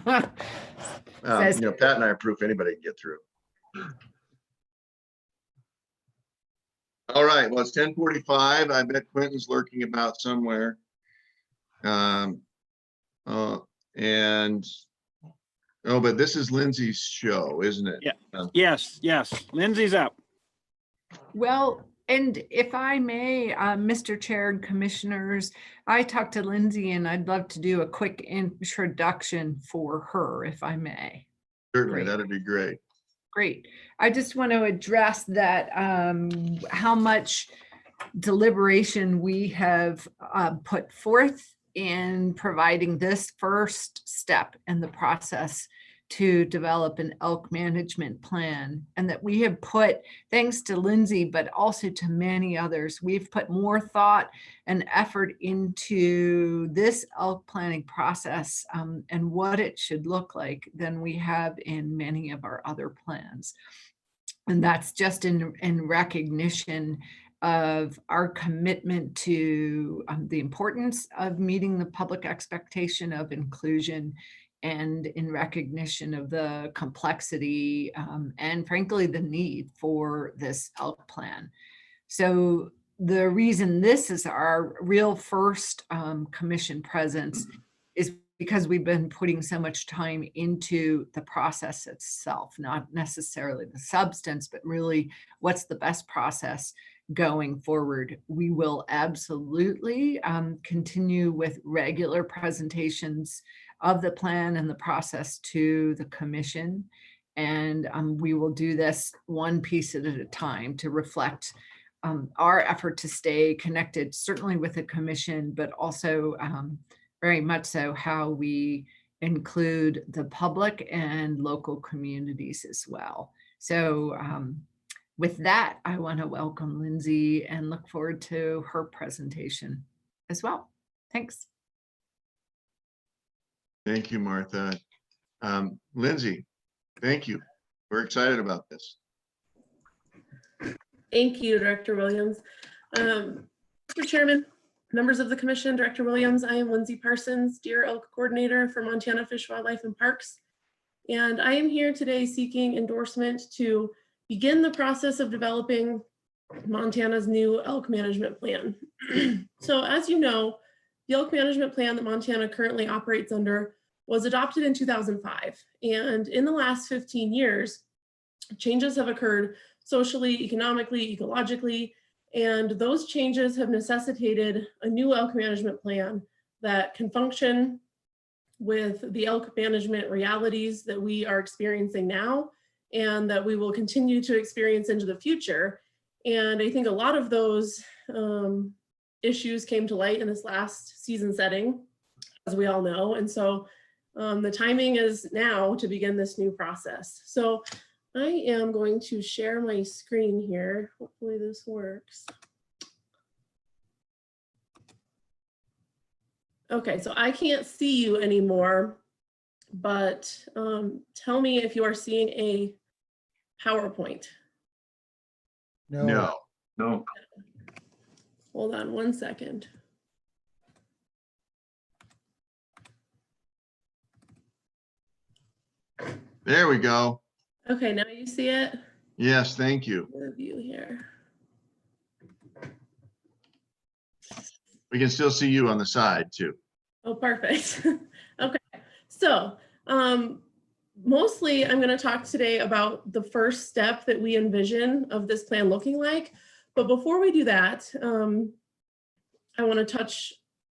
Pat and I are proof anybody can get through. All right, well, it's 10:45. I bet Quentin's lurking about somewhere. But this is Lindsay's show, isn't it? Yeah. Yes. Lindsay's up. Well, and if I may, Mr. Chair and Commissioners, I talked to Lindsay and I'd love to do a quick introduction for her, if I may. Certainly, that'd be great. Great. I just want to address that, how much deliberation we have put forth in providing this first step in the process to develop an elk management plan, and that we have put, thanks to Lindsay, but also to many others, we've put more thought and effort into this elk planning process and what it should look like than we have in many of our other plans. And that's just in recognition of our commitment to the importance of meeting the public expectation of inclusion, and in recognition of the complexity and frankly the need for this elk plan. So the reason this is our real first commission presence is because we've been putting so much time into the process itself, not necessarily the substance, but really what's the best process going forward. We will absolutely continue with regular presentations of the plan and the process to the commission. And we will do this one piece at a time to reflect our effort to stay connected, certainly with the commission, but also very much so how we include the public and local communities as well. So with that, I want to welcome Lindsay and look forward to her presentation as well. Thanks. Thank you, Martha. Lindsay, thank you. We're excited about this. Thank you, Director Williams. Mr. Chairman, members of the Commission, Director Williams, I am Lindsay Parsons, Deer Elk Coordinator for Montana Fish, Wildlife, and Parks. And I am here today seeking endorsement to begin the process of developing Montana's new elk management plan. So as you know, the elk management plan that Montana currently operates under was adopted in 2005. And in the last 15 years, changes have occurred socially, economically, ecologically, and those changes have necessitated a new elk management plan that can function with the elk management realities that we are experiencing now and that we will continue to experience into the future. And I think a lot of those issues came to light in this last season setting, as we all know. And so the timing is now to begin this new process. So I am going to share my screen here. Hopefully this works. Okay, so I can't see you anymore, but tell me if you are seeing a PowerPoint. No. No. Hold on one second. There we go. Okay, now you see it? Yes, thank you. Review here. We can still see you on the side too. Oh, perfect. Okay, so mostly I'm going to talk today about the first step that we envision of this plan looking like. But before we do that, I want to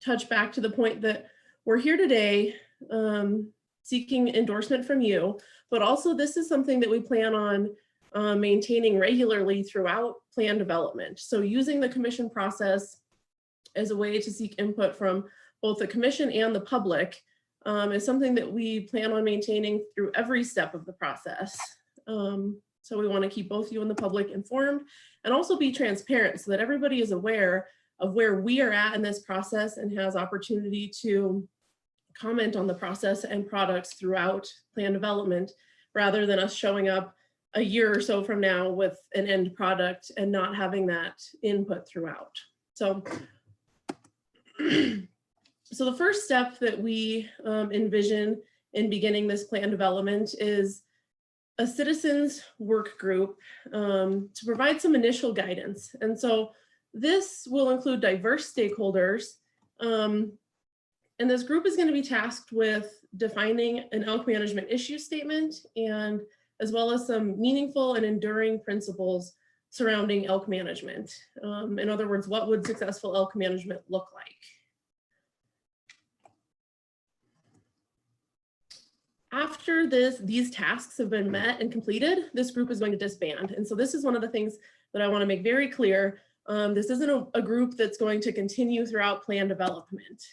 touch back to the point that we're here today seeking endorsement from you, but also this is something that we plan on maintaining regularly throughout plan development. So using the commission process as a way to seek input from both the commission and the public is something that we plan on maintaining through every step of the process. So we want to keep both you and the public informed and also be transparent so that everybody is aware of where we are at in this process and has opportunity to comment on the process and products throughout plan development, rather than us showing up a year or so from now with an end product and not having that input throughout. So the first step that we envision in beginning this plan development is a citizens work group to provide some initial guidance. And so this will include diverse stakeholders. And this group is going to be tasked with defining an elk management issue statement, and as well as some meaningful and enduring principles surrounding elk management. In other words, what would successful elk management look like? After these tasks have been met and completed, this group is going to disband. And so this is one of the things that I want to make very clear. This isn't a group that's going to continue throughout plan development.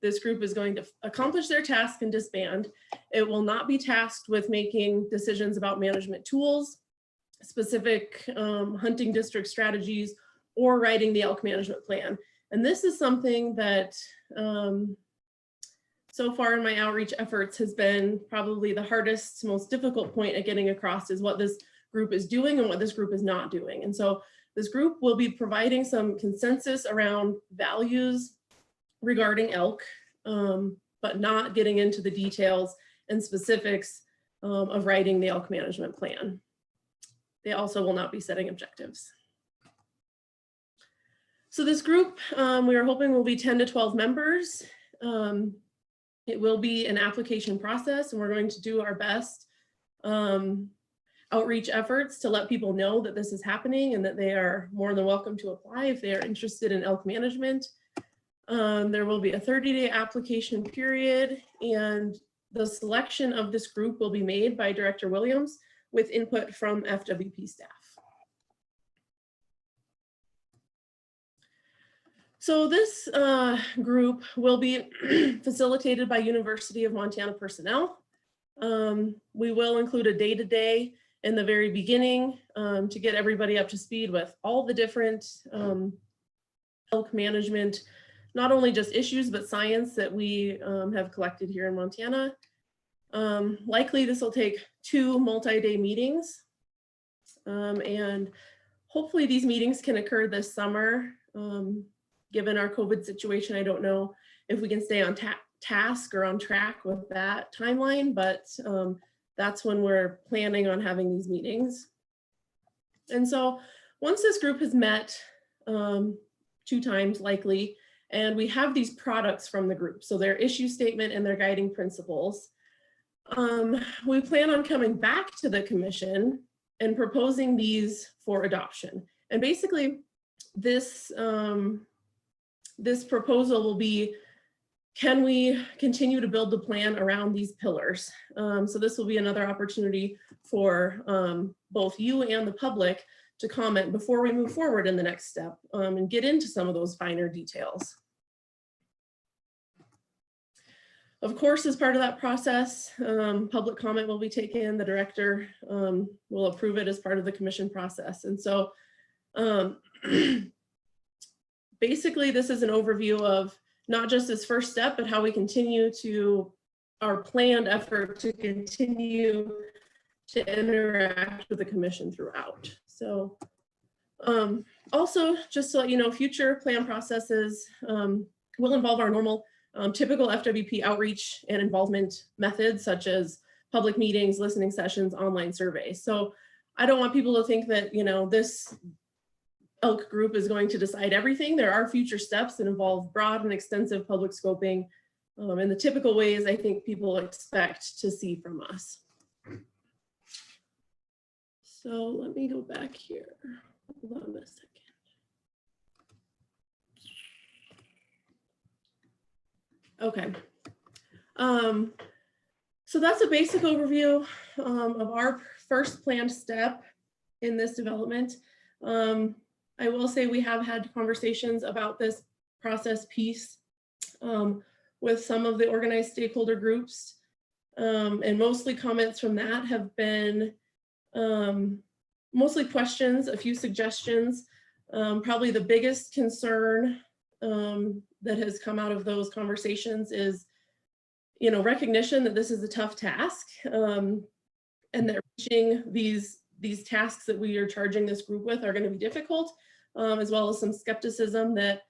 This group is going to accomplish their task and disband. It will not be tasked with making decisions about management tools, specific hunting district strategies, or writing the elk management plan. And this is something that so far in my outreach efforts has been probably the hardest, most difficult point at getting across, is what this group is doing and what this group is not doing. And so this group will be providing some consensus around values regarding elk, but not getting into the details and specifics of writing the elk management plan. They also will not be setting objectives. So this group, we are hoping will be 10 to 12 members. It will be an application process, and we're going to do our best outreach efforts to let people know that this is happening and that they are more than welcome to apply if they are interested in elk management. There will be a 30-day application period, and the selection of this group will be made by Director Williams with input from FWP staff. So this group will be facilitated by University of Montana personnel. We will include a day-to-day in the very beginning to get everybody up to speed with all the different elk management, not only just issues, but science that we have collected here in Montana. Likely this will take 2 multi-day meetings. And hopefully these meetings can occur this summer. Given our COVID situation, I don't know if we can stay on task or on track with that timeline, but that's when we're planning on having these meetings. And so once this group has met 2 times likely, and we have these products from the group, so their issue statement and their guiding principles, we plan on coming back to the commission and proposing these for adoption. And basically this this proposal will be, can we continue to build the plan around these pillars? So this will be another opportunity for both you and the public to comment before we move forward in the next step and get into some of those finer details. Of course, as part of that process, public comment will be taken. The director will approve it as part of the commission process. And so basically, this is an overview of not just this first step, but how we continue to our planned effort to continue to interact with the commission throughout. So also, just to let you know, future plan processes will involve our normal typical FWP outreach and involvement methods, such as public meetings, listening sessions, online surveys. So I don't want people to think that, you know, this elk group is going to decide everything. There are future steps that involve broad and extensive public scoping in the typical ways I think people expect to see from us. So let me go back here. Hold on a second. Okay. So that's a basic overview of our first planned step in this development. I will say we have had conversations about this process piece with some of the organized stakeholder groups, and mostly comments from that have been mostly questions, a few suggestions. Probably the biggest concern that has come out of those conversations is, you know, recognition that this is a tough task, and that reaching these tasks that we are charging this group with are going to be difficult, as well as some skepticism that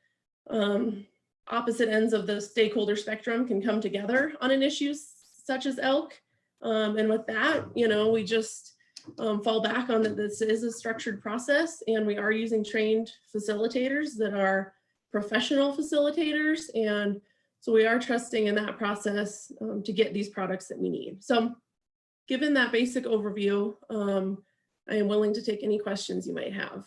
opposite ends of the stakeholder spectrum can come together on an issue such as elk. And with that, you know, we just fall back on that this is a structured process, and we are using trained facilitators that are professional facilitators. And so we are trusting in that process to get these products that we need. So given that basic overview, I am willing to take any questions you might have.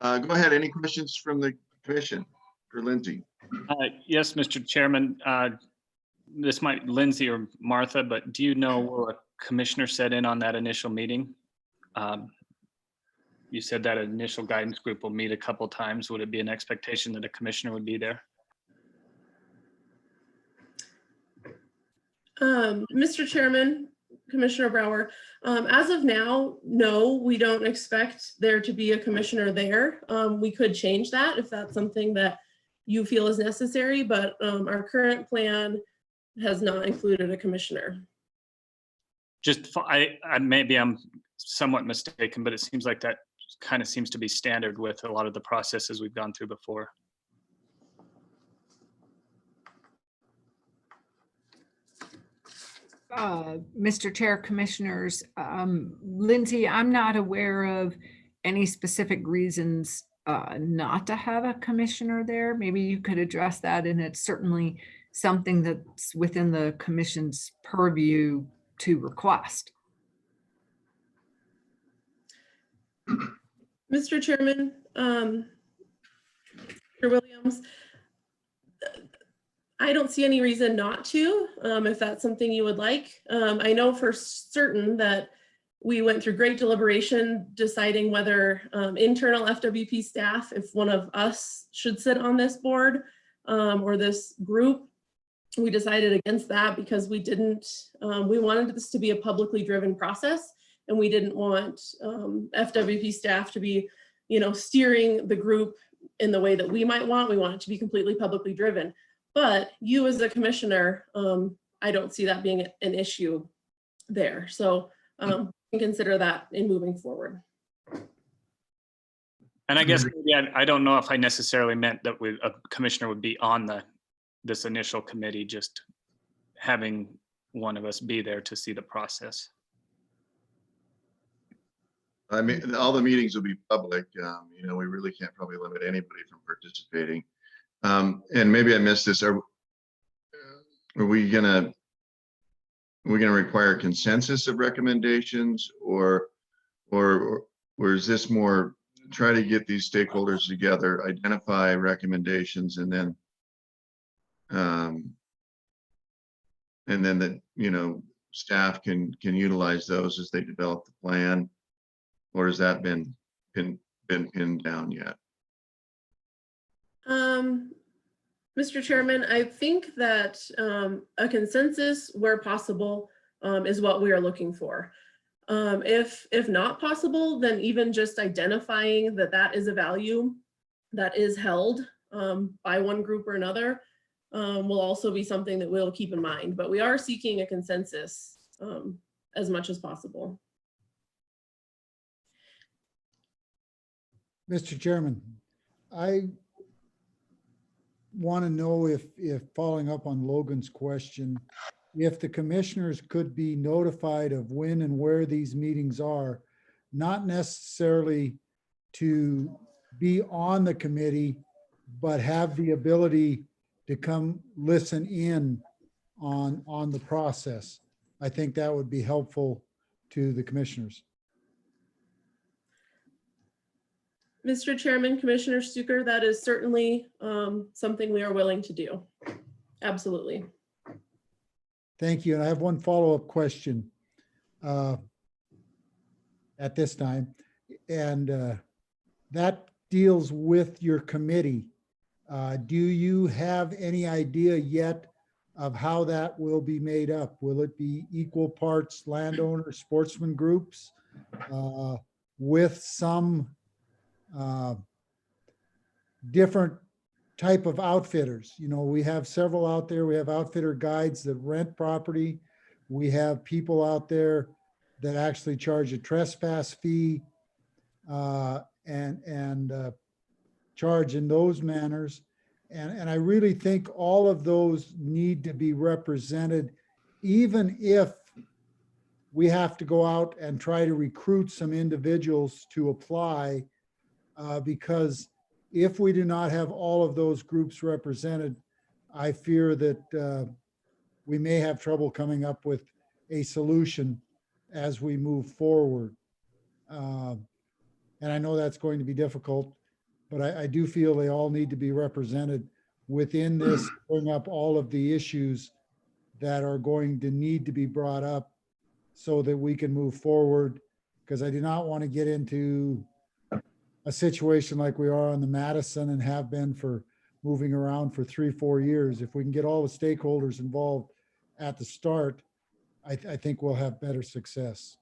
Go ahead. Any questions from the commission for Lindsay? Yes, Mr. Chairman. This might Lindsay or Martha, but do you know, will a commissioner set in on that initial meeting? You said that initial guidance group will meet a couple times. Would it be an expectation that a commissioner would be there? Mr. Chairman, Commissioner Brower, as of now, no, we don't expect there to be a commissioner there. We could change that if that's something that you feel is necessary, but our current plan has not included a commissioner. Just, maybe I'm somewhat mistaken, but it seems like that kind of seems to be standard with a lot of the processes we've gone through before. Mr. Chair, Commissioners, Lindsay, I'm not aware of any specific reasons not to have a commissioner there. Maybe you could address that, and it's certainly something that's within the commission's purview to request. Mr. Chairman, Mr. Williams, I don't see any reason not to, if that's something you would like. I know for certain that we went through great deliberation deciding whether internal FWP staff, if one of us should sit on this board or this group. We decided against that because we wanted this to be a publicly driven process, and we didn't want FWP staff to be, you know, steering the group in the way that we might want. We want it to be completely publicly driven. But you as a commissioner, I don't see that being an issue there. So we can consider that in moving forward. And I guess maybe I don't know if I necessarily meant that a commissioner would be on this initial committee, just having one of us be there to see the process. I mean, all the meetings will be public. You know, we really can't probably limit anybody from participating. And maybe I missed this. Are we gonna require consensus of recommendations, or is this more try to get these stakeholders together, identify recommendations, and then that, you know, staff can utilize those as they develop the plan? Or has that been pinned down yet? Mr. Chairman, I think that a consensus where possible is what we are looking for. If not possible, then even just identifying that is a value that is held by one group or another will also be something that we'll keep in mind. But we are seeking a consensus as much as possible. Mr. Chairman, I want to know if following up on Logan's question, if the commissioners could be notified of when and where these meetings are, not necessarily to be on the committee, but have the ability to come listen in on the process. I think that would be helpful to the commissioners. Mr. Chairman, Commissioner Stuker, that is certainly something we are willing to do. Absolutely. Thank you. And I have one follow-up question at this time. And that deals with your committee. Do you have any idea yet of how that will be made up? Will it be equal parts landowner, sportsman groups with some different type of outfitters? You know, we have several out there. We have outfitter guides that rent property. We have people out there that actually charge a trespass fee and charge in those manners. And I really think all of those need to be represented, even if we have to go out and try to recruit some individuals to apply, because if we do not have all of those groups represented, I fear that we may have trouble coming up with a solution as we move forward. And I know that's going to be difficult, but I do feel they all need to be represented within this, bring up all of the issues that are going to need to be brought up so that we can move forward, because I do not want to get into a situation like we are on the Madison and have been for moving around for 3-4 years. If we can get all the stakeholders involved at the start, I think we'll have better success.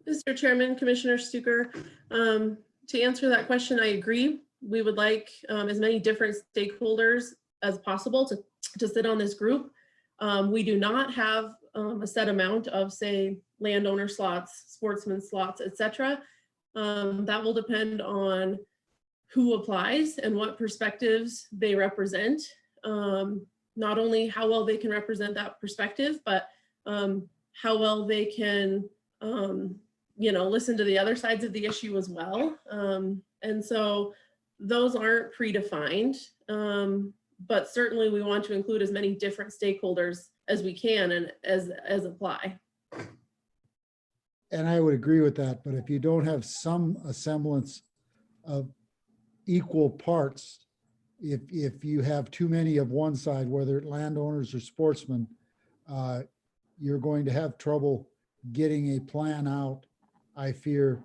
Mr. Chairman, Commissioner Stuker, to answer that question, I agree. We would like as many different stakeholders as possible to sit on this group. We do not have a set amount of, say, landowner slots, sportsman slots, etc. That will depend on who applies and what perspectives they represent. Not only how well they can represent that perspective, but how well they can listen to the other sides of the issue as well. And so those aren't predefined, but certainly we want to include as many different stakeholders as we can and as apply. And I would agree with that, but if you don't have some semblance of equal parts, if you have too many of one side, whether it's landowners or sportsmen, you're going to have trouble getting a plan out, I fear,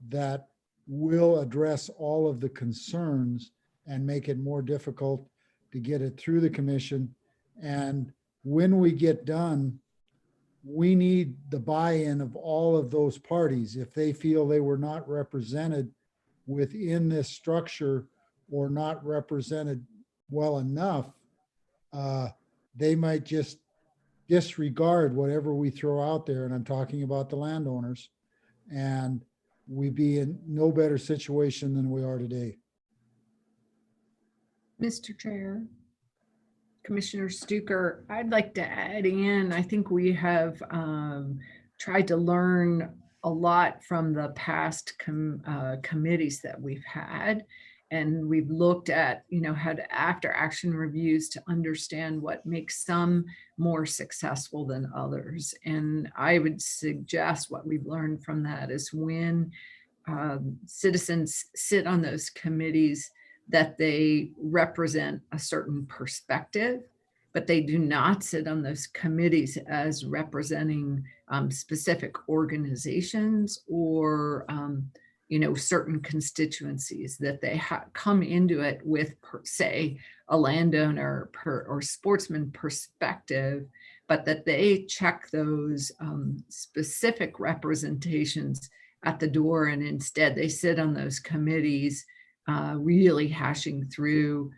that will address all of the concerns and make it more difficult to get it through the commission. And when we get done, we need the buy-in of all of those parties. If they feel they were not represented within this structure or not represented well enough, they might just disregard whatever we throw out there. And I'm talking about the landowners, and we'd be in no better situation than we are today. Mr. Chair, Commissioner Stuker, I'd like to add in, I think we have tried to learn a lot from the past committees that we've had. And we've looked at, had after action reviews to understand what makes some more successful than others. And I would suggest what we've learned from that is when citizens sit on those committees, that they represent a certain perspective, but they do not sit on those committees as representing specific organizations or certain constituencies, that they come into it with, say, a landowner or sportsman perspective, but that they check those specific representations at the door, and instead they sit on those committees really hashing through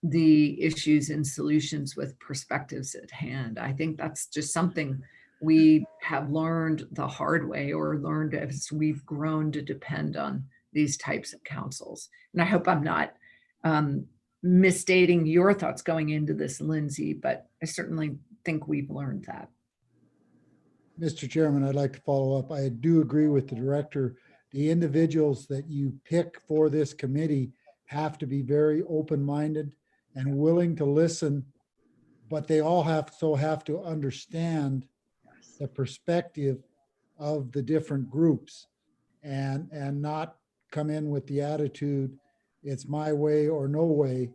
the issues and solutions with perspectives at hand. I think that's just something we have learned the hard way, or learned as we've grown to depend on these types of councils. And I hope I'm not misstating your thoughts going into this, Lindsay, but I certainly think we've learned that. Mr. Chairman, I'd like to follow up. I do agree with the director. The individuals that you pick for this committee have to be very open-minded and willing to listen, but they all have to understand the perspective of the different groups, and not come in with the attitude, it's my way or no way,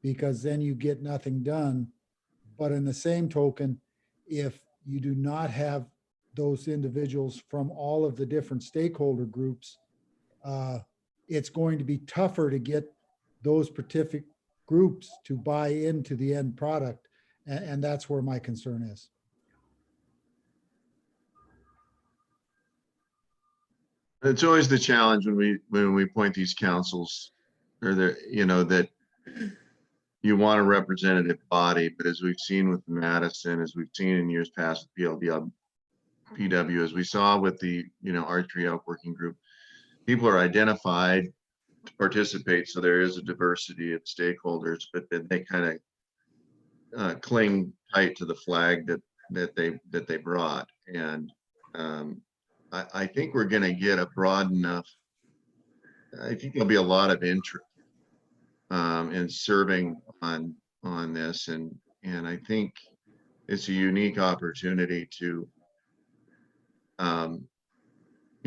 because then you get nothing done. But in the same token, if you do not have those individuals from all of the different stakeholder groups, it's going to be tougher to get those specific groups to buy into the end product. And that's where my concern is. It's always the challenge when we appoint these councils, or that you want a representative body, but as we've seen with Madison, as we've seen in years past with PW, as we saw with the archery elk working group, people are identified to participate, so there is a diversity of stakeholders, but then they kind of cling tight to the flag that they brought. And I think we're going to get a broad enough. I think there'll be a lot of interest in serving on this, and I think it's a unique opportunity to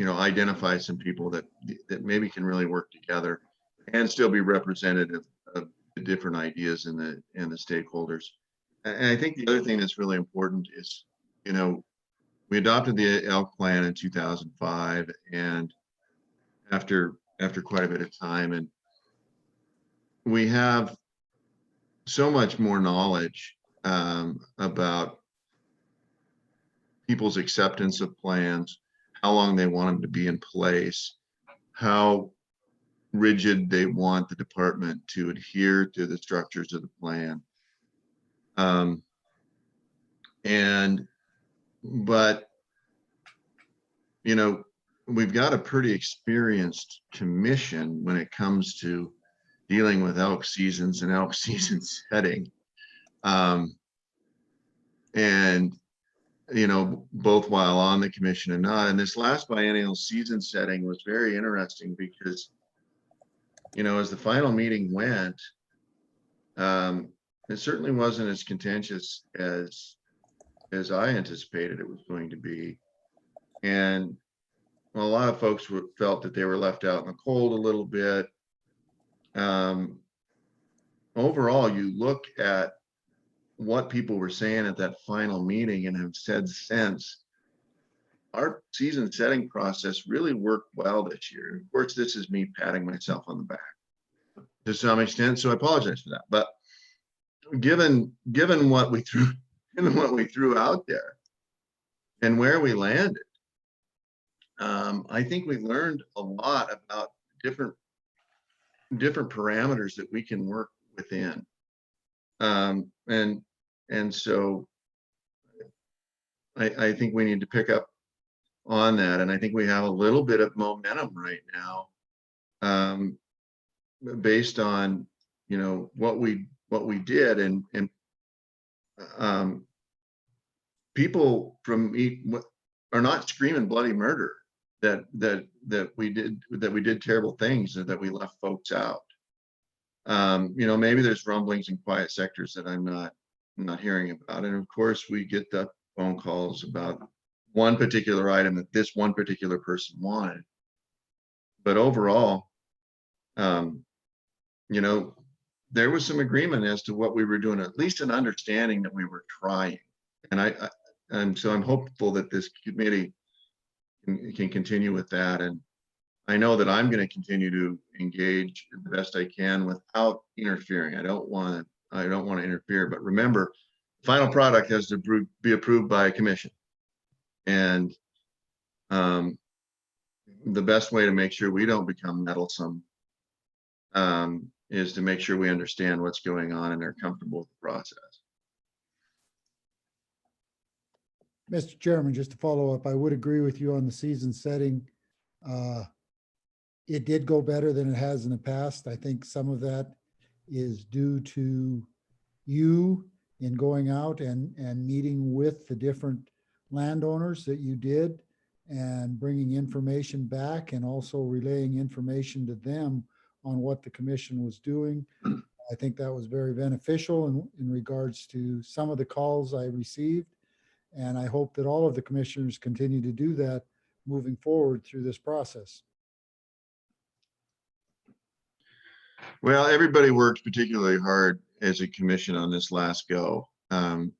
identify some people that maybe can really work together and still be representative of the different ideas and the stakeholders. And I think the other thing that's really important is, we adopted the elk plan in 2005, and after quite a bit of time, and we have so much more knowledge about people's acceptance of plans, how long they want them to be in place, how rigid they want the department to adhere to the structures of the plan. But we've got a pretty experienced commission when it comes to dealing with elk seasons and elk season setting. Both while on the commission and not. And this last biennial season setting was very interesting because, as the final meeting went, it certainly wasn't as contentious as I anticipated it was going to be. And a lot of folks felt that they were left out in the cold a little bit. Overall, you look at what people were saying at that final meeting and have said since, our season setting process really worked well this year. Of course, this is me patting myself on the back to some extent, so I apologize for that. But given what we threw out there and where we landed, I think we learned a lot about different parameters that we can work within. And so I think we need to pick up on that. And I think we have a little bit of momentum right now, based on, what we did, and people are not screaming bloody murder that we did terrible things or that we left folks out. Maybe there's rumblings in quiet sectors that I'm not hearing about. And of course, we get the phone calls about one particular item that this one particular person wanted. But overall, there was some agreement as to what we were doing, at least an understanding that we were trying. And so I'm hopeful that this committee can continue with that. And I know that I'm going to continue to engage the best I can without interfering. I don't want to interfere, but remember, the final product has to be approved by a commission. And the best way to make sure we don't become meddlesome is to make sure we understand what's going on and are comfortable with the process. Mr. Chairman, just to follow up, I would agree with you on the season setting. It did go better than it has in the past. I think some of that is due to you in going out and meeting with the different landowners that you did and bringing information back and also relaying information to them on what the commission was doing. I think that was very beneficial in regards to some of the calls I received. And I hope that all of the commissioners continue to do that moving forward through this process. Well, everybody worked particularly hard as a commission on this last go, you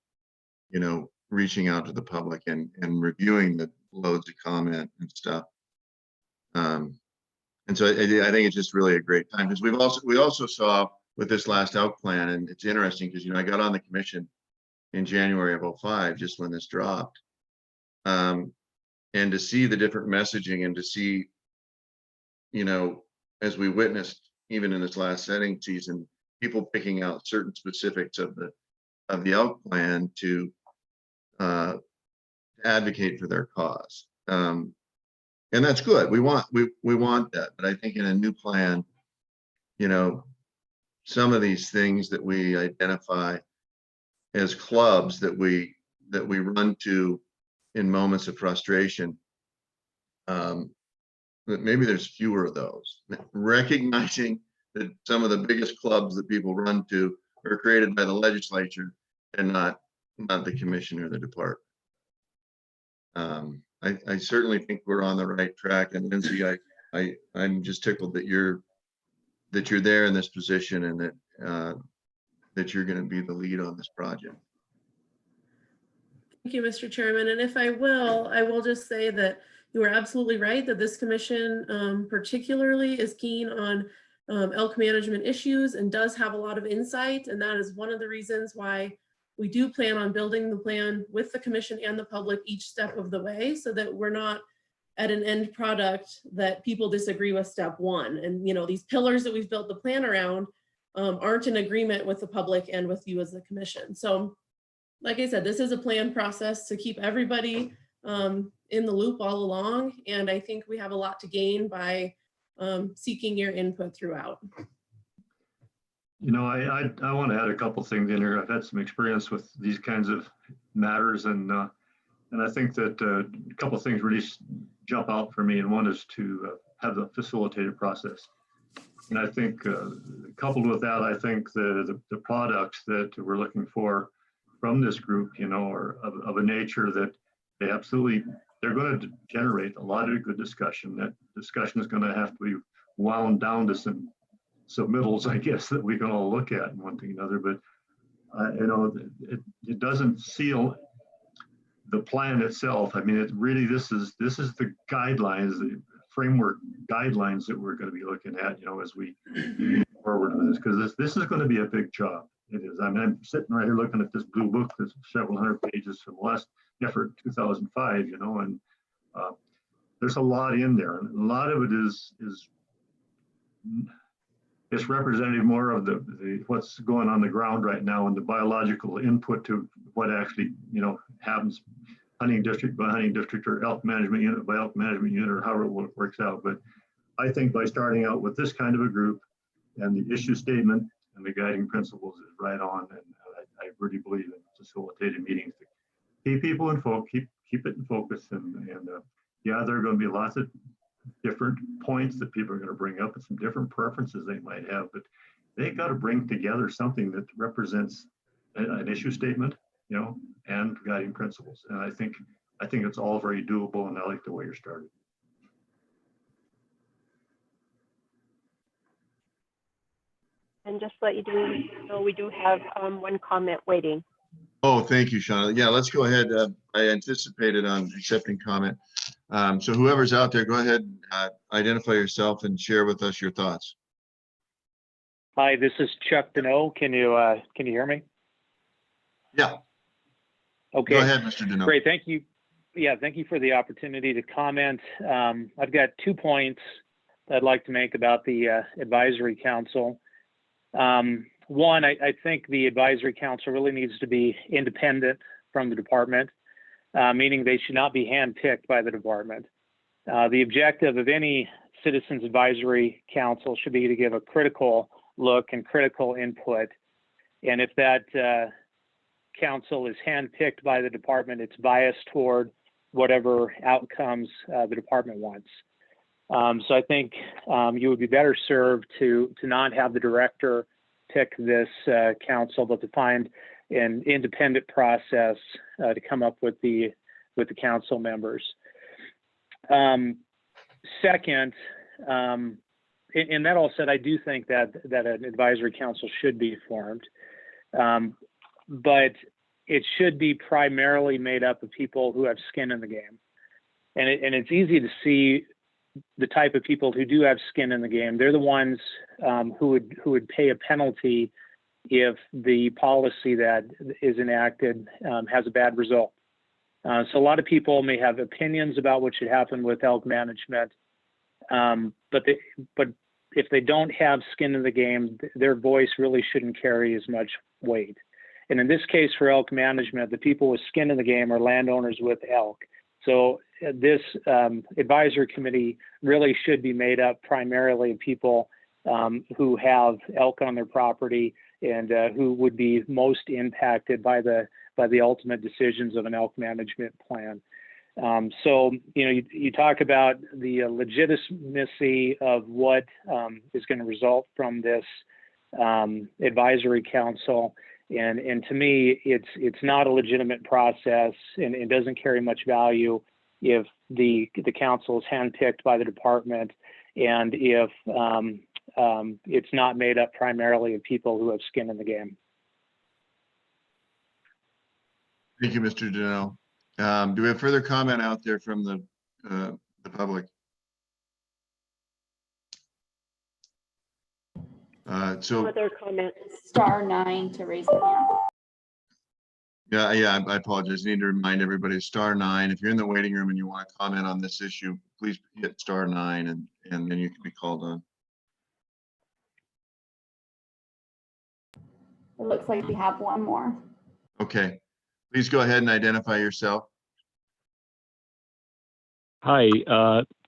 know, reaching out to the public and reviewing the loads of comment and stuff. And so I think it's just really a great time, because we also saw with this last out plan, and it's interesting because, you know, I got on the commission in January of 2005, just when this dropped. And to see the different messaging and to see, you know, as we witnessed even in this last setting season, people picking out certain specifics of the out plan to advocate for their cause. And that's good. We want that. But I think in a new plan, you know, some of these things that we identify as clubs that we run to in moments of frustration, that maybe there's fewer of those. Recognizing that some of the biggest clubs that people run to are created by the legislature and not the commission or the department. I certainly think we're on the right track. And Lindsay, I'm just tickled that you're there in this position and that you're going to be the lead on this project. Thank you, Mr. Chairman. And if I will just say that you are absolutely right that this commission particularly is keen on elk management issues and does have a lot of insight. And that is one of the reasons why we do plan on building the plan with the commission and the public each step of the way, so that we're not at an end product that people disagree with step one. And, you know, these pillars that we've built the plan around aren't in agreement with the public and with you as the commission. So like I said, this is a planned process to keep everybody in the loop all along. And I think we have a lot to gain by seeking your input throughout. You know, I want to add a couple things in here. I've had some experience with these kinds of matters, and I think that a couple of things really jump out for me. And one is to have the facilitated process. And I think coupled with that, I think the products that we're looking for from this group, you know, are of a nature that they're going to generate a lot of good discussion. That discussion is going to have to be wound down to some submittals, I guess, that we can all look at and one thing or another. But you know, it doesn't seal the plan itself. I mean, it really, this is the guidelines, the framework guidelines that we're going to be looking at, you know, as we move forward on this, because this is going to be a big job. It is. I mean, I'm sitting right here looking at this blue book that's several hundred pages from last effort 2005, you know, and there's a lot in there, and a lot of it is it's representative more of the what's going on the ground right now and the biological input to what actually, you know, happens hunting district by hunting district or elk management unit by elk management unit, or however it works out. But I think by starting out with this kind of a group and the issue statement and the guiding principles is right on. And I really believe in facilitated meetings to keep people in focus, keep it in focus. And yeah, there are going to be lots of different points that people are going to bring up and some different preferences they might have, but they got to bring together something that represents an issue statement, you know, and guiding principles. And I think it's all very doable, and I like the way you're started. And just to let you know, we do have one comment waiting. Oh, thank you, Shauna. Yeah, let's go ahead. I anticipated on accepting comment. So whoever's out there, go ahead, identify yourself and share with us your thoughts. Hi, this is Chuck Deneau. Can you hear me? Yeah. Okay. Go ahead, Mr. Deneau. Great, thank you. Yeah, thank you for the opportunity to comment. I've got 2 points that I'd like to make about the advisory council. One, I think the advisory council really needs to be independent from the department, meaning they should not be handpicked by the department. The objective of any citizens advisory council should be to give a critical look and critical input. And if that council is handpicked by the department, it's biased toward whatever outcomes the department wants. So I think you would be better served to not have the director pick this council, but to find an independent process to come up with the council members. Second, and that all said, I do think that an advisory council should be formed, but it should be primarily made up of people who have skin in the game. And it's easy to see the type of people who do have skin in the game. They're the ones who would pay a penalty if the policy that is enacted has a bad result. So a lot of people may have opinions about what should happen with elk management, but if they don't have skin in the game, their voice really shouldn't carry as much weight. And in this case for elk management, the people with skin in the game are landowners with elk. So this advisory committee really should be made up primarily of people who have elk on their property and who would be most impacted by the ultimate decisions of an elk management plan. So, you talk about the legitimacy of what is going to result from this advisory council. And to me, it's not a legitimate process, and it doesn't carry much value if the council is handpicked by the department, and if it's not made up primarily of people who have skin in the game. Thank you, Mr. Donnell. Do we have further comment out there from the public? So Other comments? Star 9 to raise the hand. yeah, I apologize. I need to remind everybody, star 9. If you're in the waiting room and you want to comment on this issue, please hit star 9 and then you can be called on. It looks like we have one more. Okay, please go ahead and identify yourself. Hi,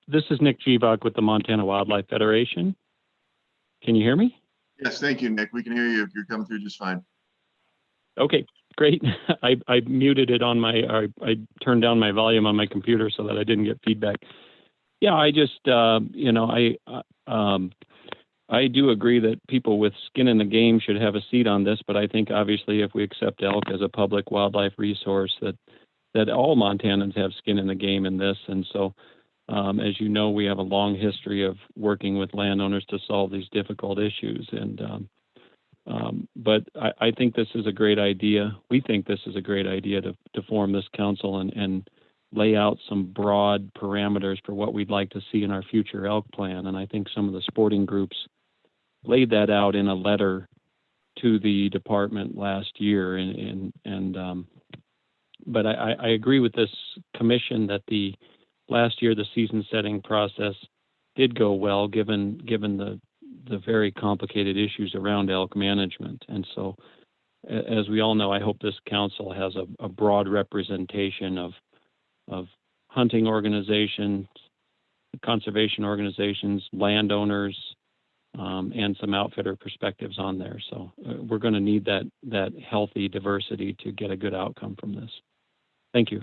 this is Nick Jeebach with the Montana Wildlife Federation. Can you hear me? Yes, thank you, Nick. We can hear you. You're coming through just fine. Okay, great. I muted it on I turned down my volume on my computer so that I didn't get feedback. Yeah, I just, I do agree that people with skin in the game should have a seat on this, but I think obviously if we accept elk as a public wildlife resource, that all Montanans have skin in the game in this. And so, as you know, we have a long history of working with landowners to solve these difficult issues. And but I think this is a great idea. We think this is a great idea to form this council and lay out some broad parameters for what we'd like to see in our future elk plan. And I think some of the sporting groups laid that out in a letter to the department last year. But I agree with this commission that last year the season setting process did go well, given the very complicated issues around elk management. And so, as we all know, I hope this council has a broad representation of hunting organizations, conservation organizations, landowners, and some outfitter perspectives on there. So we're going to need that healthy diversity to get a good outcome from this. Thank you.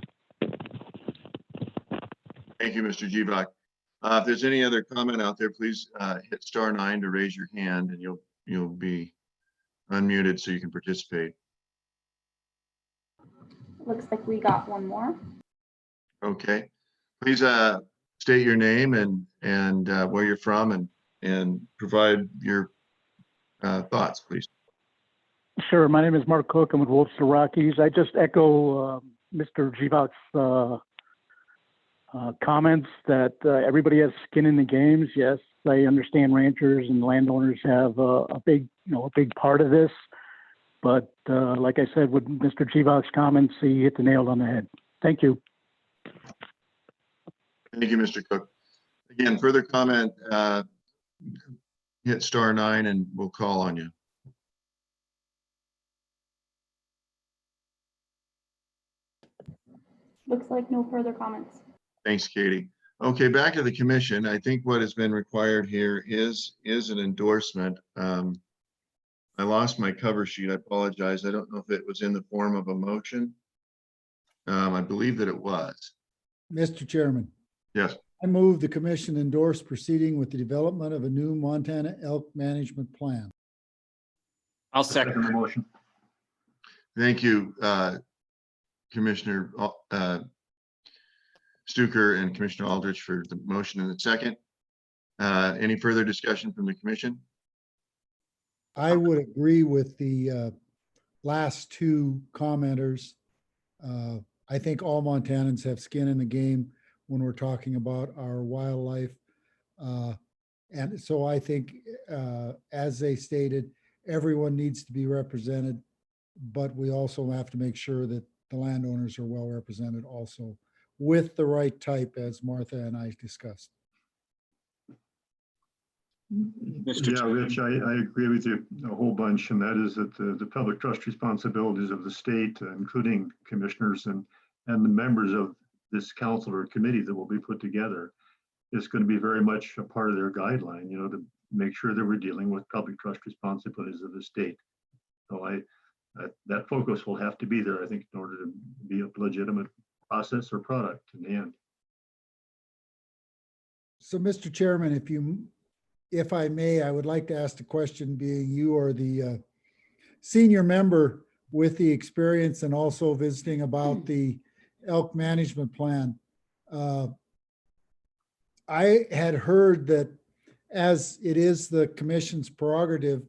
Thank you, Mr. Jeebach. If there's any other comment out there, please hit star 9 to raise your hand, and you'll be unmuted so you can participate. Looks like we got one more. Okay, please state your name and where you're from and provide your thoughts, please. Sure. My name is Mark Cook. I'm with Wolfster Rockies. I just echo Mr. Jeebach's comments that everybody has skin in the games. Yes, I understand ranchers and landowners have a big part of this. But like I said, with Mr. Jeebach's comments, he hit the nail on the head. Thank you. Thank you, Mr. Cook. Again, further comment, hit star 9 and we'll call on you. Looks like no further comments. Thanks, Katie. Okay, back to the commission. I think what has been required here is an endorsement. I lost my cover sheet. I apologize. I don't know if it was in the form of a motion. I believe that it was. Mr. Chairman, Yes. I move the commission endorse proceeding with the development of a new Montana elk management plan. I'll second the motion. Thank you, Commissioner Stuker and Commissioner Aldrich for the motion and the second. Any further discussion from the commission? I would agree with the last two commenters. I think all Montanans have skin in the game when we're talking about our wildlife. And so I think, as they stated, everyone needs to be represented, but we also have to make sure that the landowners are well represented also with the right type, as Martha and I discussed. Yeah, Rich, I agree with you a whole bunch, and that is that the public trust responsibilities of the state, including commissioners and the members of this council or committee that will be put together, is going to be very much a part of their guideline, you know, to make sure that we're dealing with public trust responsibilities of the state. So that focus will have to be there, I think, in order to be a legitimate process or product in the end. So, Mr. Chairman, if I may, I would like to ask the question, being you are the senior member with the experience and also visiting about the elk management plan. I had heard that as it is the commission's prerogative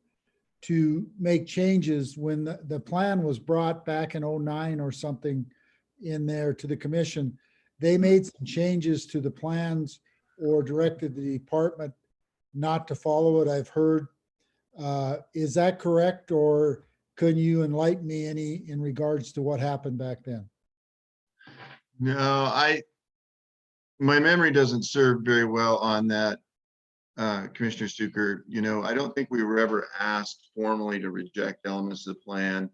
to make changes when the plan was brought back in 09 or something in there to the commission, they made some changes to the plans or directed the department not to follow it, I've heard. Is that correct, or can you enlighten me any in regards to what happened back then? No, my memory doesn't serve very well on that, Commissioner Stuker. You know, I don't think we were ever asked formally to reject elements of the plan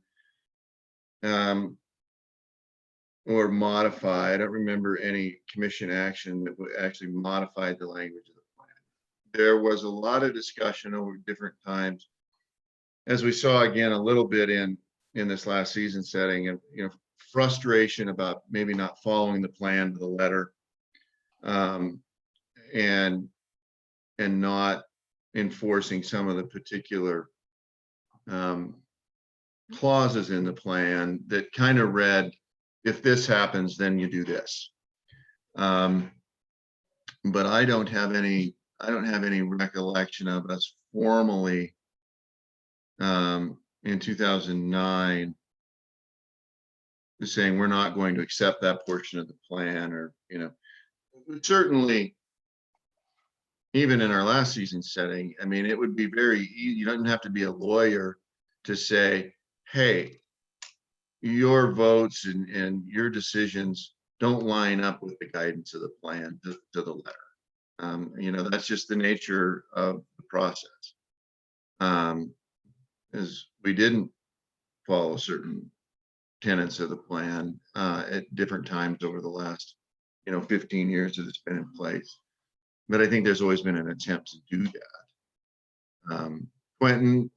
or modify. I don't remember any commission action that actually modified the language of the plan. There was a lot of discussion over different times, as we saw again a little bit in this last season setting, and you know, frustration about maybe not following the plan to the letter, and not enforcing some of the particular clauses in the plan that kind of read, if this happens, then you do this. But I don't have any recollection of us formally in 2009 saying we're not going to accept that portion of the plan, or, you know, certainly even in our last season setting, I mean, it would be very easy. You don't have to be a lawyer to say, hey, your votes and your decisions don't line up with the guidance of the plan to the letter. You know, that's just the nature of the process. As we didn't follow certain tenets of the plan at different times over the last, 15 years that it's been in place. But I think there's always been an attempt to do that. Quentin,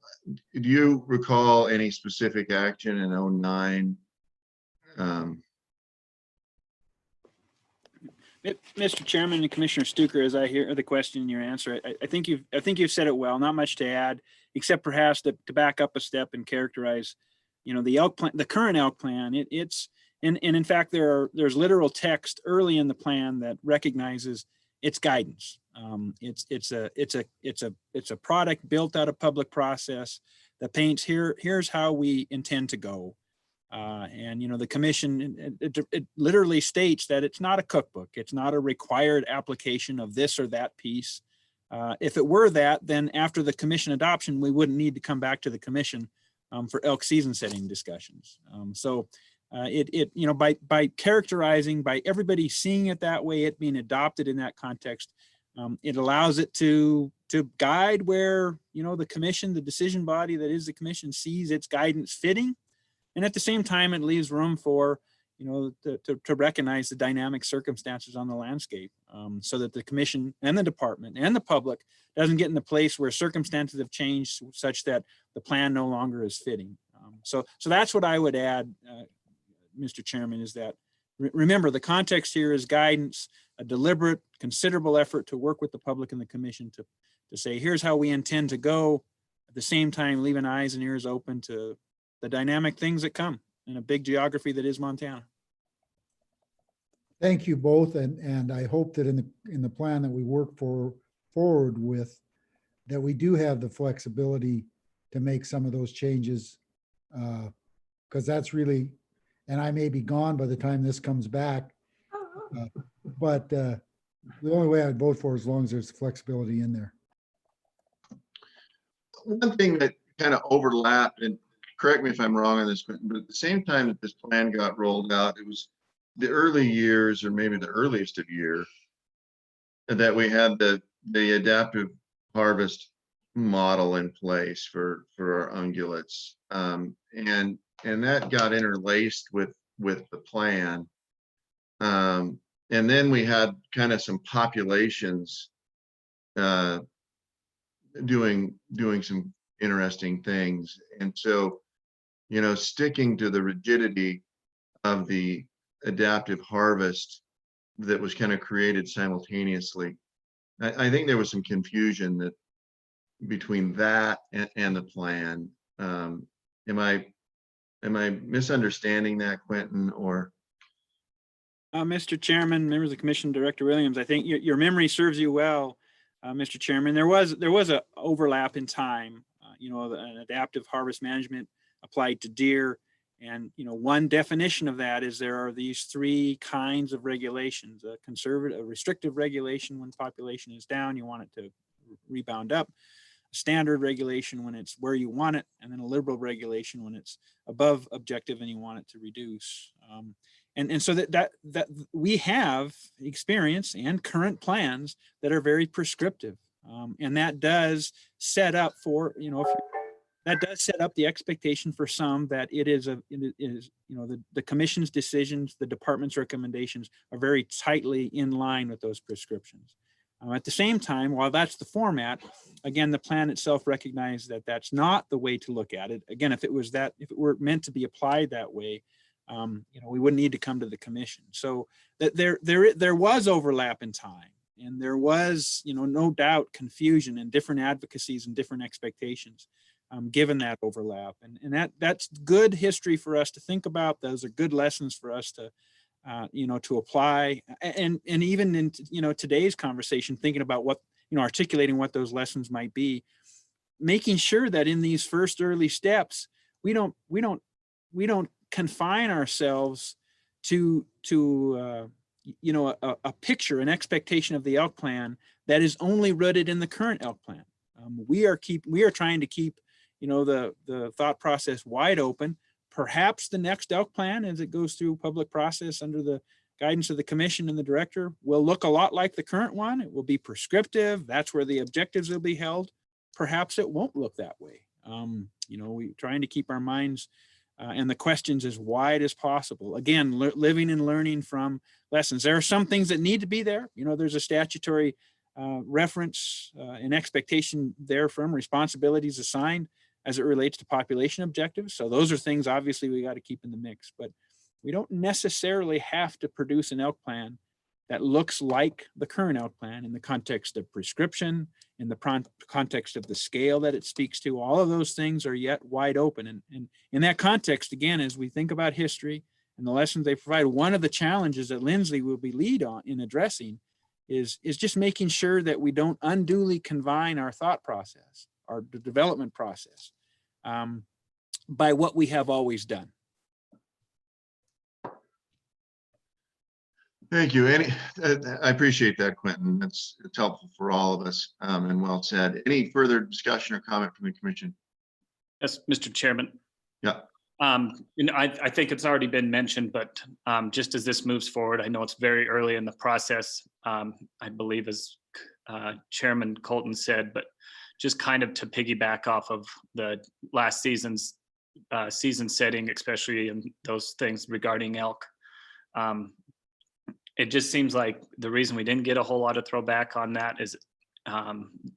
do you recall any specific action in 09? Mr. Chairman and Commissioner Stuker, as I hear the question in your answer, I think you've said it well. Not much to add, except perhaps to back up a step and characterize, the elk plan, the current elk plan. It's and in fact there's literal text early in the plan that recognizes its guidance. It's a product built out of public process that paints here's how we intend to go. And the commission, it literally states that it's not a cookbook. It's not a required application of this or that piece. If it were that, then after the commission adoption, we wouldn't need to come back to the commission for elk season setting discussions. By characterizing, by everybody seeing it that way, it being adopted in that context, it allows it to guide where, the commission, the decision body that is the commission, sees its guidance fitting. And at the same time, it leaves room for, to recognize the dynamic circumstances on the landscape, so that the commission and the department and the public doesn't get in the place where circumstances have changed such that the plan no longer is fitting. So that's what I would add, Mr. Chairman, is that remember the context here is guidance, a deliberate, considerable effort to work with the public and the commission to say, here's how we intend to go, at the same time leaving eyes and ears open to the dynamic things that come in a big geography that is Montana. Thank you both, and I hope that in the plan that we work forward with, that we do have the flexibility to make some of those changes, because that's really, and I may be gone by the time this comes back, but the only way I'd vote for as long as there's flexibility in there. One thing that kind of overlapped, and correct me if I'm wrong on this, Quentin, but at the same time that this plan got rolled out, it was the early years, or maybe the earliest of year, that we had the adaptive harvest model in place for our ungulates, and that got interlaced with the plan, and then we had kind of some populations doing some interesting things, and so sticking to the rigidity of the adaptive harvest that was kind of created simultaneously. I think there was some confusion between that and the plan. Am I misunderstanding that, Quentin, or? Mr. Chairman, members of the commission, Director Williams, I think your memory serves you well, Mr. Chairman. There was a overlap in time. An adaptive harvest management applied to deer. And, one definition of that is there are these three kinds of regulations: a restrictive regulation when population is down, you want it to rebound up; a standard regulation when it's where you want it; and then a liberal regulation when it's above objective and you want it to reduce. And so that we have experience and current plans that are very prescriptive. And that does set up for, that does set up the expectation for some that it is the commission's decisions, the department's recommendations are very tightly in line with those prescriptions. At the same time, while that's the format, again, the plan itself recognized that that's not the way to look at it. Again, if it were meant to be applied that way, we wouldn't need to come to the commission. So that there was overlap in time, and there was, no doubt confusion and different advocacies and different expectations. Given that overlap, and that's good history for us to think about. Those are good lessons for us to, to apply, and even in today's conversation, thinking about what articulating what those lessons might be, making sure that in these first early steps we don't confine ourselves to a picture, an expectation of the elk plan that is only rooted in the current elk plan. We are trying to keep the thought process wide open. Perhaps the next elk plan, as it goes through public process under the guidance of the commission and the director, will look a lot like the current one. It will be prescriptive. That's where the objectives will be held. Perhaps it won't look that way. We're trying to keep our minds and the questions as wide as possible. Again, living and learning from lessons. There are some things that need to be there. There's a statutory reference and expectation there from responsibilities assigned as it relates to population objectives. So those are things obviously we got to keep in the mix, but we don't necessarily have to produce an elk plan that looks like the current elk plan in the context of prescription, in the context of the scale that it speaks to. All of those things are yet wide open. And in that context, again, as we think about history and the lessons they provide, one of the challenges that Lindsley will be lead on in addressing is just making sure that we don't unduly confine our thought process, our development process, by what we have always done. Thank you. I appreciate that, Quentin. It's helpful for all of us, and well said. Any further discussion or comment from the commission? Yes, Mr. Chairman. Yeah. I think it's already been mentioned, but just as this moves forward, I know it's very early in the process, I believe, as Chairman Colton said, but just kind of to piggyback off of the last season's season setting, especially in those things regarding elk. It just seems like the reason we didn't get a whole lot of throwback on that is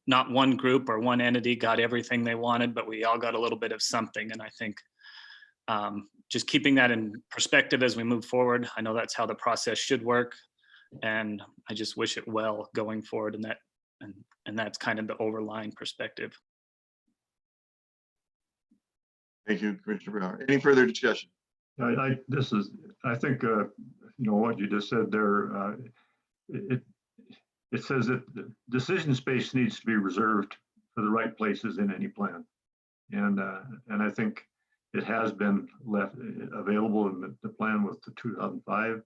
not one group or one entity got everything they wanted, but we all got a little bit of something. And I think just keeping that in perspective as we move forward, I know that's how the process should work. And I just wish it well going forward, and that's kind of the overlying perspective. Thank you, Commissioner Brower. Any further discussion? I think, what you just said there, it says that the decision space needs to be reserved for the right places in any plan. And I think it has been left available in the plan with the 2005.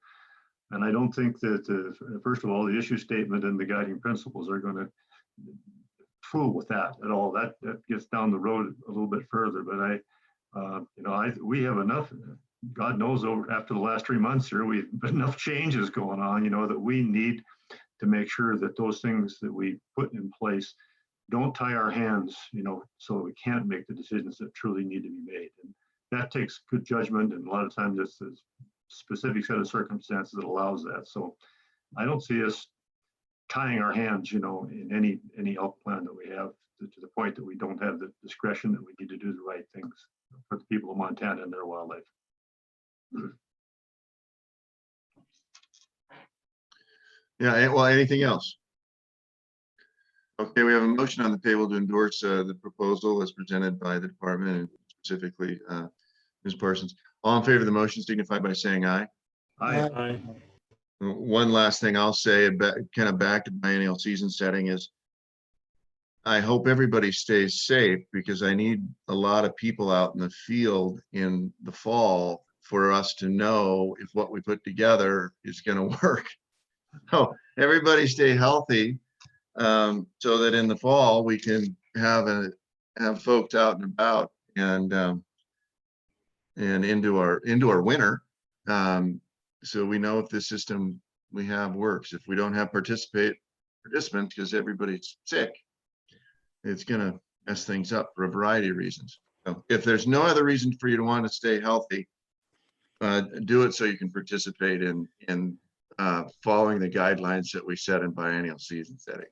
And I don't think that, first of all, the issue statement and the guiding principles are going to fool with that at all. That gets down the road a little bit further. But we have enough, God knows, after the last 3 months here, we've enough changes going on, that we need to make sure that those things that we put in place don't tie our hands, so we can't make the decisions that truly need to be made. And that takes good judgment, and a lot of times it's a specific set of circumstances that allows that. So I don't see us tying our hands, in any elk plan that we have to the point that we don't have the discretion that we need to do the right things for the people of Montana and their wildlife. Yeah, well, anything else? Okay, we have a motion on the table to endorse the proposal as presented by the department, and specifically Ms. Parsons. All in favor of the motion signify by saying aye. Aye. One last thing I'll say, kind of back to biennial season setting, is I hope everybody stays safe, because I need a lot of people out in the field in the fall for us to know if what we put together is going to work. So everybody stay healthy, so that in the fall we can have folks out and about and into our winter, so we know if the system we have works. If we don't have participants because everybody's sick, it's gonna mess things up for a variety of reasons. So if there's no other reason for you to want to stay healthy, do it so you can participate in following the guidelines that we set in biennial season setting.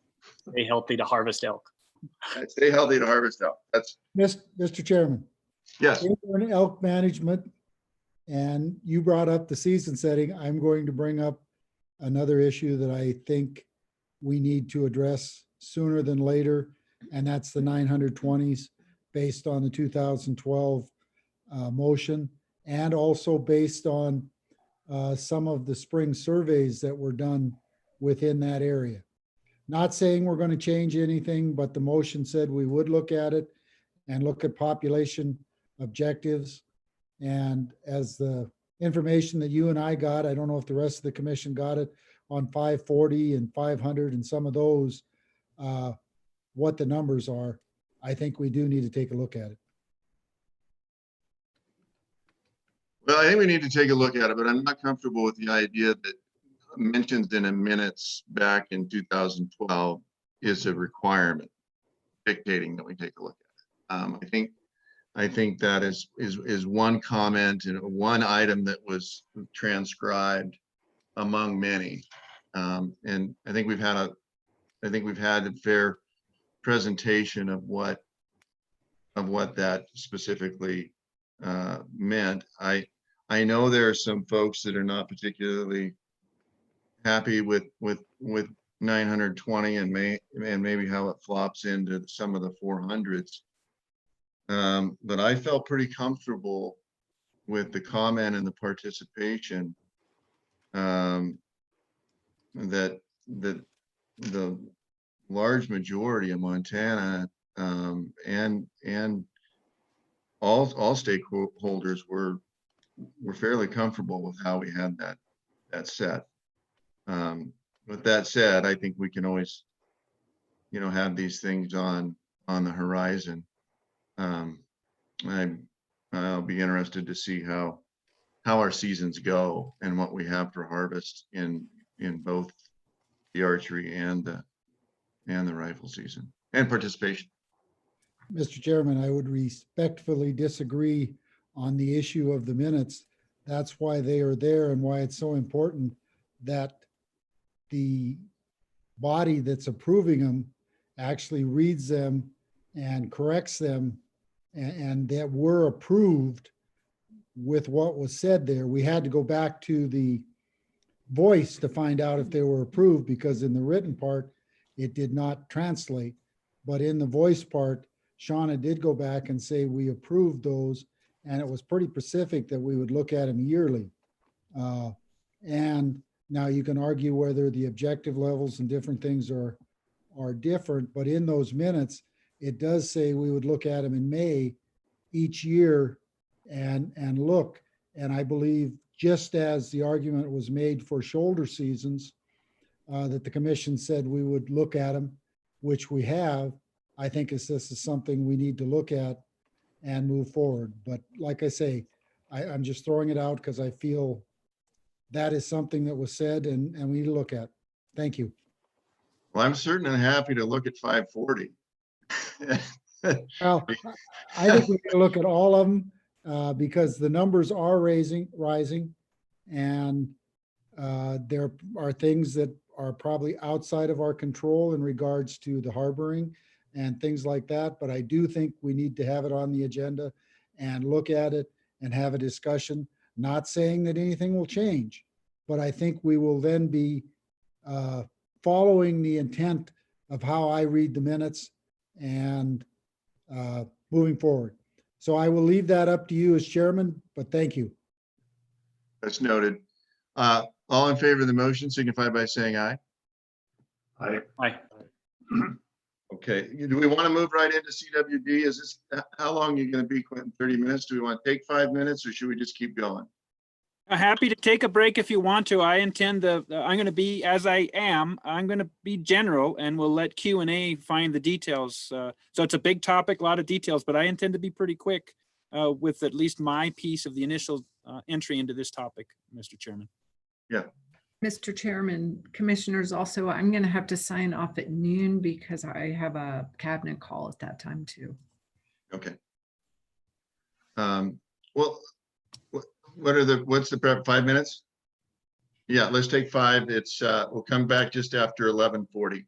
Stay healthy to harvest elk. Stay healthy to harvest elk. That's Mr. Chairman. Yes. In elk management, and you brought up the season setting, I'm going to bring up another issue that I think we need to address sooner than later, and that's the 920s based on the 2012 motion, and also based on some of the spring surveys that were done within that area. Not saying we're going to change anything, but the motion said we would look at it and look at population objectives. And as the information that you and I got, I don't know if the rest of the commission got it, on 540 and 500 and some of those, what the numbers are, I think we do need to take a look at it. Well, I think we need to take a look at it, but I'm not comfortable with the idea that mentioned in a minutes back in 2012 is a requirement dictating that we take a look at it. I think that is one comment and one item that was transcribed among many, and I think we've had a fair presentation of what that specifically meant. I know there are some folks that are not particularly happy with 920 and maybe how it flops into some of the 400s. But I felt pretty comfortable with the comment and the participation that the large majority of Montana and all stakeholders were fairly comfortable with how we had that set. With that said, I think we can always, have these things on the horizon. I'll be interested to see how our seasons go and what we have for harvest in both the archery and the rifle season and participation. Mr. Chairman, I would respectfully disagree on the issue of the minutes. That's why they are there and why it's so important that the body that's approving them actually reads them and corrects them, and that were approved with what was said there. We had to go back to the voice to find out if they were approved, because in the written part, it did not translate. But in the voice part, Shauna did go back and say we approved those, and it was pretty specific that we would look at them yearly. And now you can argue whether the objective levels and different things are different, but in those minutes, it does say we would look at them in May each year and look. And I believe, just as the argument was made for shoulder seasons, that the commission said we would look at them, which we have. I think this is something we need to look at and move forward. But like I say, I'm just throwing it out because I feel that is something that was said and we need to look at. Thank you. Well, I'm certainly happy to look at 540. Well, I think we can look at all of them because the numbers are rising, and there are things that are probably outside of our control in regards to the harboring and things like that. But I do think we need to have it on the agenda and look at it and have a discussion. Not saying that anything will change, but I think we will then be following the intent of how I read the minutes and moving forward. So I will leave that up to you as chairman, but thank you. That's noted. All in favor of the motion signify by saying aye. Aye. Aye. Okay, do we want to move right into CWD? Is this, how long are you going to be, Quentin? 30 minutes? Do we want to take 5 minutes or should we just keep going? Happy to take a break if you want to. I intend I'm going to be, as I am, I'm going to be general, and we'll let Q&A find the details. So it's a big topic, a lot of details, but I intend to be pretty quick with at least my piece of the initial entry into this topic, Mr. Chairman. Yeah. Mr. Chairman, commissioners, also, I'm going to have to sign off at noon because I have a cabinet call at that time too. Okay. Well, what's the prep? 5 minutes? Yeah, let's take 5. We'll come back just after 11:40.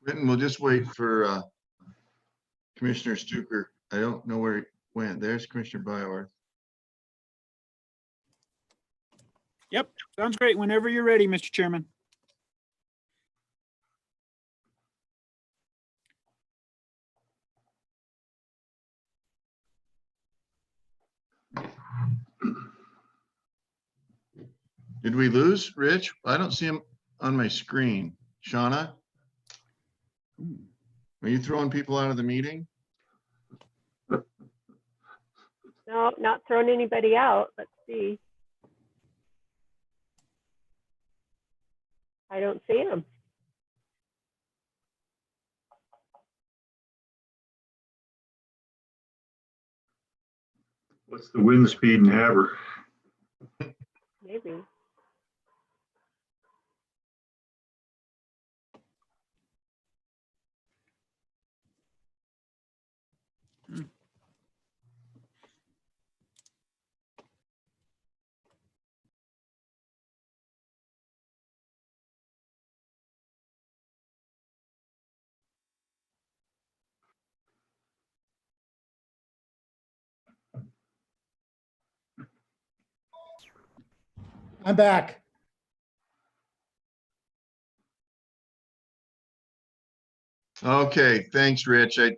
Britton, we'll just wait for Commissioner Stuker. I don't know where he went. There's Commissioner Bioworth. Yep, sounds great. Whenever you're ready, Mr. Chairman. Did we lose Rich? I don't see him on my screen. Shauna? Are you throwing people out of the meeting? No, not throwing anybody out. Let's see. I don't see him. What's the wind speed in Haber? Maybe. I'm back. Okay, thanks, Rich. I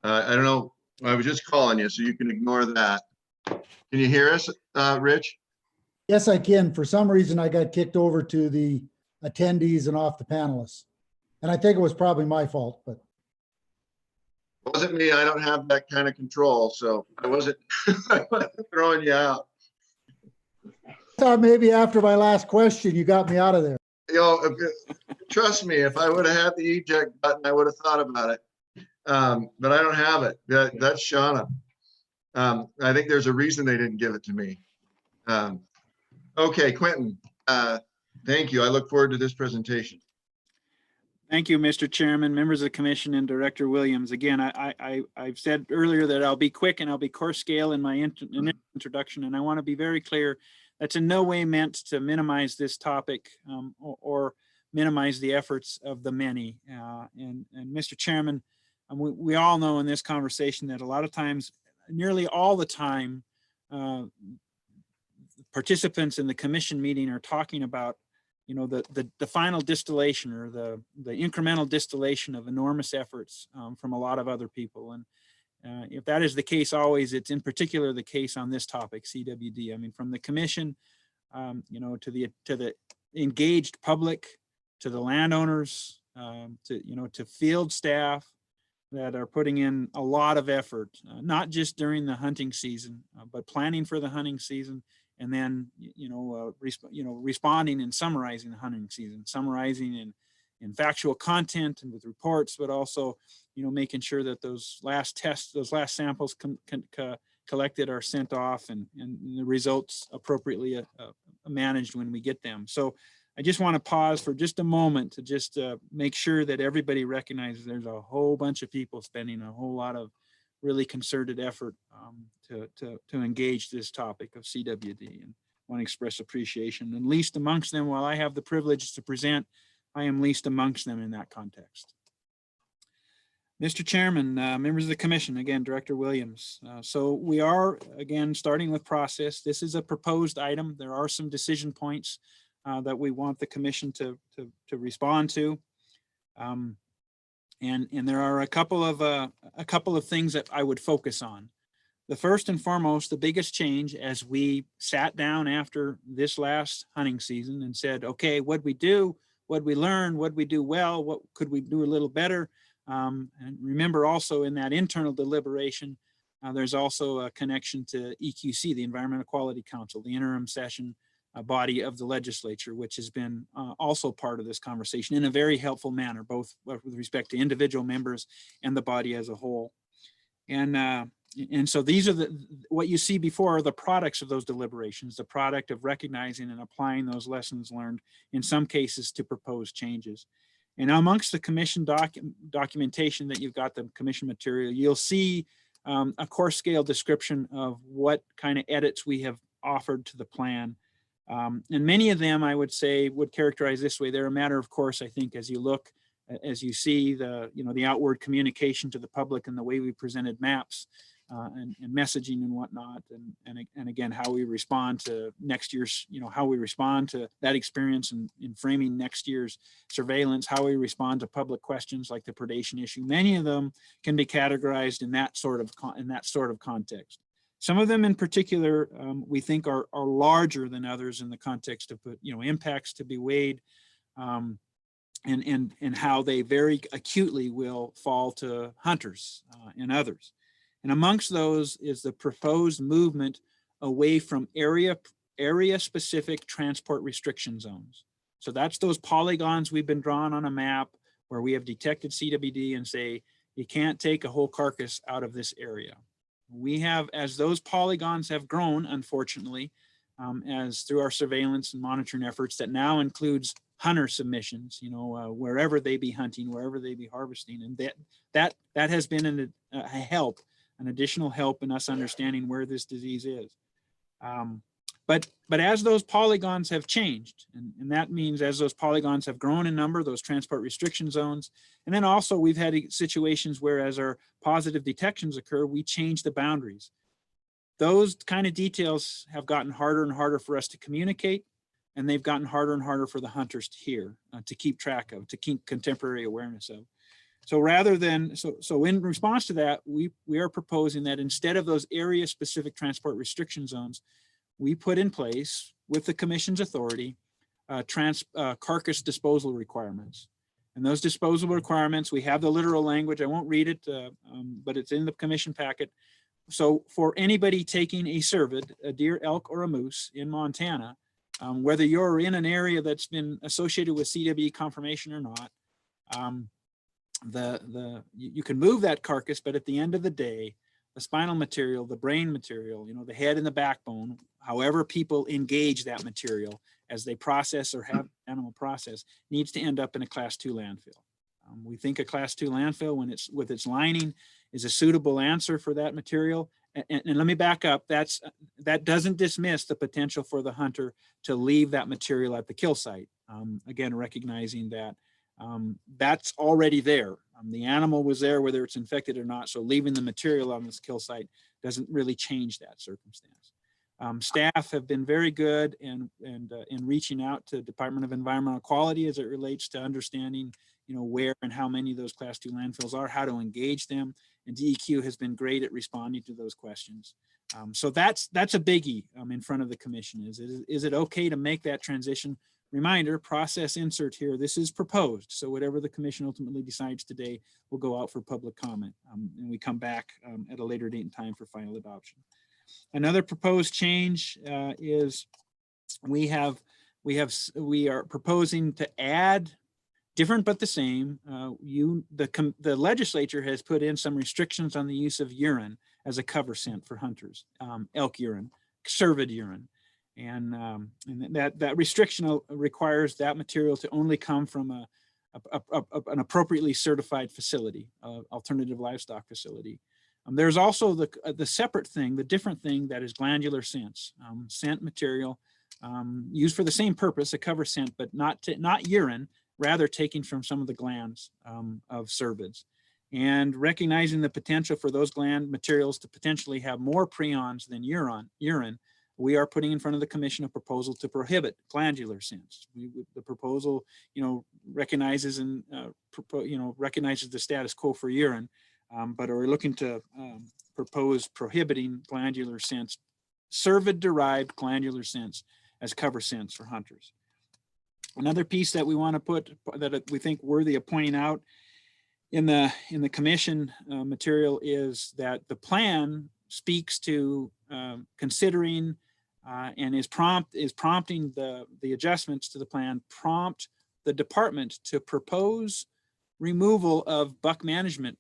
don't know. I was just calling you, so you can ignore that. Can you hear us, Rich? Yes, I can. For some reason, I got kicked over to the attendees and off the panelists. And I think it was probably my fault, but. Wasn't me. I don't have that kind of control, so I wasn't throwing you out. I thought maybe after my last question, you got me out of there. You know, trust me, if I would have had the eject button, I would have thought about it. But I don't have it. That's Shauna. I think there's a reason they didn't give it to me. Okay, Quentin, thank you. I look forward to this presentation. Thank you, Mr. Chairman, members of the commission, and Director Williams. Again, I've said earlier that I'll be quick and I'll be coarse scale in my introduction, and I want to be very clear. That's in no way meant to minimize this topic or minimize the efforts of the many. And Mr. Chairman, we all know in this conversation that a lot of times, nearly all the time, participants in the commission meeting are talking about, you know, the final distillation or the incremental distillation of enormous efforts from a lot of other people. And if that is the case always, it's in particular the case on this topic, CWD. I mean, from the commission, you know, to the engaged public, to the landowners, to field staff that are putting in a lot of effort, not just during the hunting season, but planning for the hunting season. And then, responding and summarizing the hunting season, summarizing in factual content and with reports, but also, making sure that those last samples collected are sent off and the results appropriately managed when we get them. So I just want to pause for just a moment to just make sure that everybody recognizes there's a whole bunch of people spending a whole lot of really concerted effort to engage this topic of CWD, and want to express appreciation. And least amongst them, while I have the privilege to present, I am least amongst them in that context. Mr. Chairman, members of the commission, again, Director Williams. So we are, again, starting with process. This is a proposed item. There are some decision points that we want the commission to respond to. And there are a couple of things that I would focus on. The first and foremost, the biggest change as we sat down after this last hunting season and said, okay, what'd we do? What'd we learn? What'd we do well? What could we do a little better? And remember also in that internal deliberation, there's also a connection to EQC, the Environmental Quality Council, the interim session body of the legislature, which has been also part of this conversation in a very helpful manner, both with respect to individual members and the body as a whole. And so these are what you see before are the products of those deliberations, the product of recognizing and applying those lessons learned, in some cases to propose changes. And amongst the commission documentation that you've got, the commission material, you'll see a coarse scale description of what kind of edits we have offered to the plan. And many of them, I would say, would characterize this way. They're a matter of course, I think, as you look, as you see the outward communication to the public and the way we presented maps and messaging and whatnot. And again, how we respond to next year's, how we respond to that experience in framing next year's surveillance, how we respond to public questions like the predation issue. Many of them can be categorized in that sort of context. Some of them in particular, we think are larger than others in the context of, impacts to be weighed and how they very acutely will fall to hunters and others. And amongst those is the proposed movement away from area-specific transport restriction zones. So that's those polygons we've been drawn on a map where we have detected CWD and say, you can't take a whole carcass out of this area. We have, as those polygons have grown, unfortunately, as through our surveillance and monitoring efforts, that now includes hunter submissions, wherever they be hunting, wherever they be harvesting. And that has been an additional help in us understanding where this disease is. But as those polygons have changed, and that means as those polygons have grown in number, those transport restriction zones, and then also we've had situations where as our positive detections occur, we change the boundaries. Those kind of details have gotten harder and harder for us to communicate, and they've gotten harder and harder for the hunters to hear, to keep track of, to keep contemporary awareness of. So rather than, so in response to that, we are proposing that instead of those area-specific transport restriction zones, we put in place, with the commission's authority, carcass disposal requirements. And those disposal requirements, we have the literal language. I won't read it, but it's in the commission packet. So for anybody taking a cervid, a deer, elk, or a moose in Montana, whether you're in an area that's been associated with CWD confirmation or not, you can move that carcass, but at the end of the day, the spinal material, the brain material, the head and the backbone, however people engage that material as they process or have animal process, needs to end up in a Class 2 landfill. We think a class 2 landfill, when it's with its lining, is a suitable answer for that material. And let me back up. That doesn't dismiss the potential for the hunter to leave that material at the kill site. Again, recognizing that that's already there. The animal was there, whether it's infected or not. So leaving the material on this kill site doesn't really change that circumstance. Staff have been very good in reaching out to Department of Environmental Quality as it relates to understanding, where and how many of those class 2 landfills are, how to engage them. And DEQ has been great at responding to those questions. So that's a biggie in front of the commission. Is it okay to make that transition? Reminder, process insert here, this is proposed. So whatever the commission ultimately decides today will go out for public comment. And we come back at a later date and time for final adoption. Another proposed change is we are proposing to add, different but the same, the legislature has put in some restrictions on the use of urine as a cover scent for hunters, elk urine, cervid urine. And that restriction requires that material to only come from an appropriately certified facility, alternative livestock facility. There's also the separate thing, the different thing that is glandular scents, scent material used for the same purpose, a cover scent, but not urine, rather taken from some of the glands of cervids. And recognizing the potential for those gland materials to potentially have more prions than urine, we are putting in front of the commission a proposal to prohibit glandular scents. The proposal, recognizes recognizes the status quo for urine, but are looking to propose prohibiting glandular scents, cervid-derived glandular scents as cover scents for hunters. Another piece that we want to put that we think worthy of pointing out in the commission material is that the plan speaks to considering and is prompting the adjustments to the plan, prompt the department to propose removal of buck management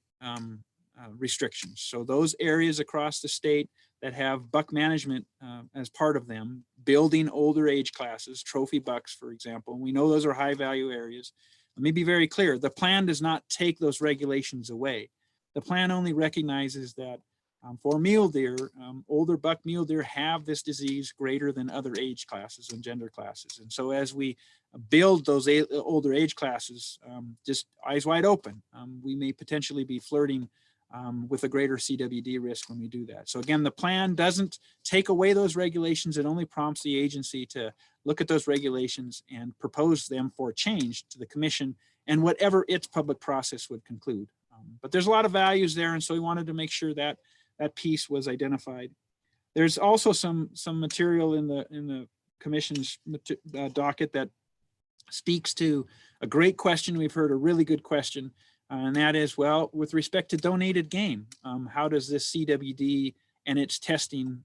restrictions. So those areas across the state that have buck management as part of them, building older age classes, trophy bucks, for example. We know those are high value areas. Let me be very clear. The plan does not take those regulations away. The plan only recognizes that for mule deer, older buck mule deer have this disease greater than other age classes and gender classes. And so as we build those older age classes, just eyes wide open, we may potentially be flirting with a greater CWD risk when we do that. So again, the plan doesn't take away those regulations. It only prompts the agency to look at those regulations and propose them for change to the commission and whatever its public process would conclude. But there's a lot of values there. And so we wanted to make sure that that piece was identified. There's also some material in the commission's docket that speaks to a great question. We've heard a really good question. And that is, well, with respect to donated game, how does this CWD and its testing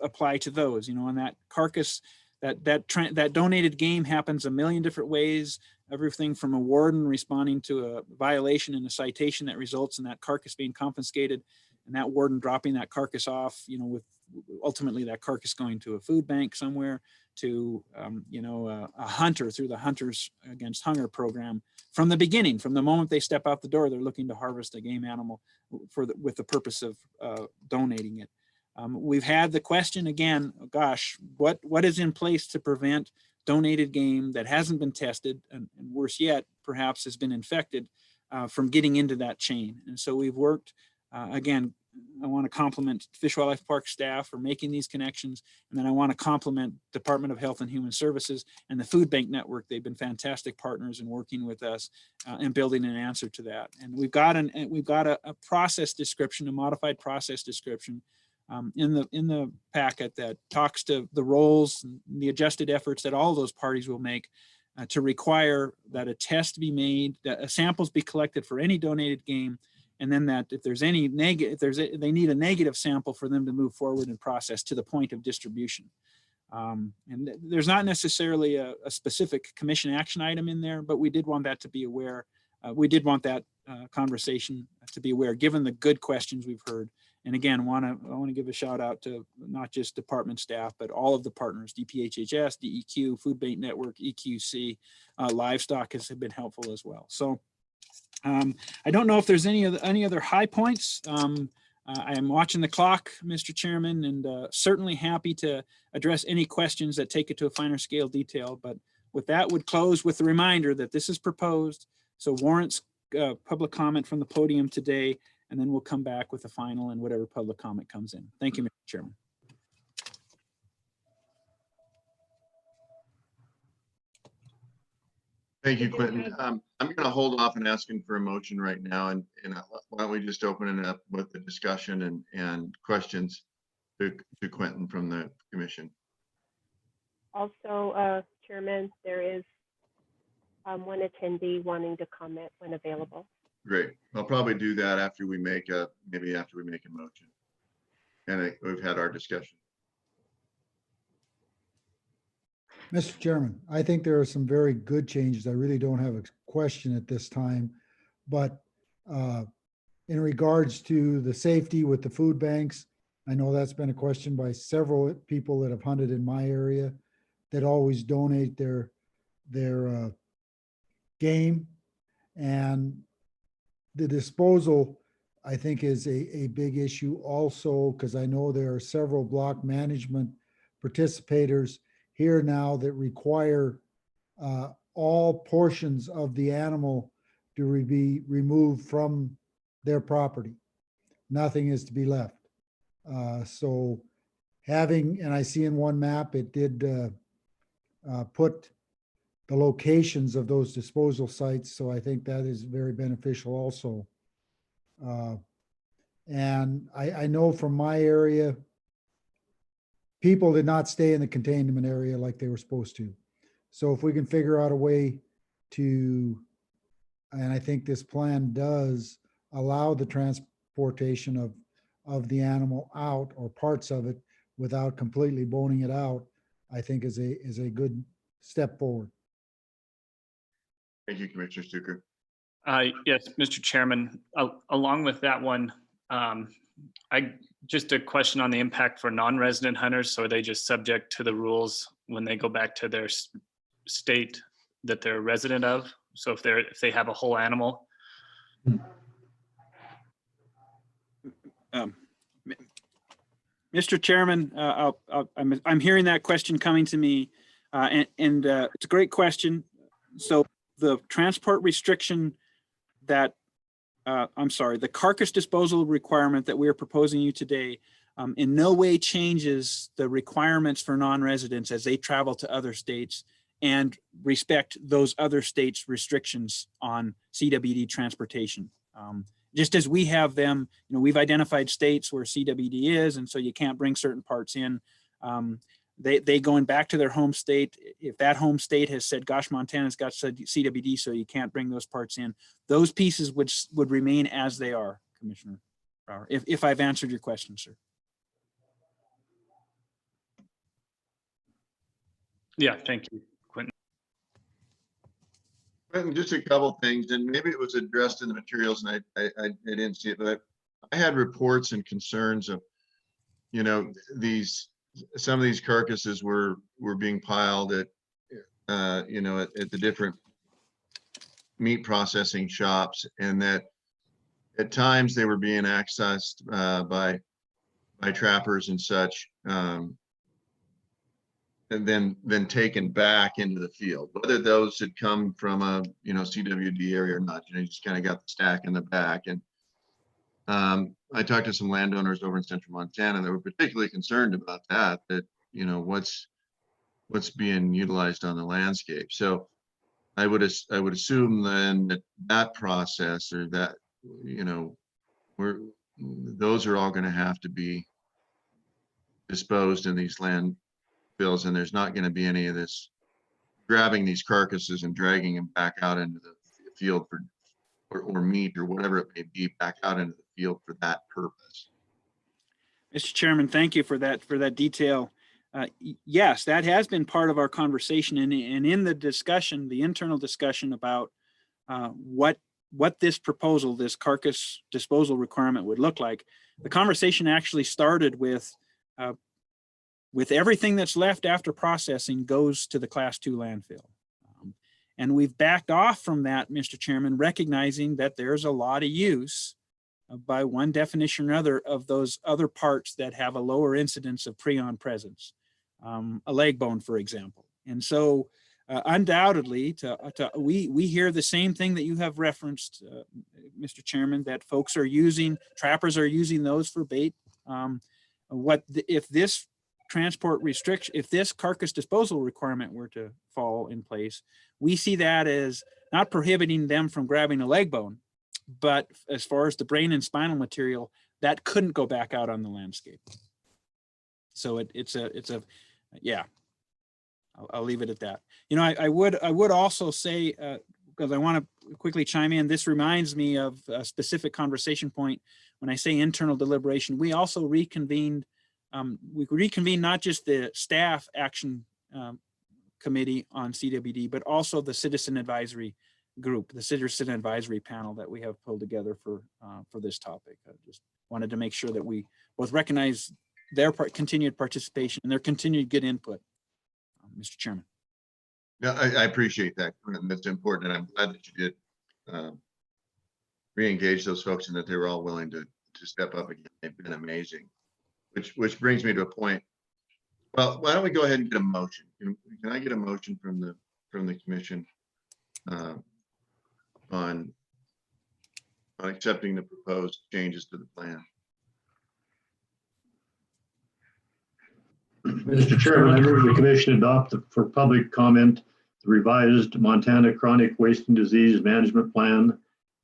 apply to those? And that carcass, that donated game happens a million different ways. Everything from a warden responding to a violation and a citation that results in that carcass being confiscated, and that warden dropping that carcass off, with ultimately that carcass going to a food bank somewhere, to a hunter through the Hunters Against Hunger program. From the beginning, from the moment they step out the door, they're looking to harvest a game animal with the purpose of donating it. We've had the question again, gosh, what is in place to prevent donated game that hasn't been tested, and worse yet, perhaps has been infected, from getting into that chain? And so we've worked, again, I want to compliment Fish Wildlife Park staff for making these connections. And then I want to compliment Department of Health and Human Services and the Food Bank Network. They've been fantastic partners in working with us and building an answer to that. And we've got a process description, a modified process description in the packet that talks to the roles and the adjusted efforts that all those parties will make to require that a test be made, that samples be collected for any donated game, and then that if there's any negative, they need a negative sample for them to move forward and process to the point of distribution. And there's not necessarily a specific commission action item in there, but we did want that to be aware. We did want that conversation to be aware, given the good questions we've heard And again, I want to give a shout out to not just department staff, but all of the partners, DPHHS, DEQ, Food Bank Network, EQC, Livestock has been helpful as well. So I don't know if there's any other high points. I am watching the clock, Mr. Chairman, and certainly happy to address any questions that take it to a finer scale detail. But with that, would close with the reminder that this is proposed, so warrants public comment from the podium today, and then we'll come back with the final and whatever public comment comes in. Thank you, Mr. Chairman. Thank you, Quentin. I'm going to hold off on asking for a motion right now, and why don't we just open it up with the discussion and questions to Quentin from the commission. Also, Chairman, there is one attendee wanting to comment when available. Great. I'll probably do that after we make maybe after we make a motion, and we've had our discussion. Mr. Chairman, I think there are some very good changes. I really don't have a question at this time, but in regards to the safety with the food banks, I know that's been a question by several people that have hunted in my area that always donate their game, and the disposal, I think, is a big issue also, because I know there are several block management participators here now that require all portions of the animal to be removed from their property. Nothing is to be left. So having, and I see in one map, it did put the locations of those disposal sites. So I think that is very beneficial also. And I know from my area, people did not stay in the containment area like they were supposed to. So if we can figure out a way to, and I think this plan does allow the transportation of the animal out or parts of it without completely boning it out, I think is a good step forward. Thank you, Commissioner Stuker. Yes, Mr. Chairman, along with that one, just a question on the impact for non-resident hunters. So are they just subject to the rules when they go back to their state that they're a resident of? So if they have a whole animal? Mr. Chairman, I'm hearing that question coming to me, and it's a great question. So the transport restriction that, the carcass disposal requirement that we are proposing you today in no way changes the requirements for non-residents as they travel to other states and respect those other states' restrictions on CWD transportation. Just as we have them, we've identified states where CWD is, and so you can't bring certain parts in. They going back to their home state, if that home state has said, gosh, Montana's got CWD, so you can't bring those parts in, those pieces would remain as they are, Commissioner Brower, if I've answered your question, sir. Yeah, thank you, Quentin. Just a couple things, and maybe it was addressed in the materials and I didn't see it, but I had reports and concerns of, some of these carcasses were being piled at, at the different meat processing shops, and that at times they were being accessed by trappers and such, and then taken back into the field. Whether those had come from a CWD area or not, you just kind of got the stack in the back. And I talked to some landowners over in central Montana that were particularly concerned about that what's being utilized on the landscape. So I would assume then that process, or that, those are all going to have to be disposed in these landfills, and there's not going to be any of this grabbing these carcasses and dragging them back out into the field or meat or whatever it may be back out into the field for that purpose. Mr. Chairman, thank you for that detail. Yes, that has been part of our conversation, and in the discussion, the internal discussion about what this proposal, this carcass disposal requirement would look like. the conversation actually started with everything that's left after processing goes to the Class 2 landfill. And we've backed off from that, Mr. Chairman, recognizing that there's a lot of use by one definition or another of those other parts that have a lower incidence of prion presence, a leg bone, for example. And so undoubtedly, we hear the same thing that you have referenced, Mr. Chairman, that folks are using, trappers are using those for bait. If this transport restriction, if this carcass disposal requirement were to fall in place, we see that as not prohibiting them from grabbing a leg bone, but as far as the brain and spinal material, that couldn't go back out on the landscape. So yeah, I'll leave it at that. You know, I would also say, because I want to quickly chime in, this reminds me of a specific conversation point. When I say internal deliberation, we also reconvened, not just the staff action committee on CWD, but also the citizen advisory group, the citizen advisory panel that we have pulled together for this topic. I just wanted to make sure that we both recognize their continued participation and their continued good input, Mr. Chairman. No, I appreciate that. And that's important. And I'm glad that you did re-engage those folks and that they were all willing to step up again. They've been amazing. Which brings me to a point. Well, why don't we go ahead and get a motion? Can I get a motion from the commission on accepting the proposed changes to the plan? Mr. Chairman, I move the commission adopt for public comment the revised Montana Chronic Waste and Disease Management Plan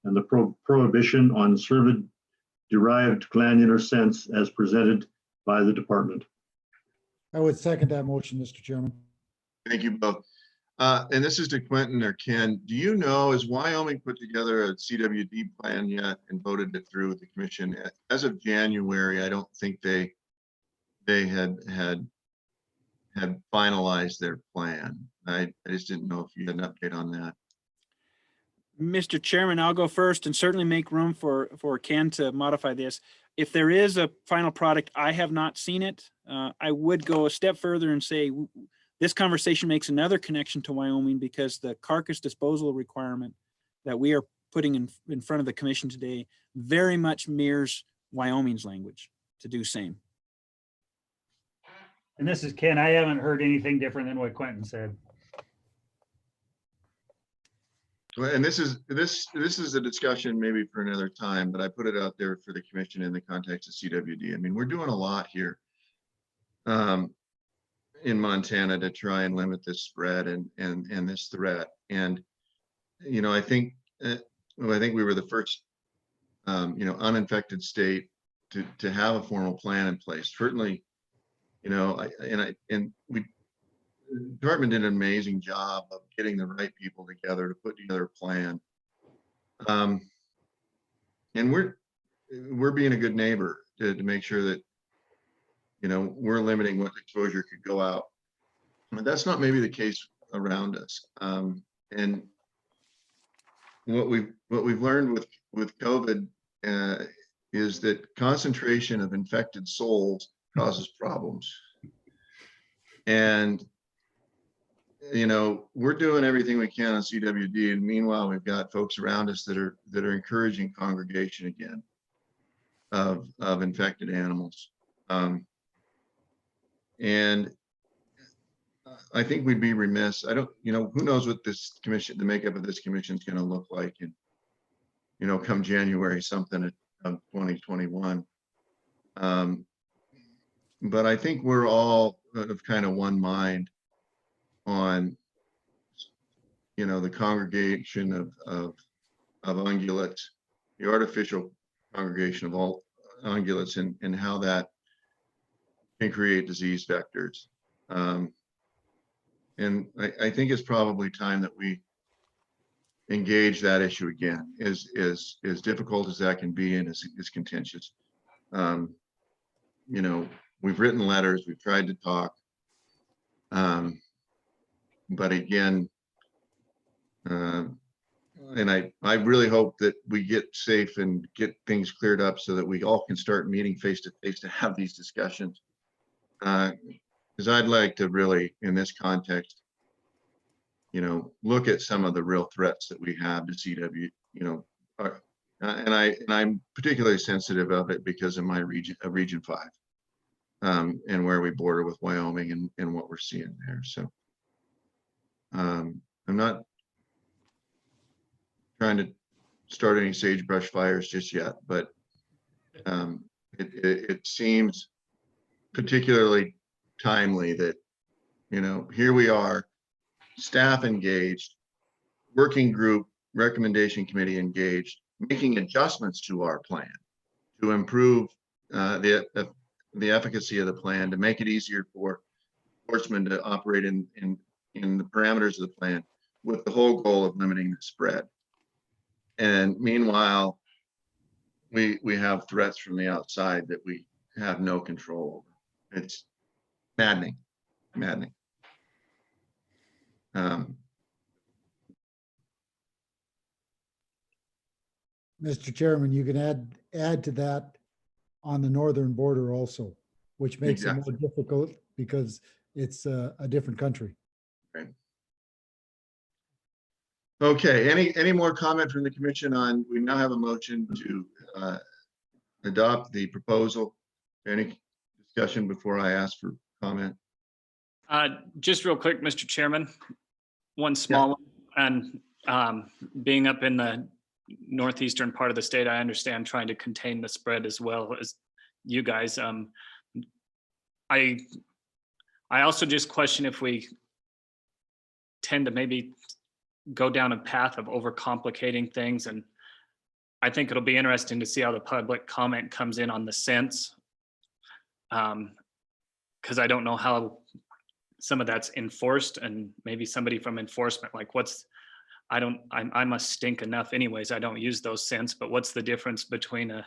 and the prohibition on cervid-derived glandular scents as presented by the department. I would second that motion, Mr. Chairman. Thank you both. And this is to Quentin or Ken. Do you know, has Wyoming put together a CWD plan yet and voted it through with the commission? As of January, I don't think they had finalized their plan. I just didn't know if you had an update on that. Mr. Chairman, I'll go first and certainly make room for Ken to modify this. If there is a final product, I have not seen it. I would go a step further and say this conversation makes another connection to Wyoming because the carcass disposal requirement that we are putting in front of the commission today very much mirrors Wyoming's language to do same. And this is Ken. I haven't heard anything different than what Quentin said. Well, and this is a discussion maybe for another time, but I put it out there for the commission in the context of CWD. I mean, we're doing a lot here in Montana to try and limit this spread and this threat. And you know, I think we were the first uninfected state to have a formal plan in place. Certainly, you know, the department did an amazing job of getting the right people together to put together a plan. And we're being a good neighbor to make sure that, you know, we're limiting what exposure could go out. But that's not maybe the case around us. And what we've learned with COVID is that concentration of infected souls causes problems. And you know, we're doing everything we can on CWD, and meanwhile, we've got folks around us that are encouraging congregation again of infected animals. And I think we'd be remiss. You know, who knows what this commission, the makeup of this commission is going to look like in, you know, come January something of 2021. But I think we're all of kind of one mind on, you know, the congregation of ungulates, the artificial congregation of all ungulates, and how that can create disease vectors. And I think it's probably time that we engage that issue again, as difficult as that can be and as contentious. You know, we've written letters, we've tried to talk. But again, I and I really hope that we get safe and get things cleared up so that we all can start meeting face to face to have these discussions. Because I'd like to really, in this context, you know, look at some of the real threats that we have to CW, you know, and I'm particularly sensitive of it because of my region, of Region 5, and where we border with Wyoming and what we're seeing there. So I'm not trying to start any sagebrush fires just yet, but it seems particularly timely that, you know, here we are, staff engaged, working group, recommendation committee engaged, making adjustments to our plan to improve the efficacy of the plan, to make it easier for sportsmen to operate in the parameters of the plan, with the whole goal of limiting the spread. And meanwhile, we have threats from the outside that we have no control over. It's maddening, maddening. Mr. Chairman, you can add to that on the northern border also, which makes it more difficult because it's a different country. Right. Okay, any more comment from the commission on, we now have a motion to adopt the proposal. Any discussion before I ask for comment? Just real quick, Mr. Chairman, one small one, and being up in the northeastern part of the state, I understand trying to contain the spread as well as you guys. I also just question if we tend to maybe go down a path of overcomplicating things, and I think it'll be interesting to see how the public comment comes in on the sense, because I don't know how some of that's enforced, and maybe somebody from enforcement, like I must stink enough anyways, I don't use those scents, but what's the difference between a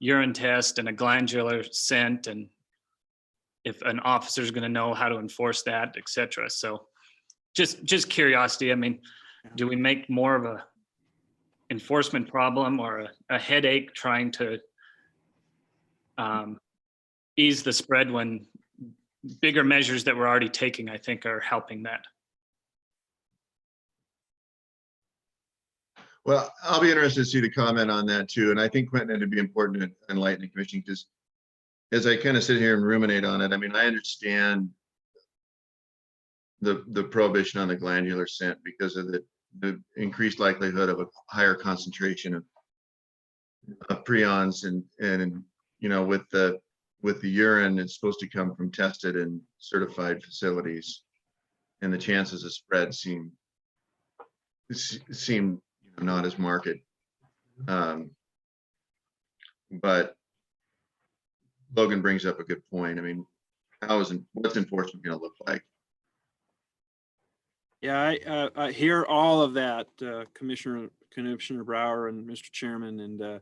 urine test and a glandular scent, and if an officer is going to know how to enforce that, etc. So just curiosity. I mean, do we make more of a enforcement problem or a headache trying to ease the spread when bigger measures that we're already taking, I think, are helping that? Well, I'll be interested to see the comment on that too. And I think, Quentin, it'd be important to enlighten the commission, because as I kind of sit here and ruminate on it, I mean, I understand the prohibition on the glandular scent because of the increased likelihood of a higher concentration of prions, and you know, with the urine, it's supposed to come from tested and certified facilities, and the chances of spread seem not as marked. But Logan brings up a good point. I mean, what's enforcement going to look like? Yeah, I hear all of that, Commissioner Brower and Mr. Chairman, and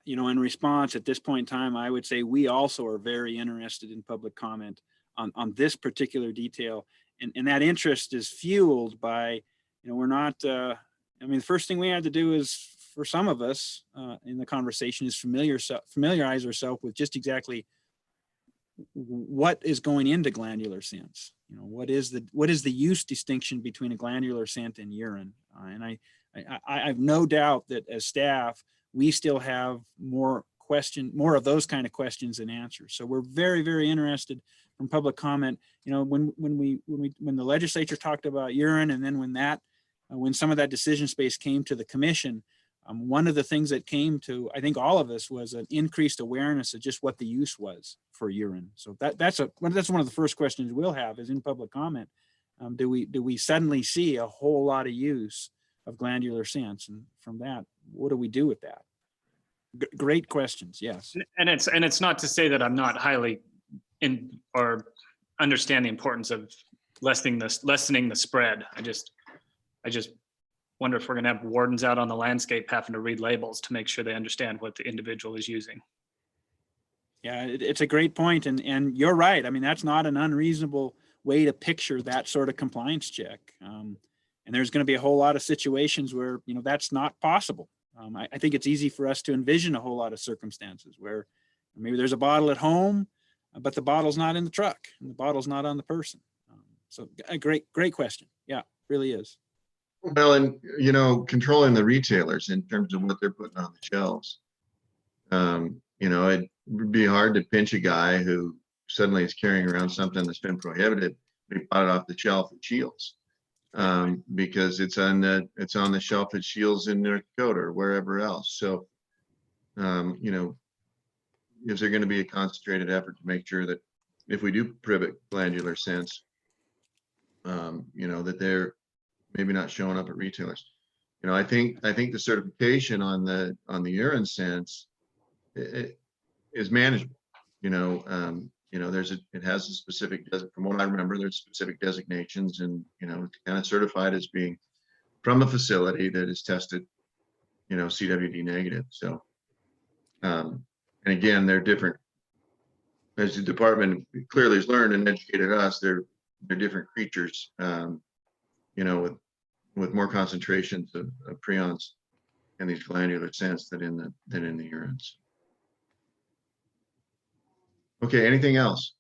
you know, in response at this point in time, I would say we also are very interested in public comment on this particular detail, and that interest is fueled by, you know, we're not. I mean, the first thing we had to do is, for some of us in the conversation, is familiarize ourselves with just exactly what is going into glandular scents. You know, what is the use distinction between a glandular scent and urine? And I have no doubt that as staff, we still have more of those kind of questions and answers. So we're very, very interested from public comment. You know, when the legislature talked about urine, and then when some of that decision space came to the commission, one of the things that came to, I think, all of us was an increased awareness of just what the use was for urine. So that's one of the first questions we'll have is in public comment. Do we suddenly see a whole lot of use of glandular scents? And from that, what do we do with that? Great questions. Yes. And it's not to say that I'm not highly in or understand the importance of lessening the spread. I just wonder if we're going to have wardens out on the landscape having to read labels to make sure they understand what the individual is using. Yeah, it's a great point, and you're right. I mean, that's not an unreasonable way to picture that sort of compliance check. And there's going to be a whole lot of situations where, you know, that's not possible. I think it's easy for us to envision a whole lot of circumstances where maybe there's a bottle at home, but the bottle's not in the truck and the bottle's not on the person. So a great question. Yeah, really is. Well, and, you know, controlling the retailers in terms of what they're putting on the shelves. You know, it would be hard to pinch a guy who suddenly is carrying around something that's been prohibited. He bought it off the shelf at Shields, because it's on the shelf at Shields in North Dakota or wherever else. So, you know, is there going to be a concentrated effort to make sure that if we do prohibit glandular scents, you know, that they're maybe not showing up at retailers? You know, I think the certification on the urine scents is manageable. You know, it has a specific, from what I remember, there's specific designations, and, you know, it's kind of certified as being from a facility that is tested, you know, CWD negative. So, and again, they're different. As the department clearly has learned and educated us, they're different creatures, you know, with more concentrations of prions in these glandular scents than in the urines. Okay, anything else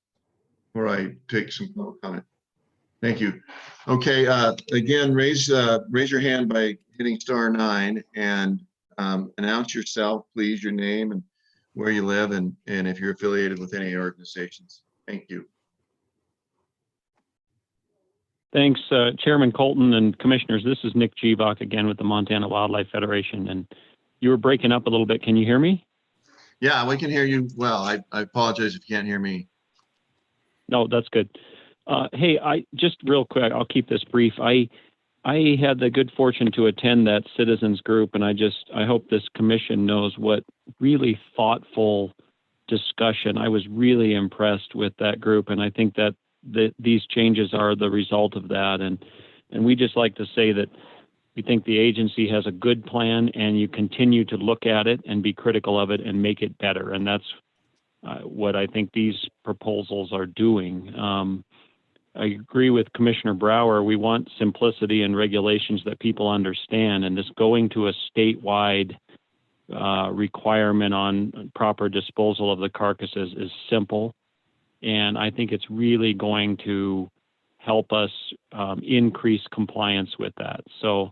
before I take some comment? Thank you. Okay, again, raise your hand by hitting *9 and announce yourself, please, your name and where you live, and if you're affiliated with any organizations. Thank you. Thanks, Chairman Colton and Commissioners. This is Nick Jeebach again with the Montana Wildlife Federation, and you were breaking up a little bit. Can you hear me? Yeah, we can hear you well. I apologize if you can't hear me. No, that's good. Hey, I just real quick, I'll keep this brief. I had the good fortune to attend that citizens group, and I hope this commission knows what really thoughtful discussion. I was really impressed with that group, and I think that these changes are the result of that. And we just like to say that we think the agency has a good plan, and you continue to look at it and be critical of it and make it better. And that's what I think these proposals are doing. I agree with Commissioner Brower. We want simplicity and regulations that people understand, and this going to a statewide requirement on proper disposal of the carcasses is simple. And I think it's really going to help us increase compliance with that. So,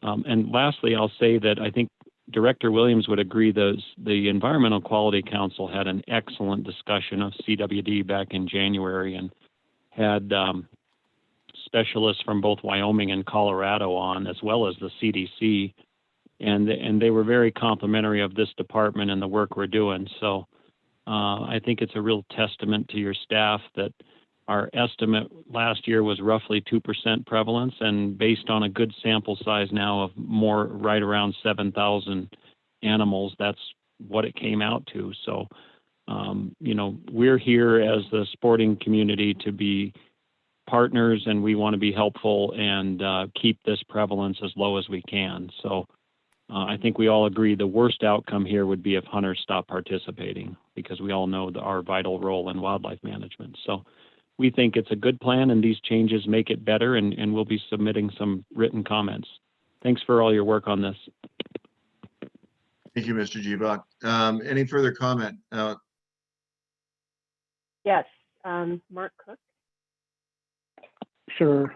and lastly, I'll say that I think Director Williams would agree the Environmental Quality Council had an excellent discussion of CWD back in January, and had specialists from both Wyoming and Colorado on, as well as the CDC, and they were very complimentary of this department and the work we're doing. So I think it's a real testament to your staff that our estimate last year was roughly 2% prevalence, and based on a good sample size now of more right around 7,000 animals, that's what it came out to. So, you know, we're here as the sporting community to be partners, and we want to be helpful and keep this prevalence as low as we can. So I think we all agree the worst outcome here would be if hunters stop participating, because we all know our vital role in wildlife management. So we think it's a good plan, and these changes make it better, and we'll be submitting some written comments. Thanks for all your work on this. Thank you, Mr. Jeebach. Any further comment? Yes, Mark Cook. Sure.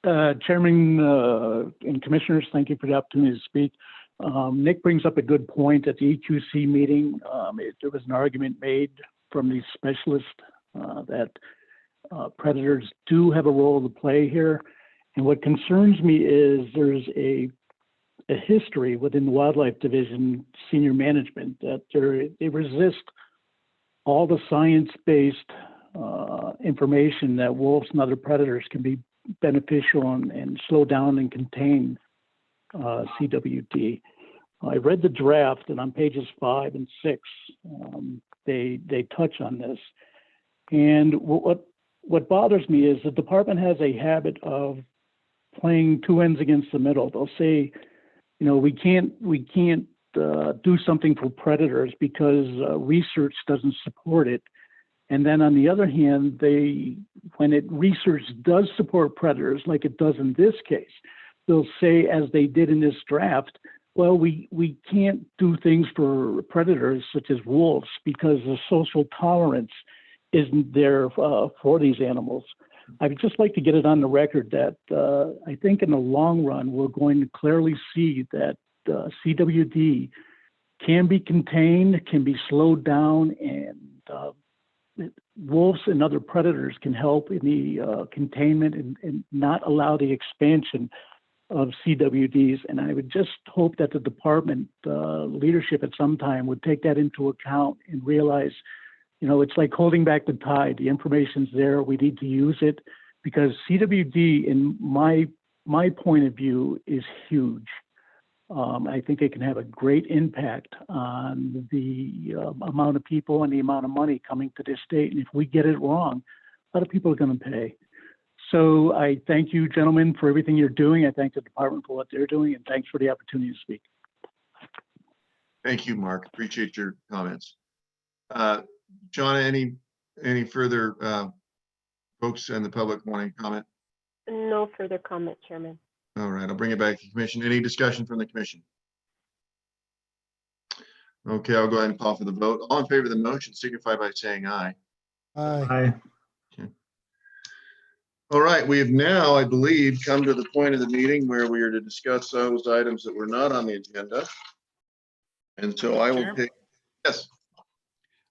Chairman and Commissioners, thank you for the opportunity to speak. Nick brings up a good point. At the EQC meeting, there was an argument made from these specialists that predators do have a role to play here. And what concerns me is there's a history within the Wildlife Division senior management that they resist all the science-based information that wolves and other predators can be beneficial and slow down and contain CWD. I read the draft, and on pages 5 and 6, they touch on this. And what bothers me is the department has a habit of playing two ends against the middle. They'll say, you know, we can't do something for predators because research doesn't support it. And then on the other hand, when research does support predators, like it does in this case, they'll say, as they did in this draft, well, we can't do things for predators such as wolves because the social tolerance isn't there for these animals. I would just like to get it on the record that I think in the long run, we're going to clearly see that CWD can be contained, can be slowed down, and wolves and other predators can help in the containment and not allow the expansion of CWDs. And I would just hope that the department leadership at some time would take that into account and realize, it's like holding back the tide. The information's there. We need to use it because CWD, in my point of view, is huge. I think it can have a great impact on the amount of people and the amount of money coming to this state. And if we get it wrong, a lot of people are going to pay. So I thank you, gentlemen, for everything you're doing. I thank the department for what they're doing, and thanks for the opportunity to speak. Thank you, Mark. Appreciate your comments. Shauna, any further folks in the public want to comment? No further comment, Chairman. All right, I'll bring it back to the commission. Any discussion from the commission? Okay, I'll go ahead and call for the vote. All in favor of the motion signify by saying aye. Aye. Okay. All right, we have now, I believe, come to the point of the meeting where we are to discuss those items that were not on the agenda. And so I will take, yes.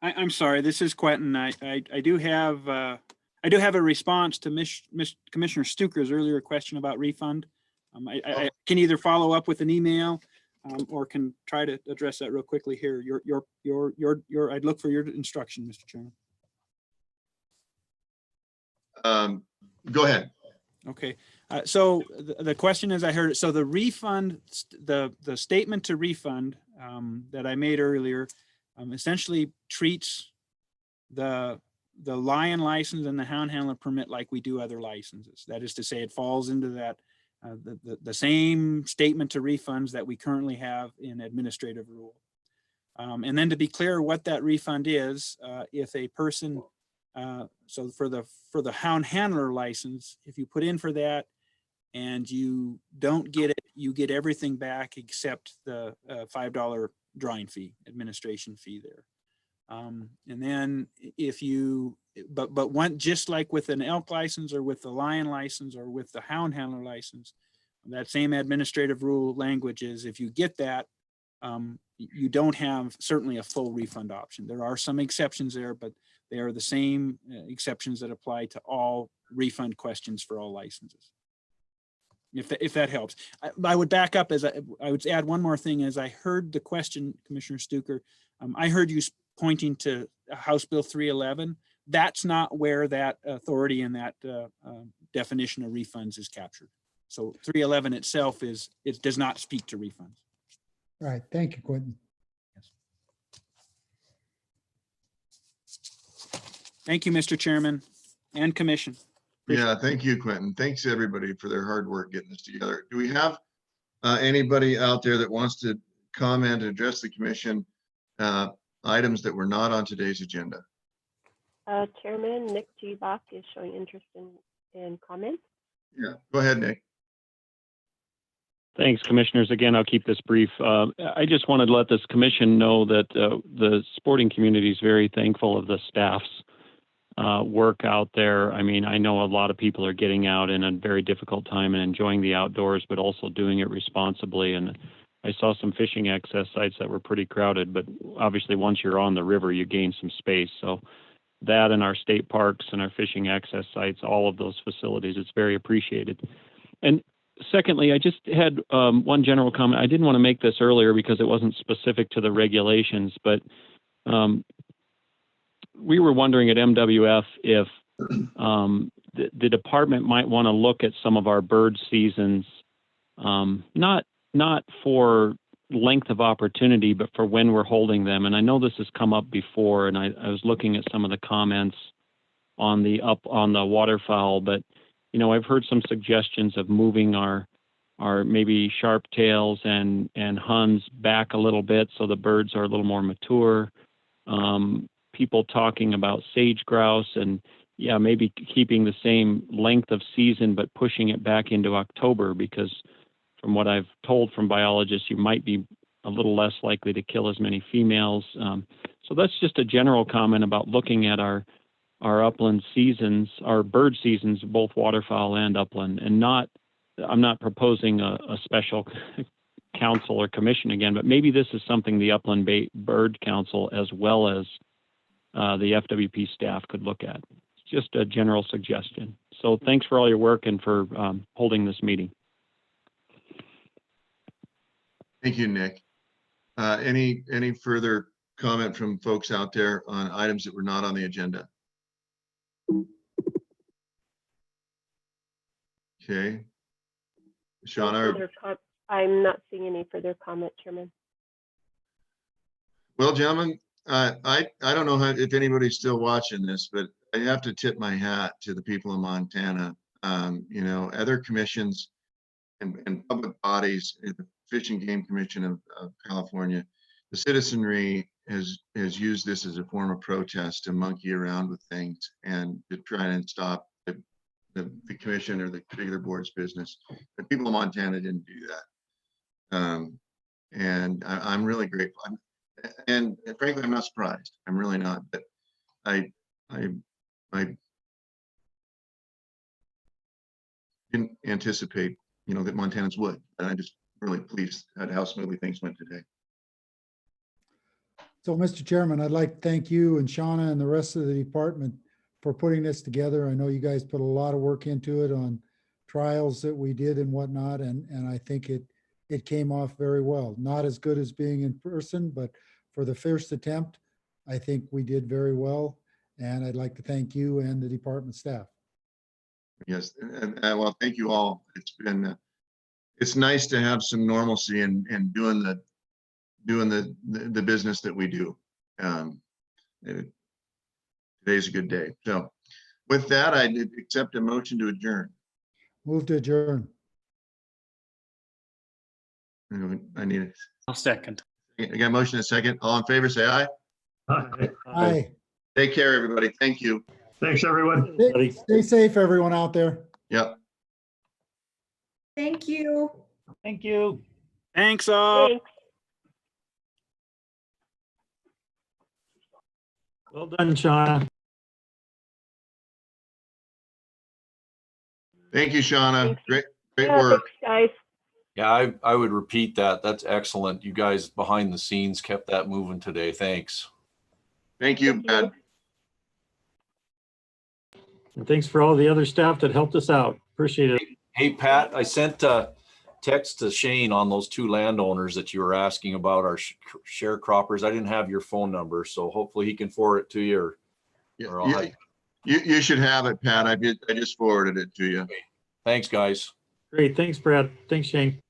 I'm sorry, this is Quentin. I do have a response to Commissioner Stuker's earlier question about refund. I can either follow up with an email or can try to address that real quickly here. I'd look for your instruction, Mr. Chairman. Go ahead. Okay, so the question as I heard it, so the refund, the statement to refund that I made earlier essentially treats the lion license and the hound handler permit like we do other licenses. That is to say, it falls into that the same statement to refunds that we currently have in administrative rule. And then to be clear what that refund is, if a person, so for the hound handler license, if you put in for that and you don't get it, you get everything back except the $5 drawing fee, administration fee there. And then if you, but one, just like with an elk license or with the lion license or with the hound handler license, that same administrative rule language is if you get that, you don't have certainly a full refund option. There are some exceptions there, but they are the same exceptions that apply to all refund questions for all licenses. If that helps. I would back up as I would add one more thing. As I heard the question, Commissioner Stuker, I heard you pointing to House Bill 311. That's not where that authority and that definition of refunds is captured. So 311 itself it does not speak to refunds. All right, thank you, Quentin. Yes. Thank you, Mr. Chairman and Commission. Yeah, thank you, Quentin. Thanks everybody for their hard work getting this together. Do we have anybody out there that wants to comment and address the commission items that were not on today's agenda? Chairman Nick G. Bach is showing interest in comments. Yeah, go ahead, Nick. Thanks, commissioners. Again, I'll keep this brief. I just wanted to let this commission know that the sporting community is very thankful of the staff's work out there. I mean, I know a lot of people are getting out in a very difficult time and enjoying the outdoors, but also doing it responsibly. And I saw some fishing access sites that were pretty crowded, but obviously once you're on the river, you gain some space. So that and our state parks and our fishing access sites, all of those facilities, it's very appreciated. And secondly, I just had one general comment. I didn't want to make this earlier because it wasn't specific to the regulations, but we were wondering at MWF if the department might want to look at some of our bird seasons, not for length of opportunity, but for when we're holding them. And I know this has come up before, and I was looking at some of the comments on the waterfowl, but I've heard some suggestions of moving our maybe sharp tails and huns back a little bit so the birds are a little more mature. People talking about sage grouse and maybe keeping the same length of season but pushing it back into October, because from what I've told from biologists, you might be a little less likely to kill as many females. So that's just a general comment about looking at our upland seasons, our bird seasons, both waterfowl and upland, and I'm not proposing a special council or commission again, but maybe this is something the Upland Bird Council as well as the FWP staff could look at. It's just a general suggestion. So thanks for all your work and for holding this meeting. Thank you, Nick. Any further comment from folks out there on items that were not on the agenda? Okay. Shauna? I'm not seeing any further comment, Chairman. Well, gentlemen, I don't know if anybody's still watching this, but I have to tip my hat to the people in Montana. You know, other commissions and public bodies, the Fish and Game Commission of California, the citizenry has used this as a form of protest to monkey around with things and to try and stop the commission or the particular board's business. But people in Montana didn't do that. And I'm really grateful. And frankly, I'm not surprised. I'm really not. But I didn't anticipate, you know, that Montanans would. And I'm just really pleased at how smoothly things went today. So, Mr. Chairman, I'd like to thank you and Shauna and the rest of the department for putting this together. I know you guys put a lot of work into it on trials that we did and whatnot, and I think it came off very well. Not as good as being in person, but for the first attempt, I think we did very well. And I'd like to thank you and the department staff. Yes, and well, thank you all. It's nice to have some normalcy in doing the business that we do. Today's a good day. So with that, I accept a motion to adjourn. Move to adjourn. I need it. I'll second. I got a motion and a second. All in favor, say aye. Aye. Aye. Take care, everybody. Thank you. Thanks, everyone. Stay safe, everyone out there. Yep. Thank you. Thank you. Thanks all. Thanks. Well done, Shauna. Thank you, Shauna. Great Yeah, work. thanks, guys. Yeah, I would repeat that. That's excellent. You guys behind the scenes kept that moving today. Thanks. Thank you, Brad. And thanks for all the other staff that helped us out. Appreciate it. Hey, Pat, I sent a text to Shane on those two landowners that you were asking about, our sharecroppers. I didn't have your phone number, so hopefully he can forward it to you. You should have it, Pat. I just forwarded it to you. Thanks, guys. Great. Thanks, Brad. Thanks, Shane.